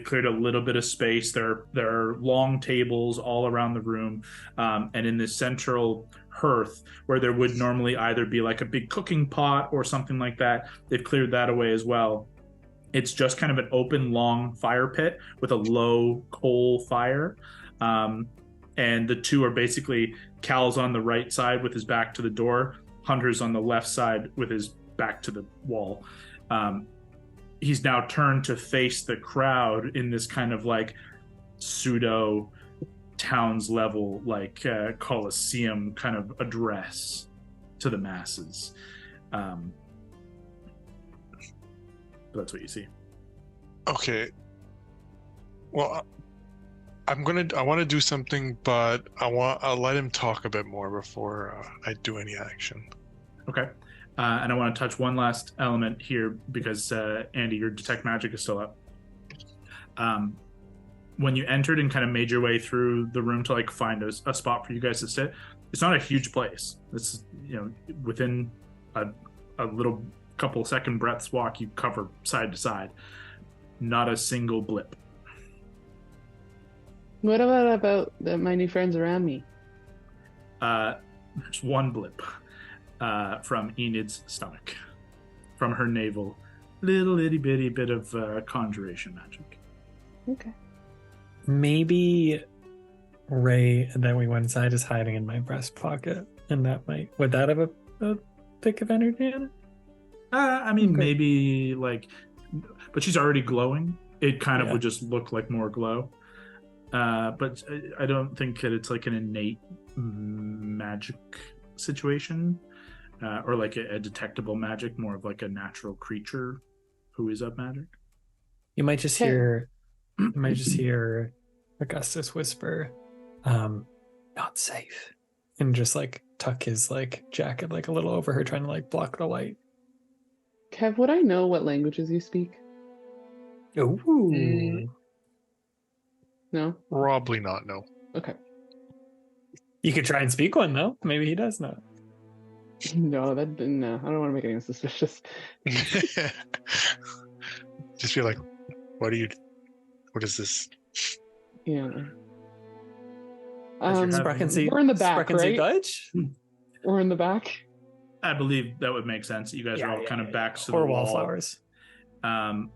cleared a little bit of space. There are long tables all around the room, and in this central hearth where there would normally either be like a big cooking pot or something like that, they've cleared that away as well. It's just kind of an open, long fire pit with a low coal fire. And the two are basically Cal's on the right side with his back to the door, Hunter's on the left side with his back to the wall. He's now turned to face the crowd in this kind of like pseudo towns level, like Colosseum kind of address to the masses. But that's what you see. Okay. Well, I want to do something, but I'll let him talk a bit more before I do any action. Okay. And I want to touch one last element here because Andy, your detect magic is still up. When you entered and kind of made your way through the room to like find a spot for you guys to sit, it's not a huge place. It's within a little couple second breaths walk, you cover side to side. Not a single blip. What about my new friends around me? There's one blip from Enid's stomach, from her navel. Little itty bitty bit of conjuration magic. Okay. Maybe Ray that we went inside is hiding in my breast pocket, and would that have a pick of energy in it? I mean, Okay. maybe like, but she's already glowing. It kind of would just look like more glow. But I don't think that it's like an innate magic situation, or like a detectable magic, more of like a natural creature who is of magic. You might just hear Augustus whisper, not safe. And just like tuck his like jacket like a little over her, trying to like block the light. Kev, would I know what languages you speak? Ooh. No? Probably not, no. Okay. You could try and speak one though. Maybe he does know. No, I don't want to make anyone suspicious. Just be like, what is this? Yeah. Sprachen Sie- We're in the back, Sprachen Sie right? Deutsch? We're in the back. I believe that would make sense. You guys are all kind of backs to the Or wall. wallflowers. I'm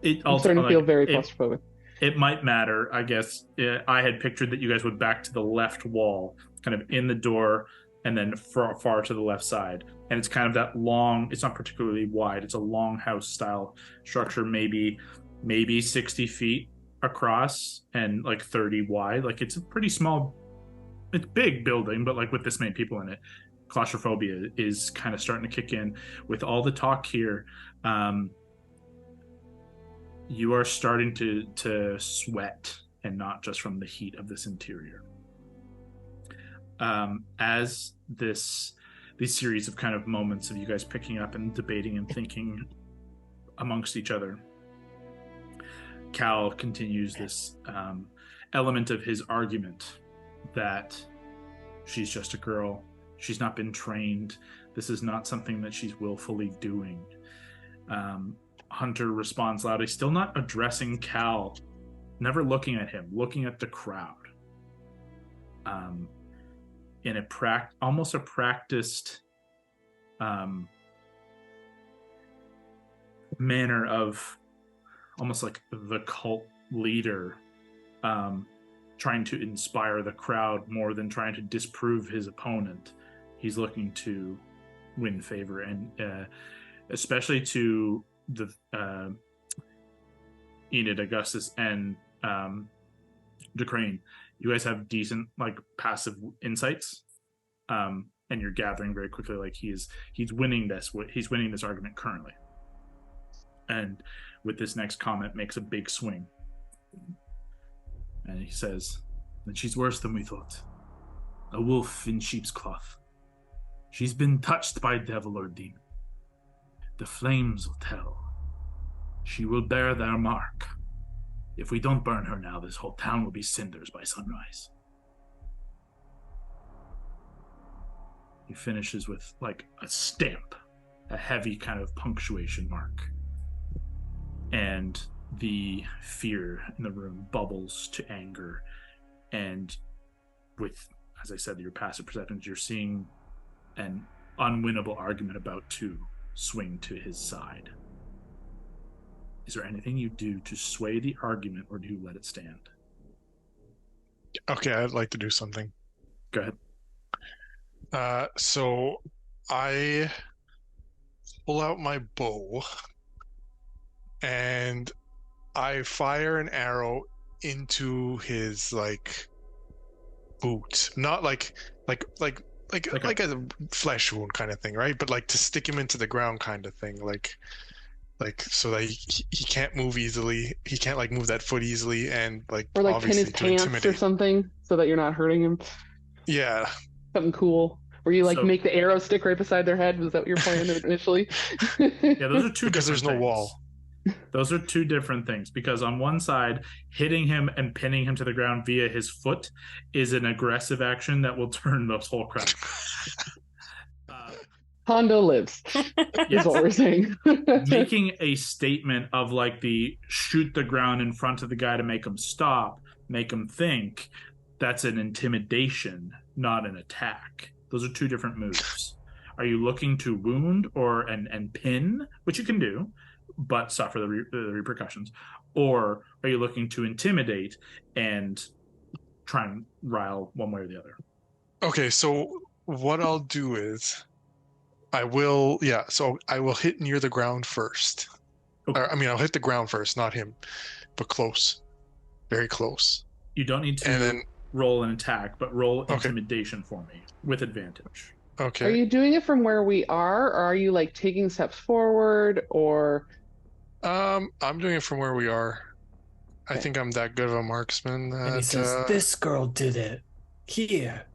I'm starting to feel very claustrophobic. It might matter, I guess. I had pictured that you guys would back to the left wall, kind of in the door, and then far to the left side. And it's kind of that long, it's not particularly wide, it's a long house style structure, maybe 60 feet across and like 30 wide. Like it's a pretty small, it's big building, but like with this many people in it, claustrophobia is kind of starting to kick in. With all the talk here, you are starting to sweat, and not just from the heat of this interior. As these series of kind of moments of you guys picking up and debating and thinking amongst each other, Cal continues this element of his argument that she's just a girl. She's not been trained. This is not something that she's willfully doing. Hunter responds loudly, still not addressing Cal, never looking at him, looking at the crowd. In almost a practiced manner of almost like the cult leader, trying to inspire the crowd more than trying to disprove his opponent. He's looking to win favor, and especially to the Enid, Augustus, and Decrane. You guys have decent like passive insights, and you're gathering very quickly like he's winning this argument currently, and with this next comment makes a big swing, and he says that she's worse than we thought, a wolf in sheep's cloth. She's been touched by devil or demon. The flames will tell. She will bear their mark. If we don't burn her now, this whole town will be cinders by sunrise. He finishes with like a stamp, a heavy kind of punctuation mark. And the fear in the room bubbles to anger. And with, as I said, your passive perceptions, you're seeing an unwinnable argument about to swing to his side. Is there anything you do to sway the argument, or do you let it stand? Okay, I'd like to do something. Go ahead. So I pull out my bow and I fire an arrow into his like boot, not like a flesh wound kind of thing, right? But like to stick him into the ground kind of thing, like so that he can't move easily. He can't like move that foot easily, and like Or like pin obviously his to pants intimidate. or something so that you're not hurting him. Yeah. Something cool. Where you like So- make the arrow stick right beside their head. Was that what your plan initially? Yeah, those are two Because there's no different things. wall. Those are two different things, because on one side, hitting him and pinning him to the ground via his foot is an aggressive action that will turn this whole crowd. Hondo lives. Is Yes. what we're saying. Making a statement of like the shoot the ground in front of the guy to make him stop, make him think, that's an intimidation, not an attack. Those are two different moves. Are you looking to wound or and pin, which you can do, but suffer the repercussions, or are you looking to intimidate and try and rile one way or the other? Okay, so what I'll do is I will hit near the ground first. Okay. Or, I mean, I'll hit the ground first, not him, but close, very close. You don't need to And then roll an attack, but roll Okay. intimidation for me with advantage. okay. Are you doing it from where we are, or are you like taking steps forward, or I'm doing it from where we are. I Okay. think I'm that good of a marksman that And he says, "This girl did it. Here."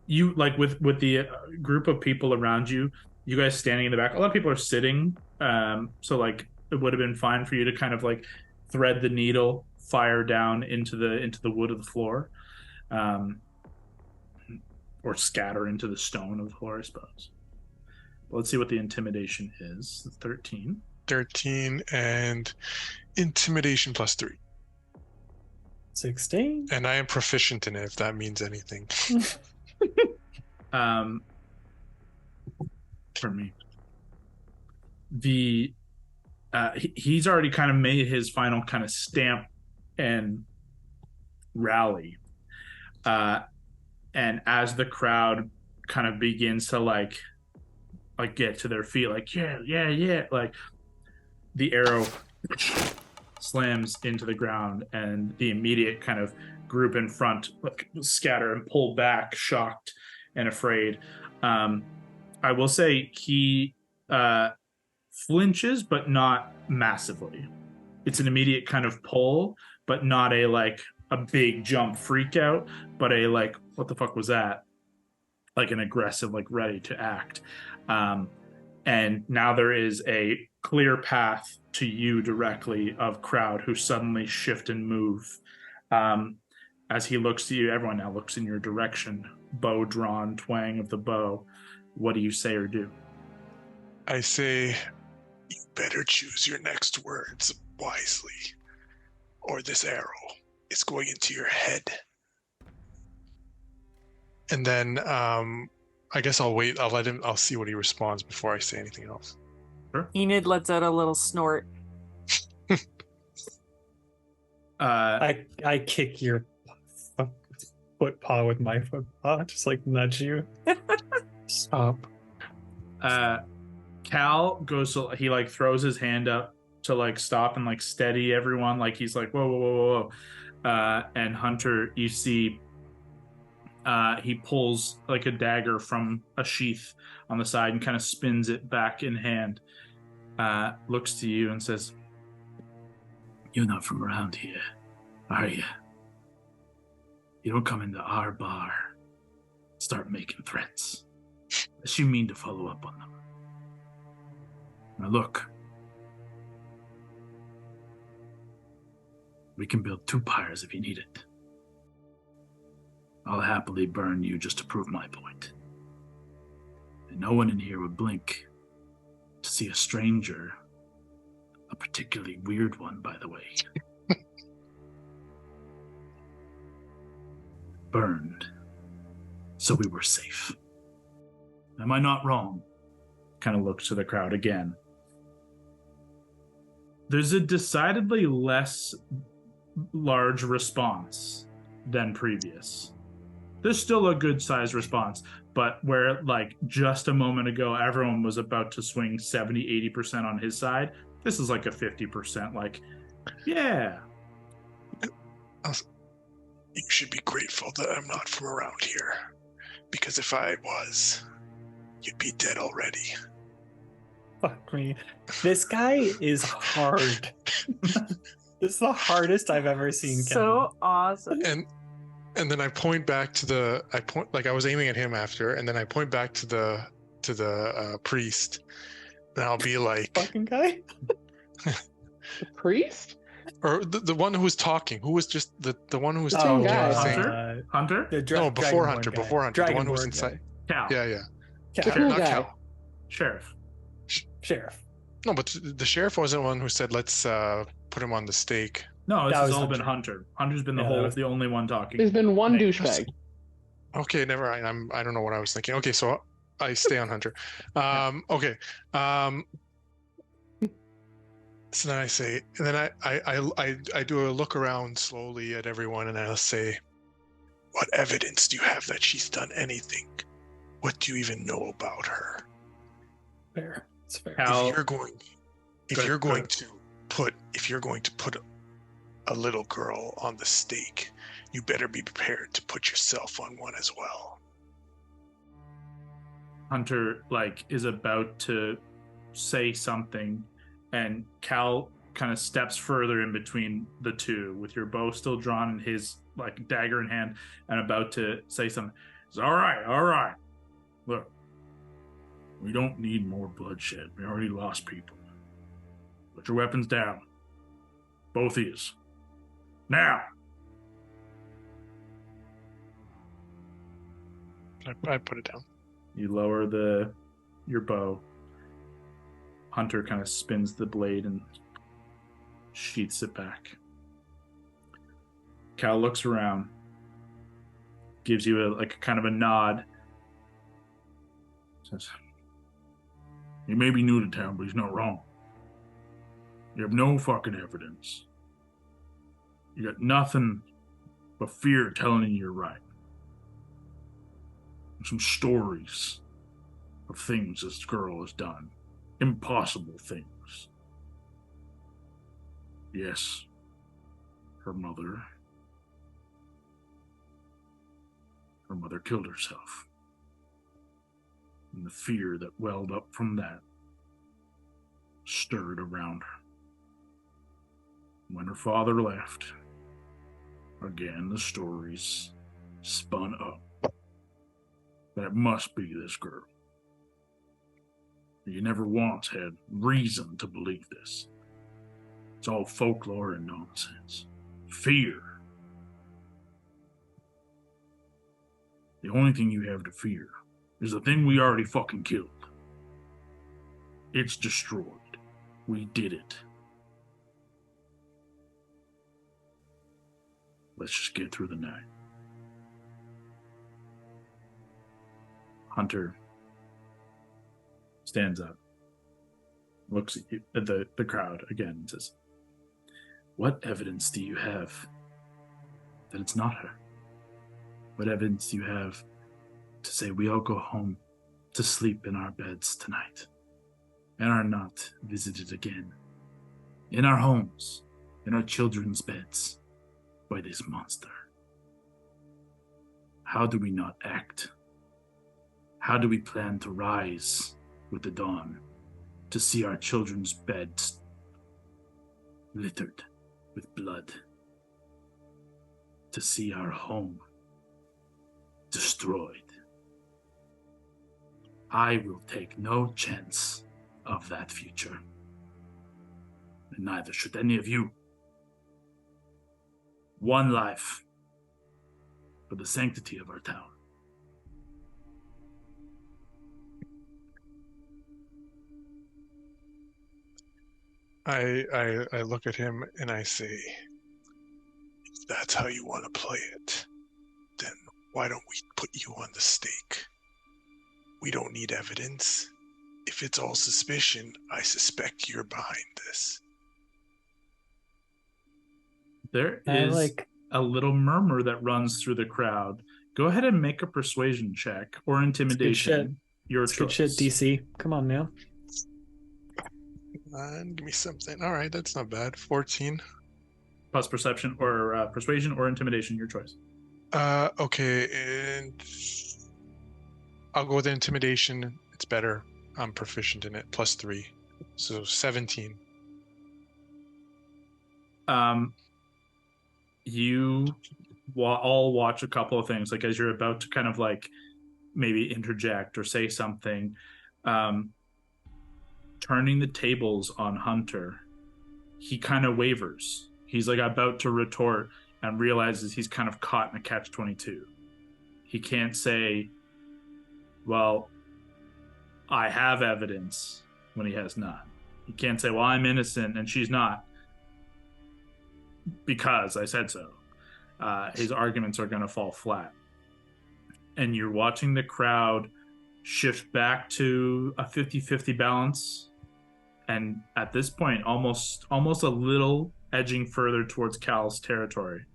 You like with the group of people around you, you guys standing in the back, a lot of people are sitting, so like it would have been fine for you to kind of like thread the needle, fire down into the wood of the floor, or scatter into the stone of the floor, I suppose. But let's see what the intimidation is. 13. 13 and intimidation +3. 16. And I am proficient in it, if that means anything. For me, he's already kind of made his final kind of stamp and rally, and as the crowd kind of begins to like get to their feet, like yeah, like the arrow slams into the ground, and the immediate kind of group in front like scatter and pull back, shocked and afraid. I will say he flinches, but not massively. It's an immediate kind of pull, but not a like a big jump freak out, but a like, what the fuck was that? Like an aggressive, like ready to act. And now there is a clear path to you directly of crowd who suddenly shift and move. As he looks to you, everyone now looks in your direction. Bow drawn, twang of the bow. What do you say or do? I say, you better choose your next words wisely, or this arrow is going into your head. And then I guess I'll wait. I'll see what he responds before I say anything else. Enid lets out a little snort. I kick your foot paw with my foot paw, just like nudge you. Stop. Cal goes to, he like throws his hand up to like stop and like steady everyone, like he's like whoa whoa whoa whoa whoa. And Hunter, you see he pulls like a dagger from a sheath on the side and kind of spins it back in hand, looks to you and says, "You're not from around here, are you? You don't come into our bar, start making threats, unless you mean to follow up on them. Now look, we can build 2 pyres if you need it. I'll happily burn you just to prove my point. And no one in here would blink to see a stranger, a particularly weird one, by the way, burned, so we were safe. Am I not wrong?" Kind of looks to the crowd again. There's a decidedly less large response than previous. There's still a good sized response, but where like just a moment ago everyone was about to swing 70-80% on his side, this is like a 50%, like, yeah. You should be grateful that I'm not from around here, because if I was, you'd be dead already. Fuck me. This guy is hard. This is the hardest I've ever seen. So awesome. And then I point back to I was aiming at him after, and then I point back to the priest, and I'll be like, Fucking guy. The priest? or the one who was talking, who was just the one who was Same talking. guy. Hunter? No, before Hunter, the one who was inside. Cal. Yeah. The cool Not guy. Cal. Sheriff. No, but the sheriff wasn't the one who said, let's put him on the stake. No, this That has was all Hunter. been Hunter. Hunter's been Yeah, the only one talking. There's been one Nick. douchebag. Okay, never mind. I don't know what I was thinking. Okay, so I stay on Hunter. Okay. So then I say, and then I do a look around slowly at everyone, and I'll say, "What evidence do you have that she's done anything? What do you even know about her?" Fair. It's fair. Cal, If you're going to put a little girl on the stake, you better be prepared to put yourself on one as well. Hunter like is about to say something, and Cal kind of steps further in between the two with your bow still drawn and his like dagger in hand, and about to say something. It's all right. Look, we don't need more bloodshed. We already lost people. Put your weapons down. Both ears. Now. I put it down. You lower your bow. Hunter kind of spins the blade and sheaths it back. Cal looks around, gives you a kind of a nod. Says, "He may be new to town, but he's not wrong. You have no fucking evidence. You got nothing but fear telling you you're right. Some stories of things this girl has done. Impossible things. Yes, her mother killed herself. And the fear that welled up from that stirred around her. When her father left, again the stories spun up. That must be this girl. You never once had reason to believe this. It's all folklore and nonsense. Fear. The only thing you have to fear is the thing we already fucking killed. It's destroyed. We did it. Let's just get through the night." Hunter stands up, looks at the crowd again, and says, What evidence do you have that it's not her? What evidence do you have to say we all go home to sleep in our beds tonight and are not visited again in our homes, in our children's beds by this monster? How do we not act? How do we plan to rise with the dawn to see our children's beds littered with blood? To see our home destroyed? I will take no chance of that future. And neither should any of you. One life for the sanctity of our town. I look at him and I say, if that's how you want to play it, then why don't we put you on the stake? We don't need evidence. If it's all suspicion, I suspect you're behind this. There is a little murmur that runs through the crowd. Go ahead and make a persuasion check or intimidation. Your choice. Good shit, DC. Come on now. Give me something. All right, that's not bad. 14. Plus perception or persuasion or intimidation, your choice. Okay, and I'll go with intimidation. It's better. I'm proficient in it. +3. So 17. You all watch a couple of things, like as you're about to kind of like maybe interject or say something, turning the tables on Hunter, he kind of wavers. He's like about to retort and realizes he's kind of caught in a catch-22. He can't say, well, I have evidence, when he has none. He can't say, well, I'm innocent and she's not, because I said so. His arguments are going to fall flat. And you're watching the crowd shift back to a 50-50 balance. And at this point, almost a little edging further towards Cal's territory,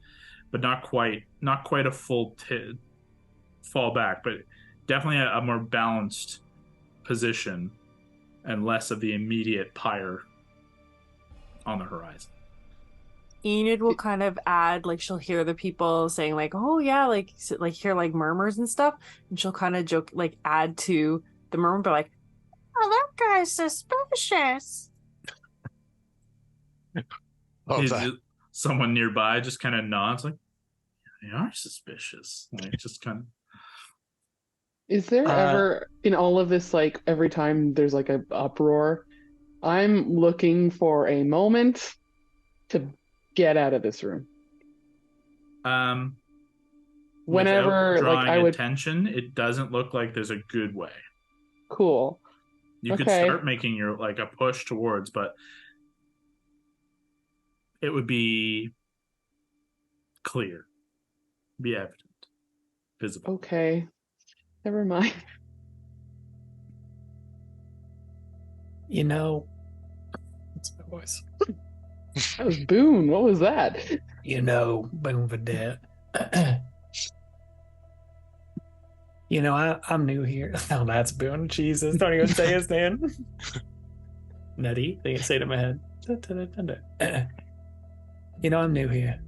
but not quite a full fall back, but definitely a more balanced position and less of the immediate pyre on the horizon. Enid will kind of add, like, she'll hear the people saying, like, oh yeah, like hear like murmurs and stuff, and she'll kind of joke, like, add to the murmur, but like, oh, that guy's suspicious. Someone nearby just kind of nods, like, they are suspicious. Like, just kind of. Is there ever, in all of this, like, every time there's like an uproar, I'm looking for a moment to get out of this room. Whenever, like, I would attention, it doesn't look like there's a good way. Cool. You could start making your, like, a push towards, but it would be clear, be evident, visible. Okay. Never mind. You know, that's my voice. That was Boone. What was that? You know, Boone Vidette. You know, I'm new here. Oh, that's Boone. Jesus, don't even say his name. Nutty. They can say it in my head. You know, I'm new here.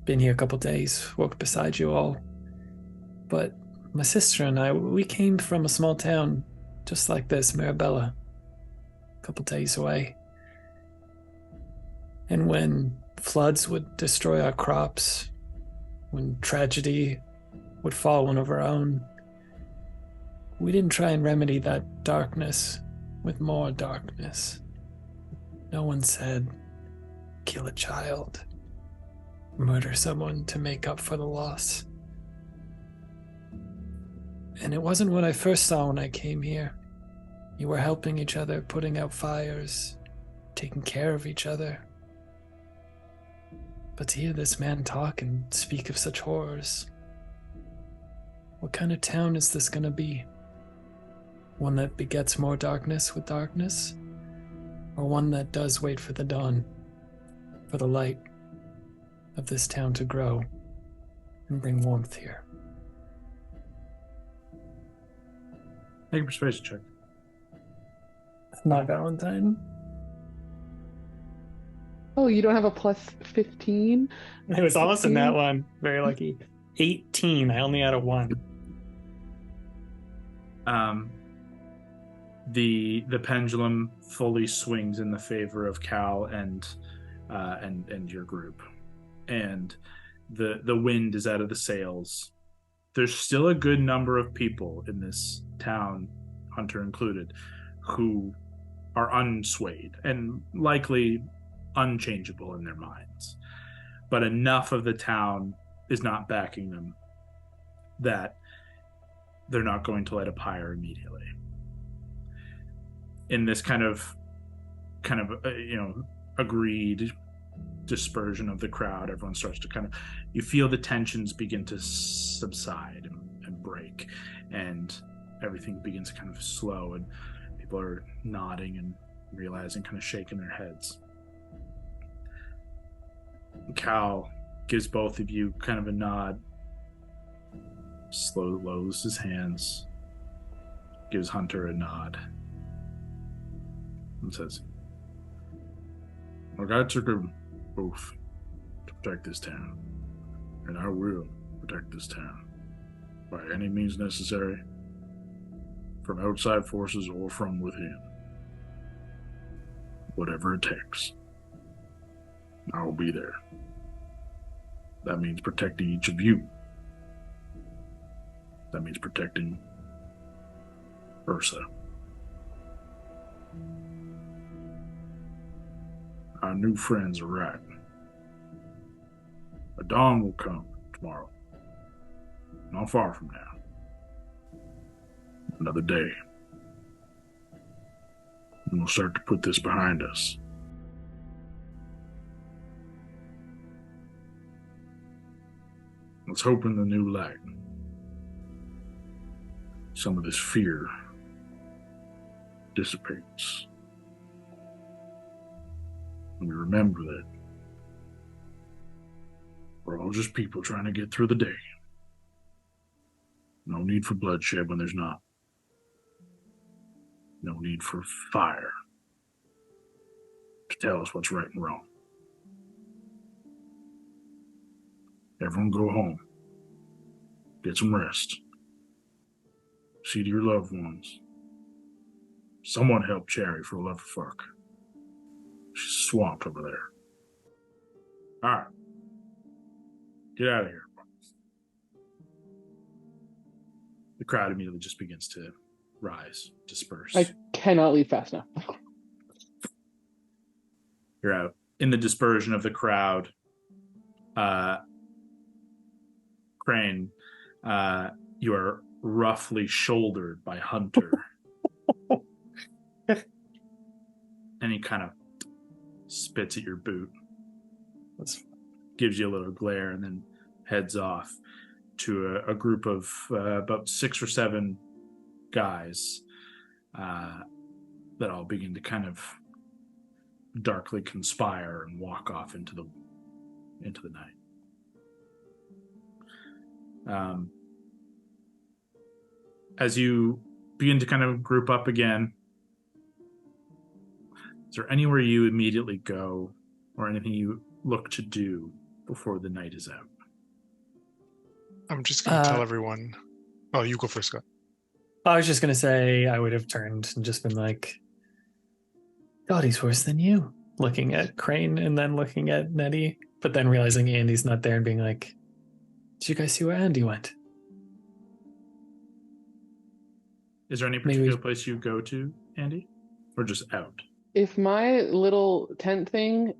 Been here a couple days, worked beside you all. But my sister and I, we came from a small town just like this, Marabella, a couple days away. And when floods would destroy our crops, when tragedy would fall one of our own, we didn't try and remedy that darkness with more darkness. No one said, kill a child, murder someone to make up for the loss. And it wasn't what I first saw when I came here. You were helping each other, putting out fires, taking care of each other. But to hear this man talk and speak of such horrors, what kind of town is this going to be? One that begets more darkness with darkness? Or one that does wait for the dawn? for the light of this town to grow and bring warmth here. Make a persuasion check. Not Valentine. Oh, you don't have a plus 15? It was almost in 16? that one. Very lucky. 18. I only had a 1. The pendulum fully swings in the favor of Cal and your group, and the wind is out of the sails. There's still a good number of people in this town, Hunter included, who are unswayed and likely unchangeable in their minds. But enough of the town is not backing them that they're not going to light a pyre immediately. In this kind of agreed dispersion of the crowd, everyone starts to you feel the tensions begin to subside and break, and everything begins to kind of slow, and people are nodding and realizing, kind of shaking their heads. Cal gives both of you kind of a nod, slowly lowers his hands, gives Hunter a nod, and says, "Look, I took an oath to protect this town, and I will protect this town by any means necessary, from outside forces or from within. Whatever it takes, I will be there. That means protecting each of you. That means protecting Ursa. Our new friends are right. A dawn will come tomorrow. Not far from now. Another day. And we'll start to put this behind us. Let's hope in the new light some of this fear dissipates. And we remember that we're all just people trying to get through the day. No need for bloodshed when there's not. No need for fire to tell us what's right and wrong. Everyone go home. Get some rest. See to your loved ones. Someone help Cherry, for the love of fuck. She's swamped over there. All right. Get out of here. The crowd immediately just begins to rise, disperse. I cannot leave fast enough. You're out. In the dispersion of the crowd, Crane, you are roughly shouldered by Hunter. And he kind of spits at your boot. Gives you a little glare and then heads off to a group of about 6 or 7 guys that all begin to kind of darkly conspire and walk off into the night. As you begin to kind of group up again, is there anywhere you immediately go or anything you look to do before the night is out? I'm just going to tell everyone. Oh, you go first, Scott. I was just going to say I would have turned and just been like, God, he's worse than you. Looking at Crane and then looking at Nettie, but then realizing Andy's not there and being like, did you guys see where Andy went? Is there any particular place you go to, Andy? Or just out? If my little tent thing,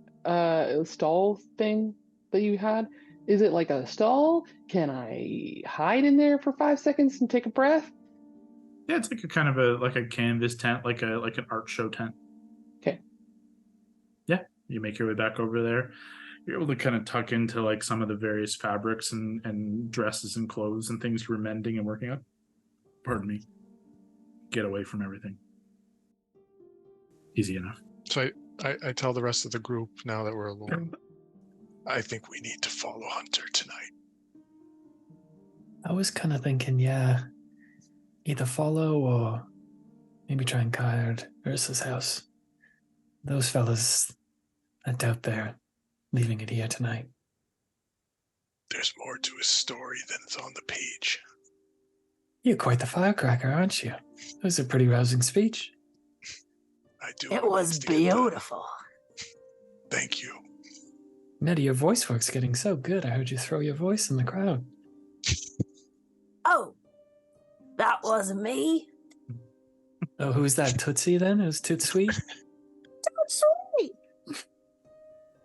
stall thing that you had, is it like a stall? Can I hide in there for 5 seconds and take a breath? Yeah, it's like a kind of a canvas tent, like an art show tent. Okay. Yeah, you make your way back over there. You're able to kind of tuck into like some of the various fabrics and dresses and clothes and things you were mending and working on. Pardon me. Get away from everything. Easy enough. So I tell the rest of the group now that we're alone. I think we need to follow Hunter tonight. I was kind of thinking, yeah, either follow or maybe try and guard Ursa's house. Those fellas, I doubt they're leaving it here tonight. There's more to his story than is on the page. You're quite the firecracker, aren't you? That was a pretty rousing speech. I do. It was beautiful. Thank you. Nettie, your voice work's getting so good. I heard you throw your voice in the crowd. Oh, that wasn't me. Oh, who's that? Tootsie then? It was Toot Sweet? Toot Sweet.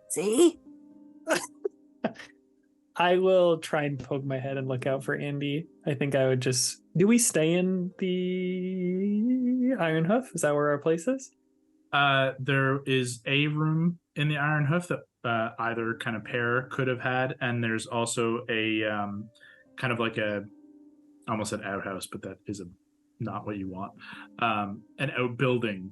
See? I will try and poke my head and look out for Andy. I think I would just... Do we stay in the Iron Hoof? Is that where our place is? There is a room in the Iron Hoof that either kind of pair could have had, and there's also a kind of like a, almost an outhouse, but that is not what you want. An outbuilding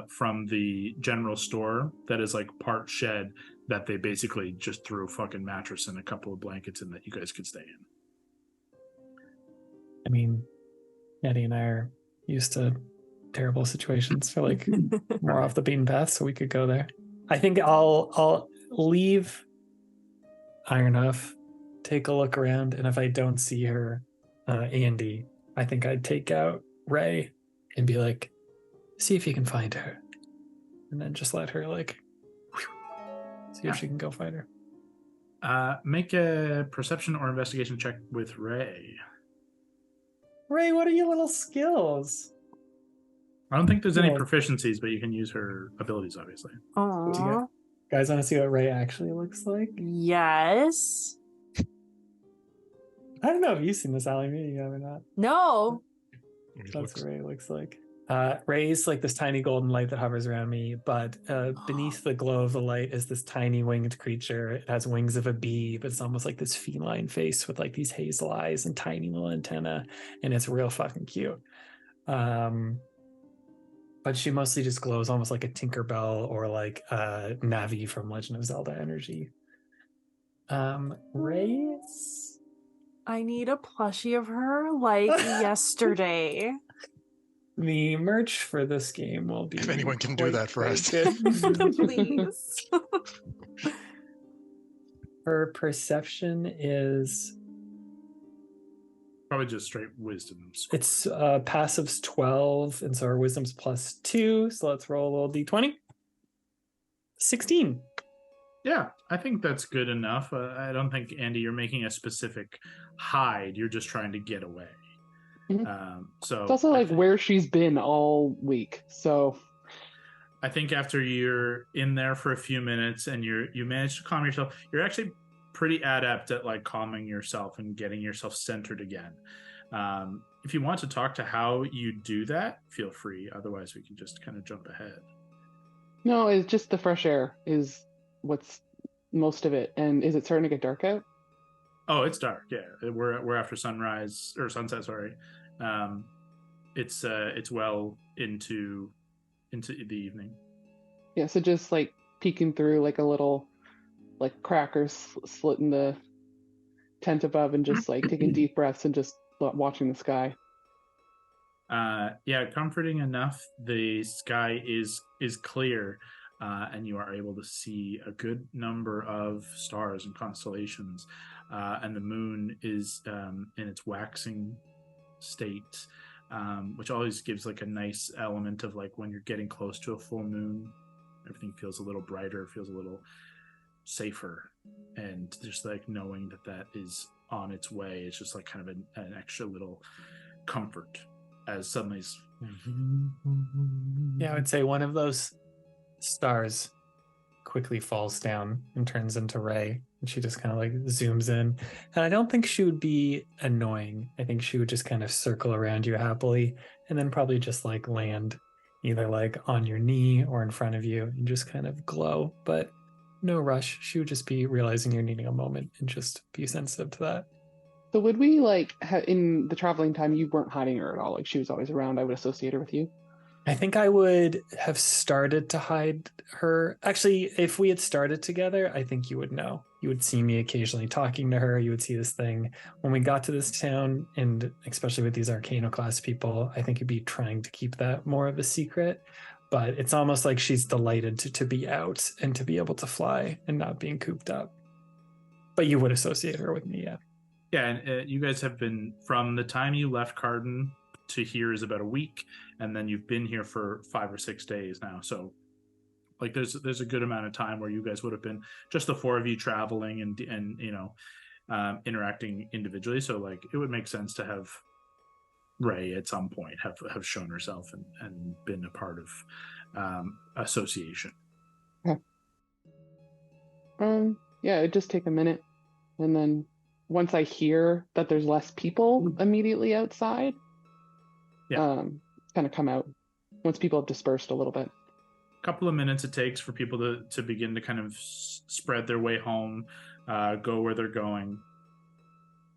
from the general store that is like part shed that they basically just threw a fucking mattress and a couple of blankets in that you guys could stay in. I mean, Nettie and I are used to terrible situations. For like more off the beaten path, so we could go there. I think I'll leave Iron Hoof, take a look around, and if I don't see her, Andy, I think I'd take out Ray and be like, see if you can find her, and then just let her like see if she can go find her. Make a perception or investigation check with Ray. Ray, what are your little skills? I don't think there's any No. proficiencies, but you can use her abilities, obviously. Aww. Guys, want to see what Ray actually looks like? Yes. I don't know if you've seen this alley meeting or not. No. That's what Ray looks like. Ray's like this tiny golden light that hovers around me, but beneath the glow of the light is this tiny winged creature. It has wings of a bee, but it's almost like this feline face with like these hazel eyes and tiny little antenna, and it's real fucking cute. But she mostly just glows almost like a Tinkerbell or like Navi from Legend of Zelda energy. Ray's... I need a plushie of her like yesterday. The merch for this game will be... If anyone can do that for us. Please. Her perception is... Probably just straight wisdom. It's passive's 12, and so her wisdom's +2. So let's roll a little d20. 16. Yeah, I think that's good enough. I don't think, Andy, you're making a specific hide. You're just trying to get away. So It's also like where she's been all week. So I think after you're in there for a few minutes and you manage to calm yourself, you're actually pretty adept at like calming yourself and getting yourself centered again. If you want to talk to how you do that, feel free. Otherwise, we can just kind of jump ahead. no, it's just the fresh air is what's most of it. And is it starting to get dark out? Oh, it's dark. Yeah, we're after sunrise or sunset. Sorry, it's well into the evening. Yeah, so just like peeking through like a little like crackers slit in the tent above and just like taking deep breaths and just watching the sky. Yeah, comforting enough. The sky is clear, and you are able to see a good number of stars and constellations. And the moon is in its waxing state, which always gives like a nice element of like when you're getting close to a full moon, everything feels a little brighter, feels a little safer, and just like knowing that is on its way is just like kind of an extra little comfort as suddenly Yeah, I would say one of those stars quickly falls down and turns into Ray, and she just kind of like zooms in. And I don't think she would be annoying. I think she would just kind of circle around you happily and then probably just like land either like on your knee or in front of you and just kind of glow, but no rush. She would just be realizing you're needing a moment and just be sensitive to that. So would we like in the traveling time you weren't hiding her at all? Like she was always around. I would associate her with you. I think I would have started to hide her. Actually, if we had started together, I think you would know. You would see me occasionally talking to her. You would see this thing. When we got to this town, and especially with these Arcana Class people, I think you'd be trying to keep that more of a secret. But it's almost like she's delighted to be out and to be able to fly and not being cooped up. But you would associate her with me, yeah. Yeah, and you guys have been, from the time you left Karden to here is about a week, and then you've been here for 5 or 6 days now. So, like, there's a good amount of time where you guys would have been just the four of you traveling and interacting individually. So, like, it would make sense to have Ray at some point have shown herself and been a part of association. Yeah, it'd just take a minute, and then once I hear that there's less people immediately outside, kind of come out once people have dispersed a little bit. A couple of minutes it takes for people to begin to kind of spread their way home, go where they're going.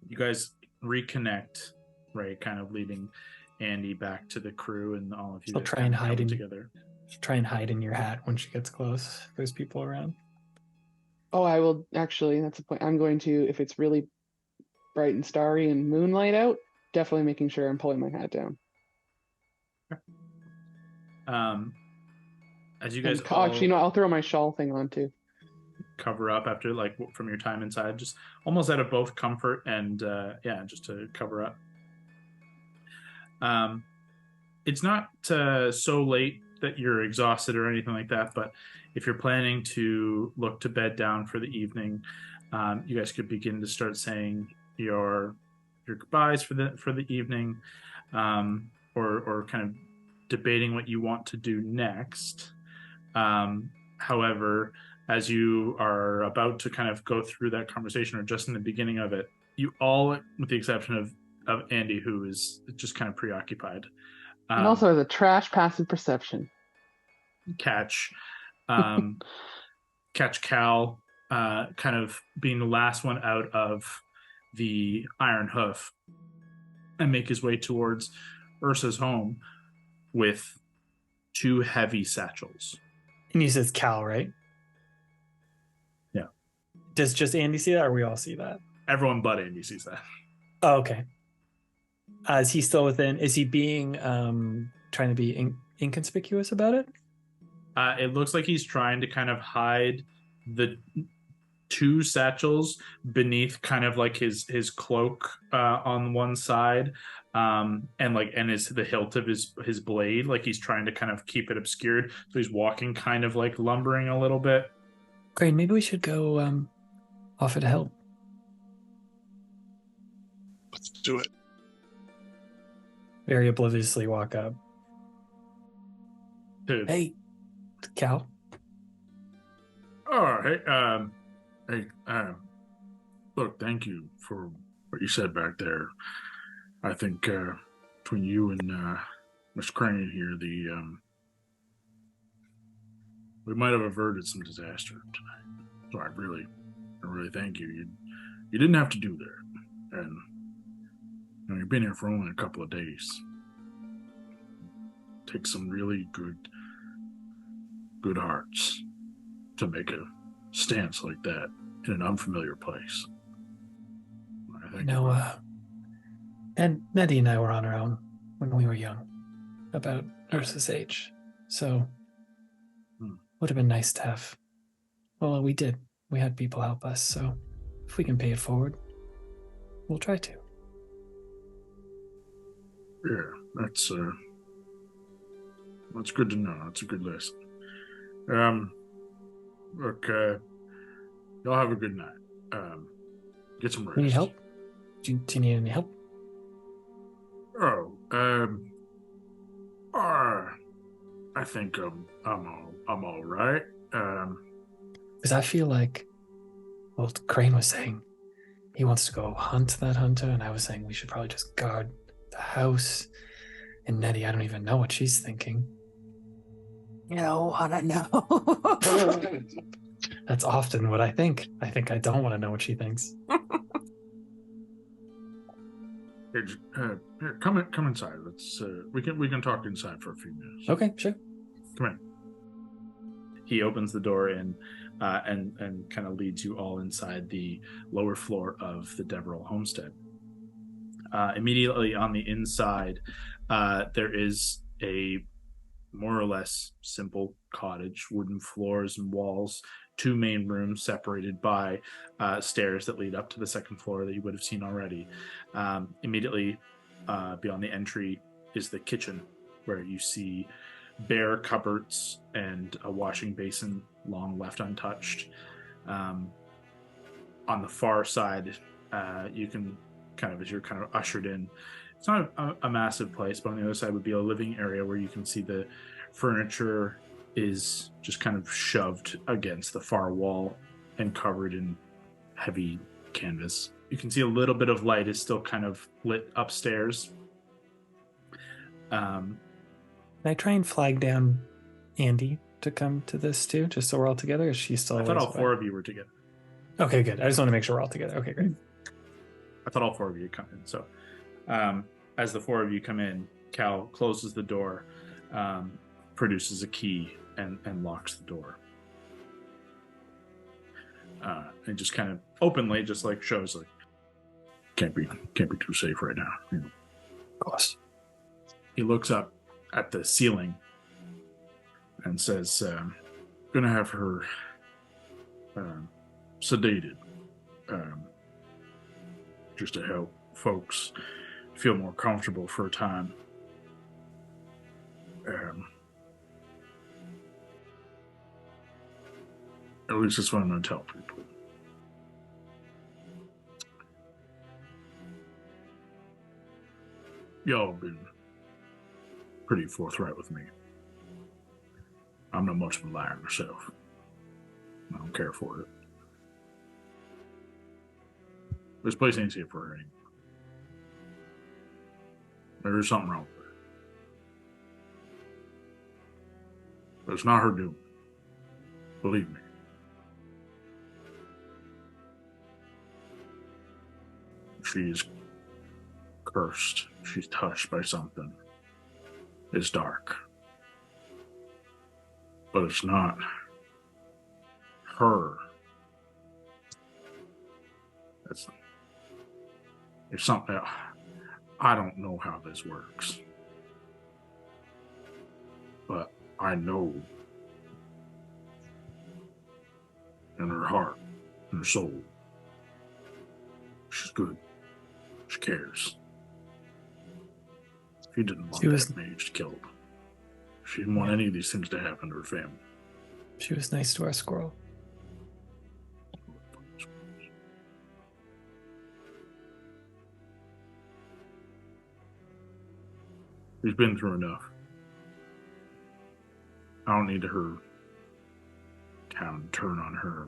You guys reconnect, right? Kind of leading Andy back to the crew, and all of you. I'll try and hide together. Try and hide in your hat when she gets close. If there's people around. Oh, I will actually. That's the point. I'm going to, if it's really bright and starry and moonlight out, definitely making sure I'm pulling my hat down. As you guys actually, I'll throw my shawl thing on too. Cover up after, like, from your time inside, just almost out of both comfort and just to cover up. It's not so late that you're exhausted or anything like that, but if you're planning to look to bed down for the evening, you guys could begin to start saying your goodbyes for the evening, or kind of debating what you want to do next. However, as you are about to kind of go through that conversation, or just in the beginning of it, you all, with the exception of Andy, who is just kind of preoccupied, and also has a trash passive perception, catch Cal kind of being the last one out of the Iron Hoof and make his way towards Ursa's home with 2 heavy satchels. And he says Cal, right? Yeah. Does just Andy see that, or we all see that? Everyone but Andy sees that. Oh, okay. Is he still within? Is he being trying to be inconspicuous about it? It looks like he's trying to kind of hide the 2 satchels beneath kind of like his cloak on one side, and the hilt of his blade. Like, he's trying to kind of keep it obscured. So he's walking kind of like lumbering a little bit. Great. Maybe we should go offer to help. Let's do it. Very obliviously walk up. Hey, Cal. Oh, hey, look, thank you for what you said back there. I think between you and Miss Crane here, we might have averted some disaster tonight. So I really thank you. You didn't have to do that, and you've been here for only a couple of days. Take some really good hearts to make a stance like that in an unfamiliar place. And Nettie and I were on our own when we were young, about Ursa's age. So would have been nice to have. Well, we did. We had people help us. So if we can pay it forward, we'll try to. Yeah, that's good to know. That's a good lesson. Look, y'all have a good night. Get some rest. You need help? Do you need any help? Oh, I think I'm all right. Because I feel like, well, Crane was saying he wants to go hunt that hunter, and I was saying we should probably just guard the house. And Nettie, I don't even know what she's thinking. You don't want to know. That's often what I think. I think I don't want to know what she thinks. Here, come inside. Let's we can talk inside for a few minutes. Okay, sure. Come in. He opens the door in, and kind of leads you all inside the lower floor of the Deverell homestead. Immediately on the inside, there is a more or less simple cottage, wooden floors and walls, 2 main rooms separated by stairs that lead up to the second floor that you would have seen already. Immediately beyond the entry is the kitchen, where you see bare cupboards and a washing basin long left untouched. On the far side, you can as you're kind of ushered in, it's not a massive place, but on the other side would be a living area where you can see the furniture is just kind of shoved against the far wall and covered in heavy canvas. You can see a little bit of light is still kind of lit upstairs. Can I try and flag down Andy to come to this too, just so we're all together? Or is she still? I thought all 4 of you were together. Okay, good. I just want to make sure we're all together. Okay, great. I thought all 4 of you come in. So as the 4 of you come in, Cal closes the door, produces a key, and locks the door. And just kind of openly just like shows like can't be too safe right now. You know. Of course. He looks up at the ceiling and says, gonna have her sedated just to help folks feel more comfortable for a time. At least that's what I'm going to tell people. Y'all have been pretty forthright with me. I'm not much of a liar myself. I don't care for it. This place ain't safe for her anymore. There's something wrong with her. But it's not her doing. Believe me. She's cursed. She's touched by something. It's dark. But it's not her. It's something. I don't know how this works. But I know in her heart, in her soul, she's good. She cares. She didn't want that mage killed. She didn't want any of these things to happen to her family. She was nice to our squirrel. She's been through enough. I don't need her town to turn on her.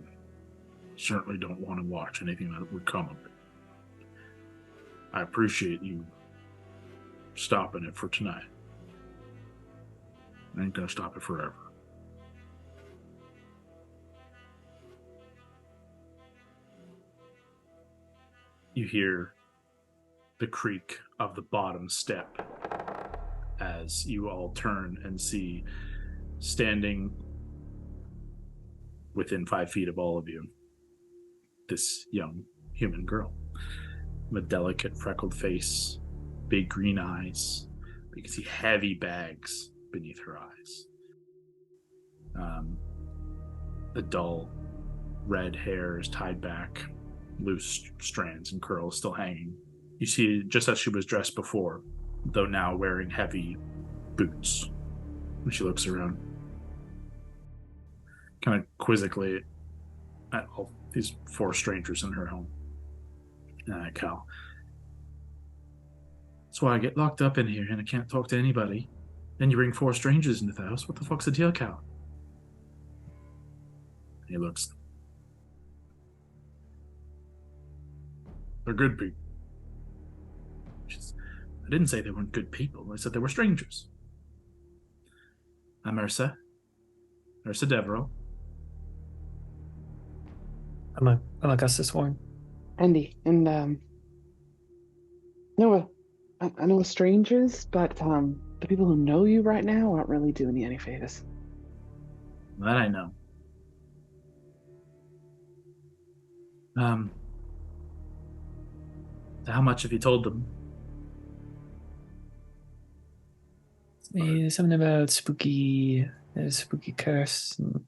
Certainly don't want to watch anything that would come of it. I appreciate you stopping it for tonight. I ain't gonna stop it forever. You hear the creak of the bottom step as you all turn and see, standing within 5 feet of all of you, this young human girl with a delicate freckled face, big green eyes. You can see heavy bags beneath her eyes. The dull red hair is tied back, loose strands and curls still hanging. You see, just as she was dressed before, though now wearing heavy boots. When she looks around, kind of quizzically at all these 4 strangers in her home. Cal. That's why I get locked up in here and I can't talk to anybody. Then you bring 4 strangers into the house. What the fuck's the deal, Cal? He looks. They're good people. I didn't say they weren't good people. I said they were strangers. I'm Ursa. Ursa Deverell. I'm Augustus Warren. Andy, and Noah, I know strangers, but the people who know you right now aren't really doing you any favors. That I know. How much have you told them? Something about spooky curse and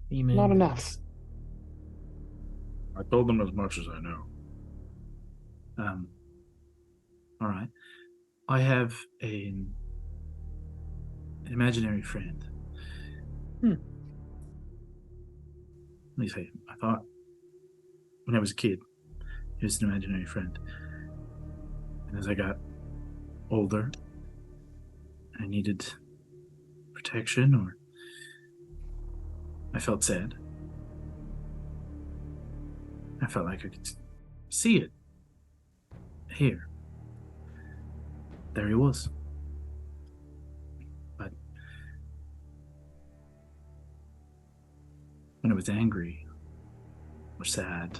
demon. Not enough. I told them as much as I know. All right. I have an imaginary friend. Let me say, I thought when I was a kid, he was an imaginary friend. And as I got older, I needed protection, or I felt sad. I felt like I could see it. Here. There he was. But when I was angry or sad,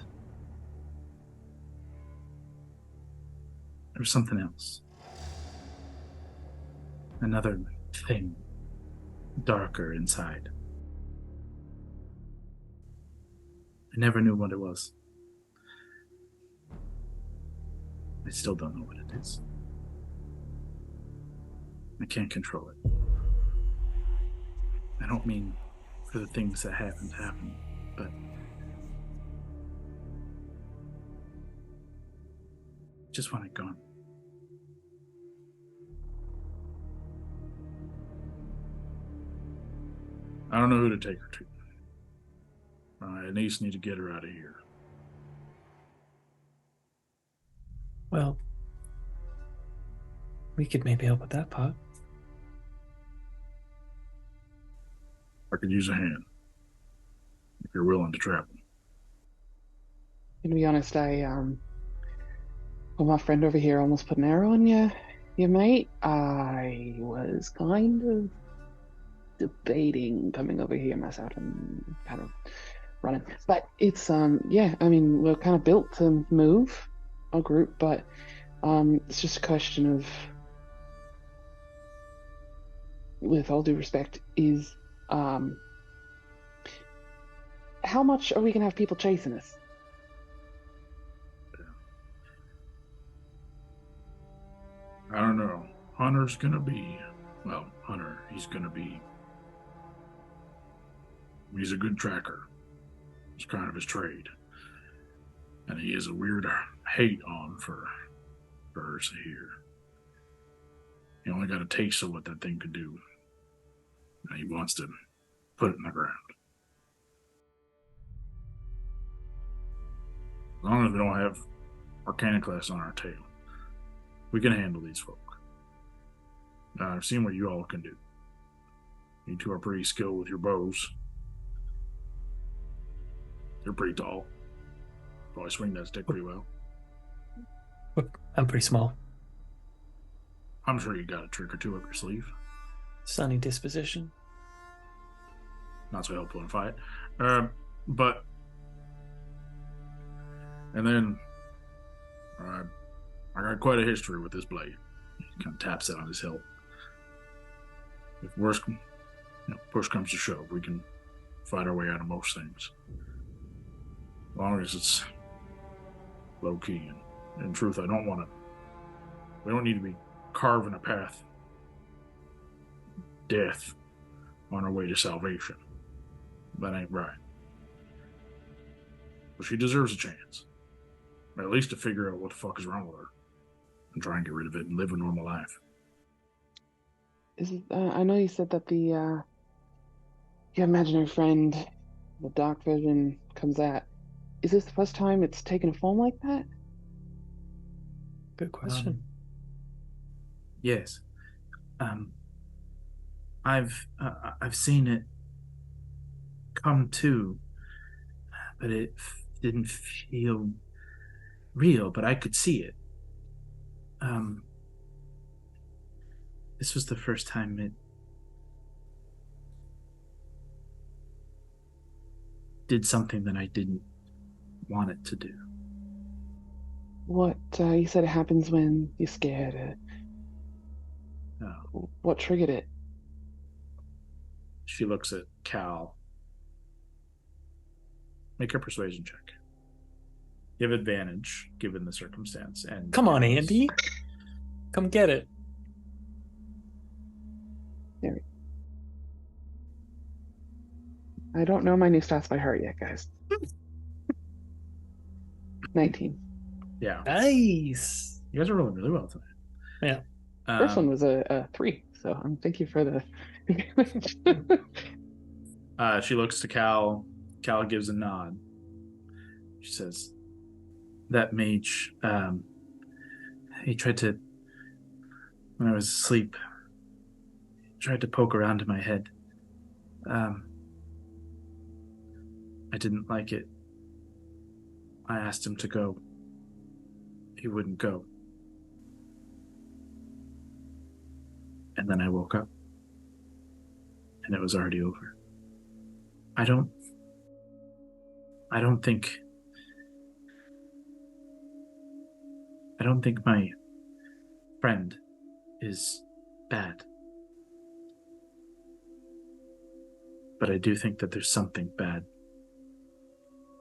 there was something else. Another thing, darker inside. I never knew what it was. I still don't know what it is. I can't control it. I don't mean for the things that happen to happen, but I just want it gone. I don't know who to take her to. My niece need to get her out of here. Well, we could maybe help with that part. I could use a hand if you're willing to travel. To be honest, well, my friend over here almost put an arrow in you mate. I was kind of debating coming over here myself and kind of running. But it's yeah, I mean, we're kind of built to move a group, but it's just a question of, with all due respect, is how much are we gonna have people chasing us? I don't know. Hunter, he's gonna be he's a good tracker. It's kind of his trade. And he has a weird hate on for Ursa here. He only got a taste of what that thing could do. And he wants to put it in the ground. As long as we don't have Arcana Class on our tail, we can handle these folk. I've seen what you all can do. You two are pretty skilled with your bows. You're pretty tall. Probably swing that stick pretty well. I'm pretty small. I'm sure you got a trick or two up your sleeve. Sunny disposition. Not so helpful in a fight. But and then I got quite a history with this blade. He kind of taps it on his hilt. If push comes to shove, we can fight our way out of most things. As long as it's low key. And in truth, we don't need to be carving a path. Death on our way to salvation. That ain't right. But she deserves a chance. At least to figure out what the fuck is wrong with her. And try and get rid of it and live a normal life. I know you said that your imaginary friend, the dark vision, comes out. Is this the first time it's taken a form like that? Good question. Yes. I've seen it come to, but it didn't feel real, but I could see it. This was the first time it did something that I didn't want it to do. What you said it happens when you're scared. No. What triggered it? She looks at Cal. Make a persuasion check. You have advantage given the circumstance. And Come on, Andy. Come get it. There. I don't know my new stats by heart yet, guys. 19. Yeah. Nice. You guys are rolling really well tonight. Yeah. First one was a 3, so thank you for the. She looks to Cal. Cal gives a nod. She says, "That mage, he tried to, when I was asleep, he tried to poke around in my head. I didn't like it. I asked him to go. He wouldn't go. And then I woke up, and it was already over. I don't think my friend is bad. But I do think that there's something bad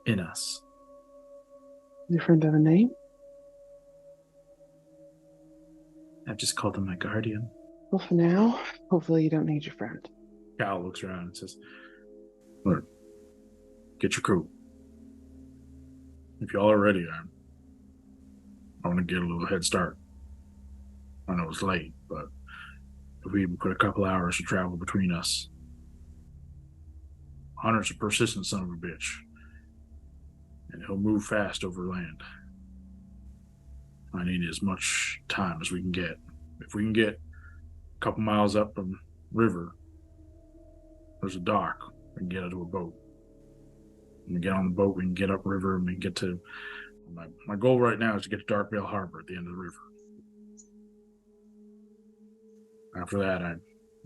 in us." Your friend have a name? I've just called him my guardian. Well, for now, hopefully you don't need your friend. Cal looks around and says, "Look, get your crew. If y'all are ready, I want to get a little head start. I know it's late, but if we even put a couple hours of travel between us, Hunter's a persistent son of a bitch, and he'll move fast over land. I need as much time as we can get. If we can get a couple miles up from river, there's a dock. We can get onto a boat. When we get on the boat, we can get upriver and we can get to... My goal right now is to get to Darkvale Harbor at the end of the river. After that, I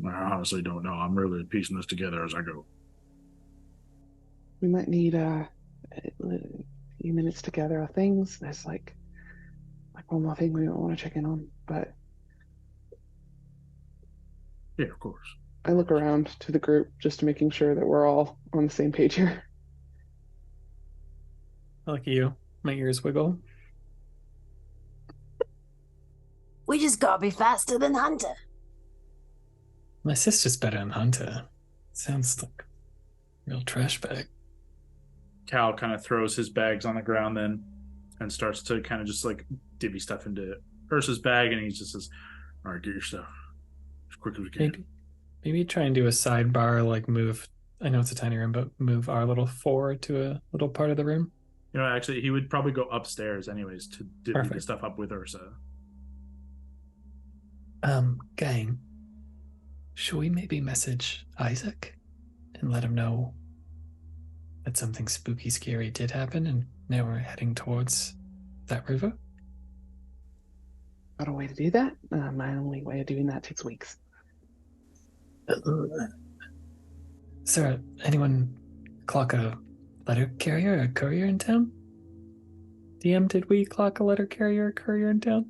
honestly don't know. I'm really piecing this together as I go." We might need a few minutes to gather our things. There's like one more thing we want to check in on, but Yeah, of course. I look around to the group just making sure that we're all on the same page here. I look at you. My ears wiggle. We just gotta be faster than Hunter. My sister's better than Hunter. Sounds like a real trash bag. Cal kind of throws his bags on the ground then and starts to kind of just like divvy stuff into Ursa's bag, and he just says, "All right, get your stuff as quick as we can." Maybe try and do a sidebar, like move. I know it's a tiny room, but move our little 4 to a little part of the room. You know, actually, he would probably go upstairs anyways to divvy the Perfect. stuff up with Ursa. Gang, should we maybe message Isaac and let him know that something spooky, scary did happen, and now we're heading towards that river? Got a way to do that? My only way of doing that takes weeks. Sir, anyone clock a letter carrier or a courier in town? DM, did we clock a letter carrier or courier in town?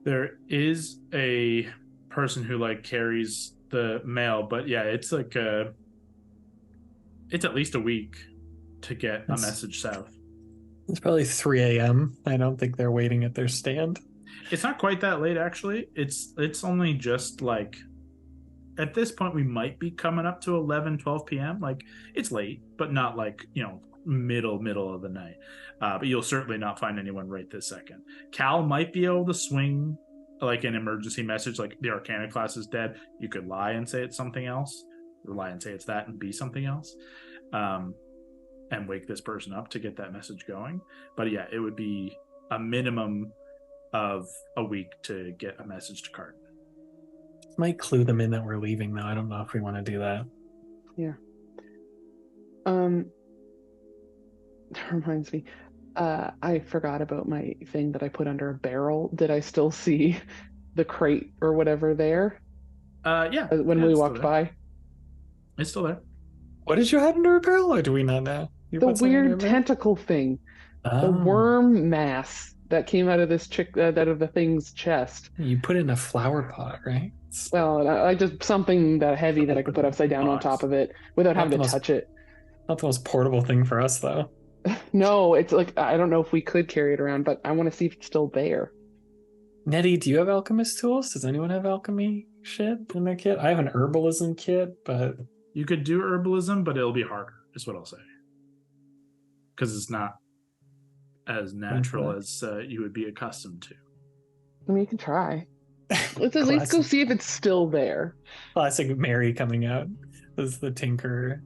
There is a person who like carries the mail, but yeah, it's like it's at least a week to get a message south. It's probably 3 a.m. I don't think they're waiting at their stand. It's not quite that late, actually. It's only just like, at this point, we might be coming up to 11, 12 p.m. Like, it's late, but not like, middle of the night. But you'll certainly not find anyone right this second. Cal might be able to swing like an emergency message, like the Arcana class is dead. You could lie and say it's something else, or lie and say it's that and be something else, and wake this person up to get that message going. But yeah, it would be a minimum of a week to get a message to Karden. Might clue them in that we're leaving, though. I don't know if we want to do that. Yeah. That reminds me. I forgot about my thing that I put under a barrel. Did I still see the crate or whatever there? Yeah. When we walked by? It's still there. What did you have under a barrel, or do we not know? The weird tentacle thing. The worm mass that came out of this chick, out of the thing's chest. You put it in a flower pot, right? Well, I just something that heavy that I could put upside down on top of it without having to touch it. Not the most portable thing for us, though. No, it's like I don't know if we could carry it around, but I want to see if it's still there. Nettie, do you have alchemist tools? Does anyone have alchemy shit in their kit? I have an herbalism kit, but You could do herbalism, but it'll be harder, is what I'll say. Because it's not as natural as you would be accustomed to. I mean, you can try. Let's at least go see if it's still there. Classic Mary coming out as the tinker.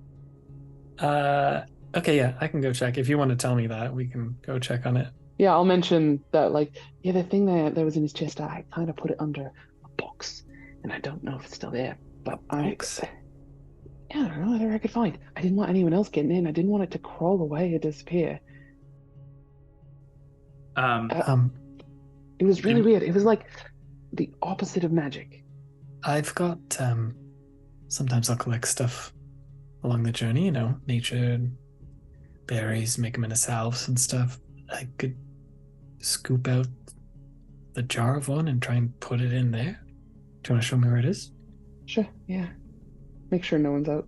Okay, yeah, I can go check. If you want to tell me that, we can go check on it. Yeah, I'll mention that, like, yeah, the thing that was in his chest, I kind of put it under a box, and I don't know if it's still there, but I don't know whether I could find. I didn't want anyone else getting in. I didn't want it to crawl away or disappear. It was really weird. It was like the opposite of magic. I've got, sometimes I'll collect stuff along the journey, nature, berries, make them into salves and stuff. I could scoop out the jar of one and try and put it in there. Do you want to show me where it is? Sure, yeah. Make sure no one's out.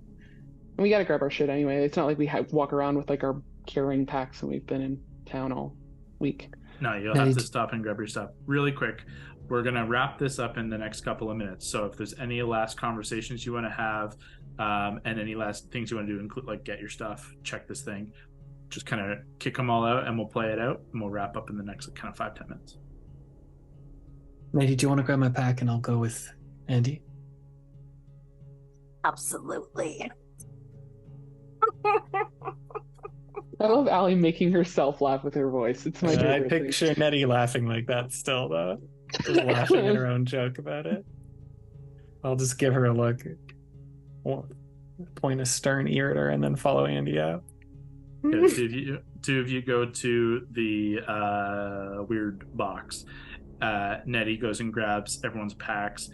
And we gotta grab our shit anyway. It's not like we walk around with like our carrying packs and we've been in town all week. No, you'll have to stop and grab your stuff. Really quick, we're going to wrap this up in the next couple of minutes. So if there's any last conversations you want to have and any last things you want to do, include like get your stuff, check this thing, just kind of kick them all out and we'll play it out and we'll wrap up in the next kind of 5-10 minutes. Lady, do you want to grab my pack and I'll go with Andy? Absolutely. I love Allie making herself laugh with her voice. It's my favorite I picture thing. Nettie laughing like that still, though. Just laughing at her own joke about it. I'll just give her a look, point a stern ear at her, and then follow Andy out. Yeah, two of you go to the weird box. Nettie goes and grabs everyone's packs.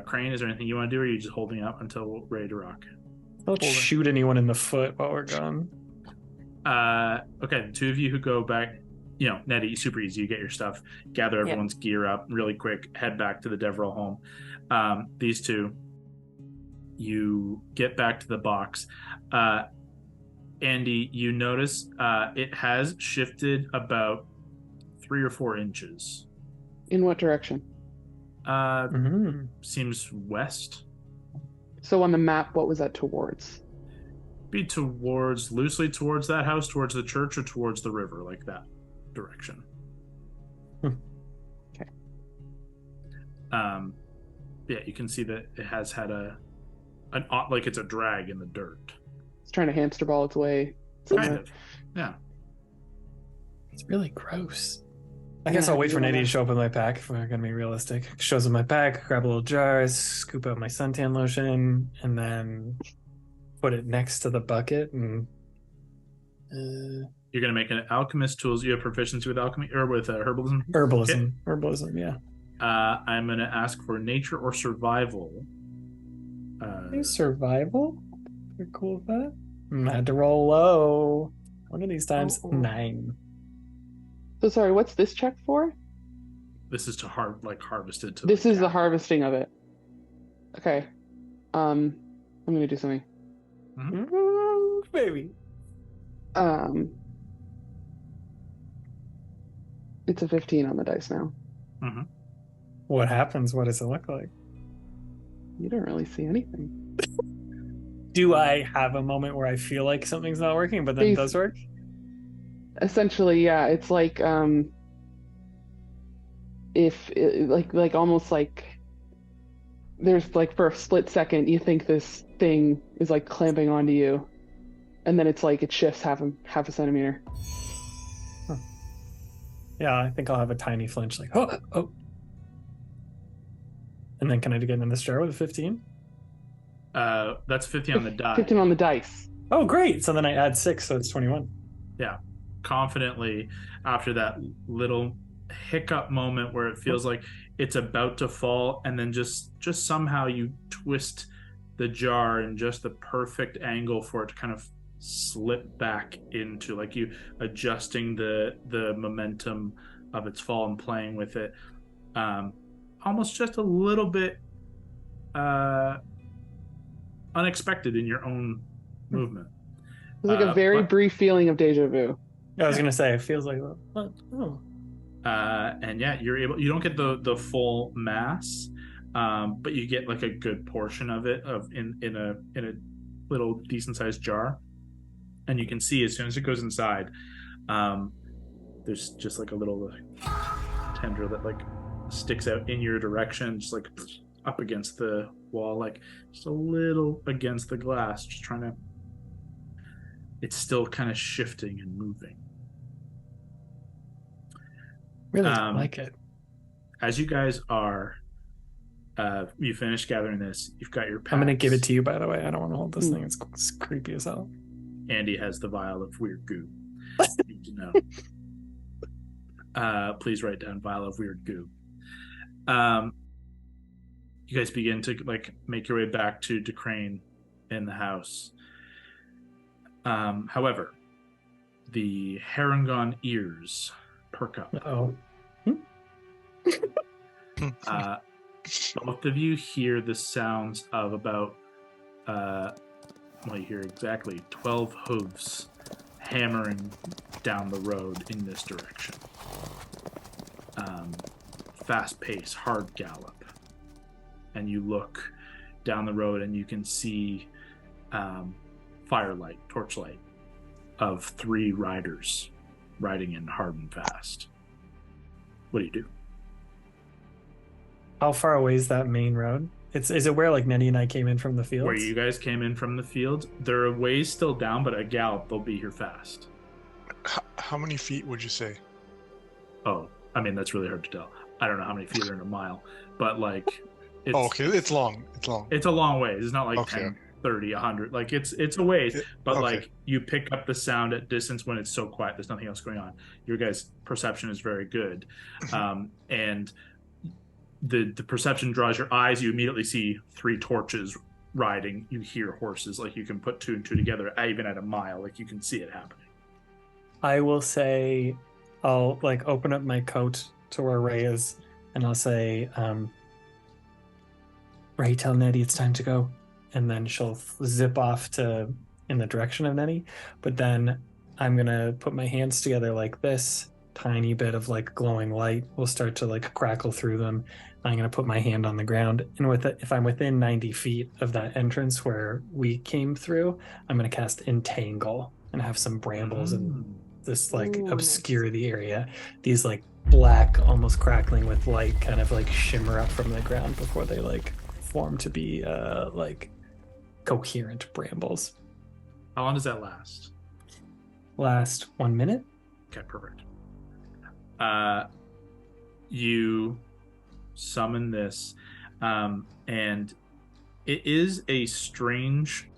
Crane, is there anything you want to do, or are you just holding up until we're ready to rock? Don't shoot anyone in the foot while we're gone. Okay, two of you who go back, Nettie, super easy. You get your stuff, gather everyone's gear up really quick, head back to the Deverell home. These two, you get back to the box. Andy, you notice it has shifted about 3 or 4 inches. In what direction? Seems west. So on the map, what was that towards? Be loosely towards that house, towards the church, or towards the river, like that direction. Okay. Yeah, you can see that it has had like it's a drag in the dirt. It's trying to hamster ball its way somewhere. Kind of. Yeah. It's really gross. I guess I'll wait for Nettie to show up with my pack if we're going to be realistic. Shows up my pack, grab a little jar, scoop out my suntan lotion, and then put it next to the bucket. And you're going to make an alchemist tools. You have proficiency with alchemy or with herbalism? Herbalism, yeah. I'm going to ask for nature or survival. Survival? You're cool with that? I had to roll low. One of these times, 9. So sorry, what's this check for? This is to harvest it. This is the harvesting of it. Okay. I'm gonna do something. Baby. It's a 15 on the dice now. Mm-hmm. What happens? What does it look like? You don't really see anything. Do I have a moment where I feel like something's not working, but then it does work? Essentially, yeah. It's like like almost like there's like for a split second you think this thing is like clamping onto you, and then it's like it shifts half a centimeter. Huh. Yeah, I think I'll have a tiny flinch, like oh. And then can I get in this jar with a 15? That's 15 on the die. 15 on the dice. Oh, great! So then I add 6, so it's 21. Yeah. Confidently, after that little hiccup moment where it feels like it's about to fall, and then just somehow you twist the jar in just the perfect angle for it to kind of slip back into, like you adjusting the momentum of its fall and playing with it, almost just a little bit unexpected in your own movement. It's like a very brief feeling of deja vu. I was gonna say it feels like oh. And yeah, you don't get the full mass, but you get like a good portion of it in a little decent sized jar. And you can see as soon as it goes inside, there's just like a little tendril that like sticks out in your direction, just like up against the wall, like just a little against the glass, just trying to. It's still kind of shifting and moving. Really like it. As you guys are, you finish gathering this. You've got your packs. I'm gonna give it to you, by the way. I don't want to hold this thing. It's creepy as hell. Andy has the vial of weird goo. You need to know. Please write down vial of weird goo. You guys begin to like make your way back to Decrane in the house. However, the Harengon ears perk up. Oh. Both of you hear the sounds of about you hear exactly 12 hooves hammering down the road in this direction. Fast pace, hard gallop. And you look down the road and you can see firelight, torchlight of 3 riders riding in hard and fast. What do you do? How far away is that main road? Is it where like Nettie and I came in from the fields? Where you guys came in from the field? There are ways still down, but at gallop they'll be here fast. How many feet would you say? Oh, I mean that's really hard to tell. I don't know how many feet are in a mile, but like it's okay, it's long. It's a long ways. It's not like 10, 30, 100. Like it's a ways, but like you pick up the sound at distance when it's so quiet. There's nothing else going on. Your guys' perception is very good, and the perception draws your eyes. You immediately see 3 torches riding. You hear horses. Like you can put 2 and 2 together, even at a mile. Like you can see it happening. I will say, I'll like open up my coat to where Ray is, and I'll say, Ray, tell Nettie it's time to go. And then she'll zip off in the direction of Nettie. But then I'm going to put my hands together like this. Tiny bit of like glowing light will start to like crackle through them. I'm going to put my hand on the ground. And if I'm within 90 feet of that entrance where we came through, I'm going to cast Entangle and have some brambles and this like obscure the area. These like black, almost crackling with light kind of like shimmer up from the ground before they like form to be like coherent brambles. How long does that last? Last 1 minute. Okay, perfect. You summon this, and it is a strange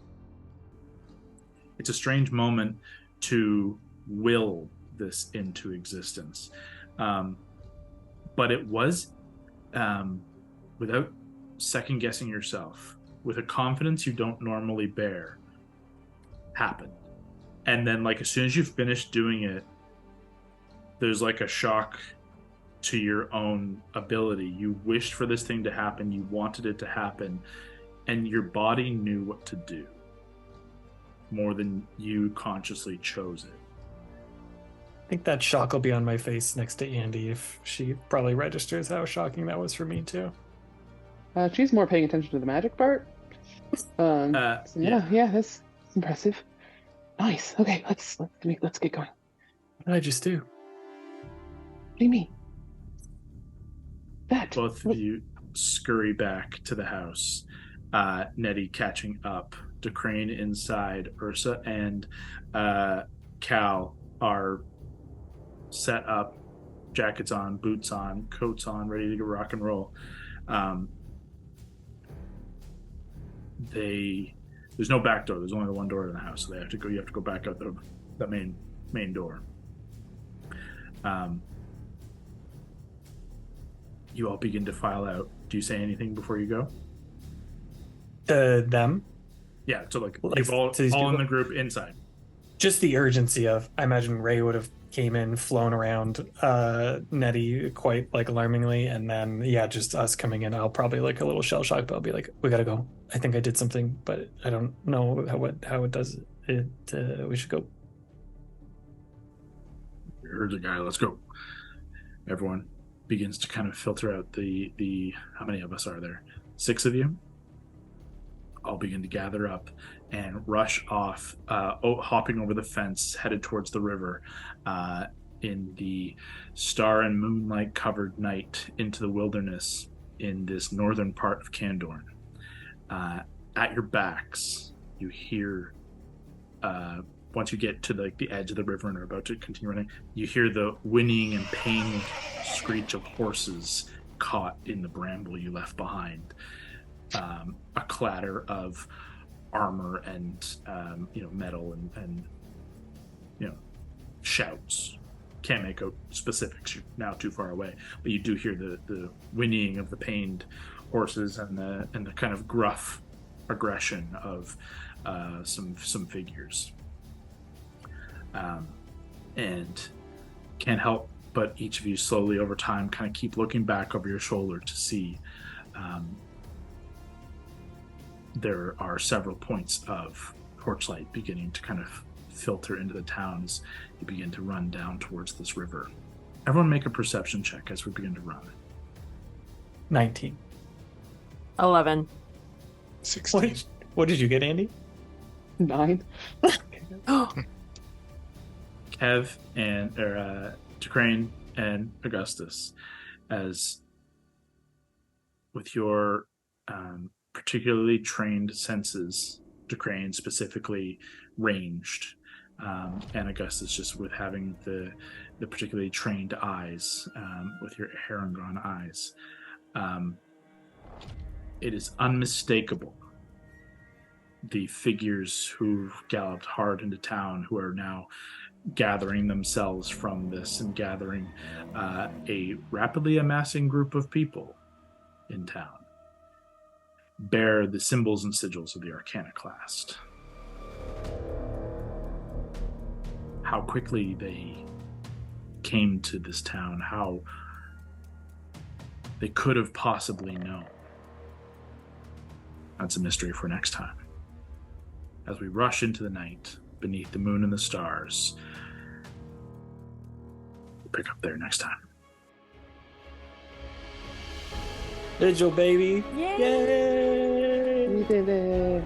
moment to will this into existence, but it was without second guessing yourself, with a confidence you don't normally bear, happened. And then like as soon as you finish doing it, there's like a shock to your own ability. You wished for this thing to happen, you wanted it to happen, and your body knew what to do more than you consciously chose it. I think that shock will be on my face next to Andy if she probably registers how shocking that was for me too. She's more paying attention to the magic part. Yeah, that's impressive. Nice. Okay, let's get going. What did I just do? What do you mean? That. Both of you scurry back to the house. Nettie catching up. Decrane inside. Ursa and Cal are set up. Jackets on, boots on, coats on, ready to go rock and roll. There's no back door. There's only the one door to the house, so you have to go back out the main door. You all begin to file out. Do you say anything before you go? Them? Yeah, so like you've all in the group inside. just the urgency of, I imagine Ray would have came in, flown around Nettie quite like alarmingly, and then just us coming in. I'll probably like a little shell shock, but I'll be like, we gotta go. I think I did something, but I don't know how it does it. We should go. Here's the guy. Let's go. Everyone begins to kind of filter out the how many of us are there? 6 of you. All begin to gather up and rush off, hopping over the fence, headed towards the river in the star and moonlight covered night into the wilderness in this northern part of Candorne. At your backs, you hear, once you get to the edge of the river and are about to continue running, you hear the whinnying and pain screech of horses caught in the bramble you left behind. A clatter of armor and metal and shouts. Can't make out specifics, you're now too far away, but you do hear the whinnying of the pained horses and the kind of gruff aggression of some figures. And can't help but each of you slowly over time kind of keep looking back over your shoulder to see there are several points of torchlight beginning to kind of filter into the town as you begin to run down towards this river. Everyone make a perception check as we begin to run. 19. 11. 16. What did you get, Andy? 9. Kev and Decrane and Augustus, as with your particularly trained senses, Decrane specifically ranged, and Augustus just with having the particularly trained eyes, with your Harangon eyes, it is unmistakable. The figures who've galloped hard into town, who are now gathering themselves from this and gathering a rapidly amassing group of people in town, bear the symbols and sigils of the Arcana Class. How quickly they came to this town, how they could have possibly known. That's a mystery for next time. As we rush into the night, beneath the moon and the stars, we'll pick up there next time. Vigil, baby. Yay! Yay! We did it.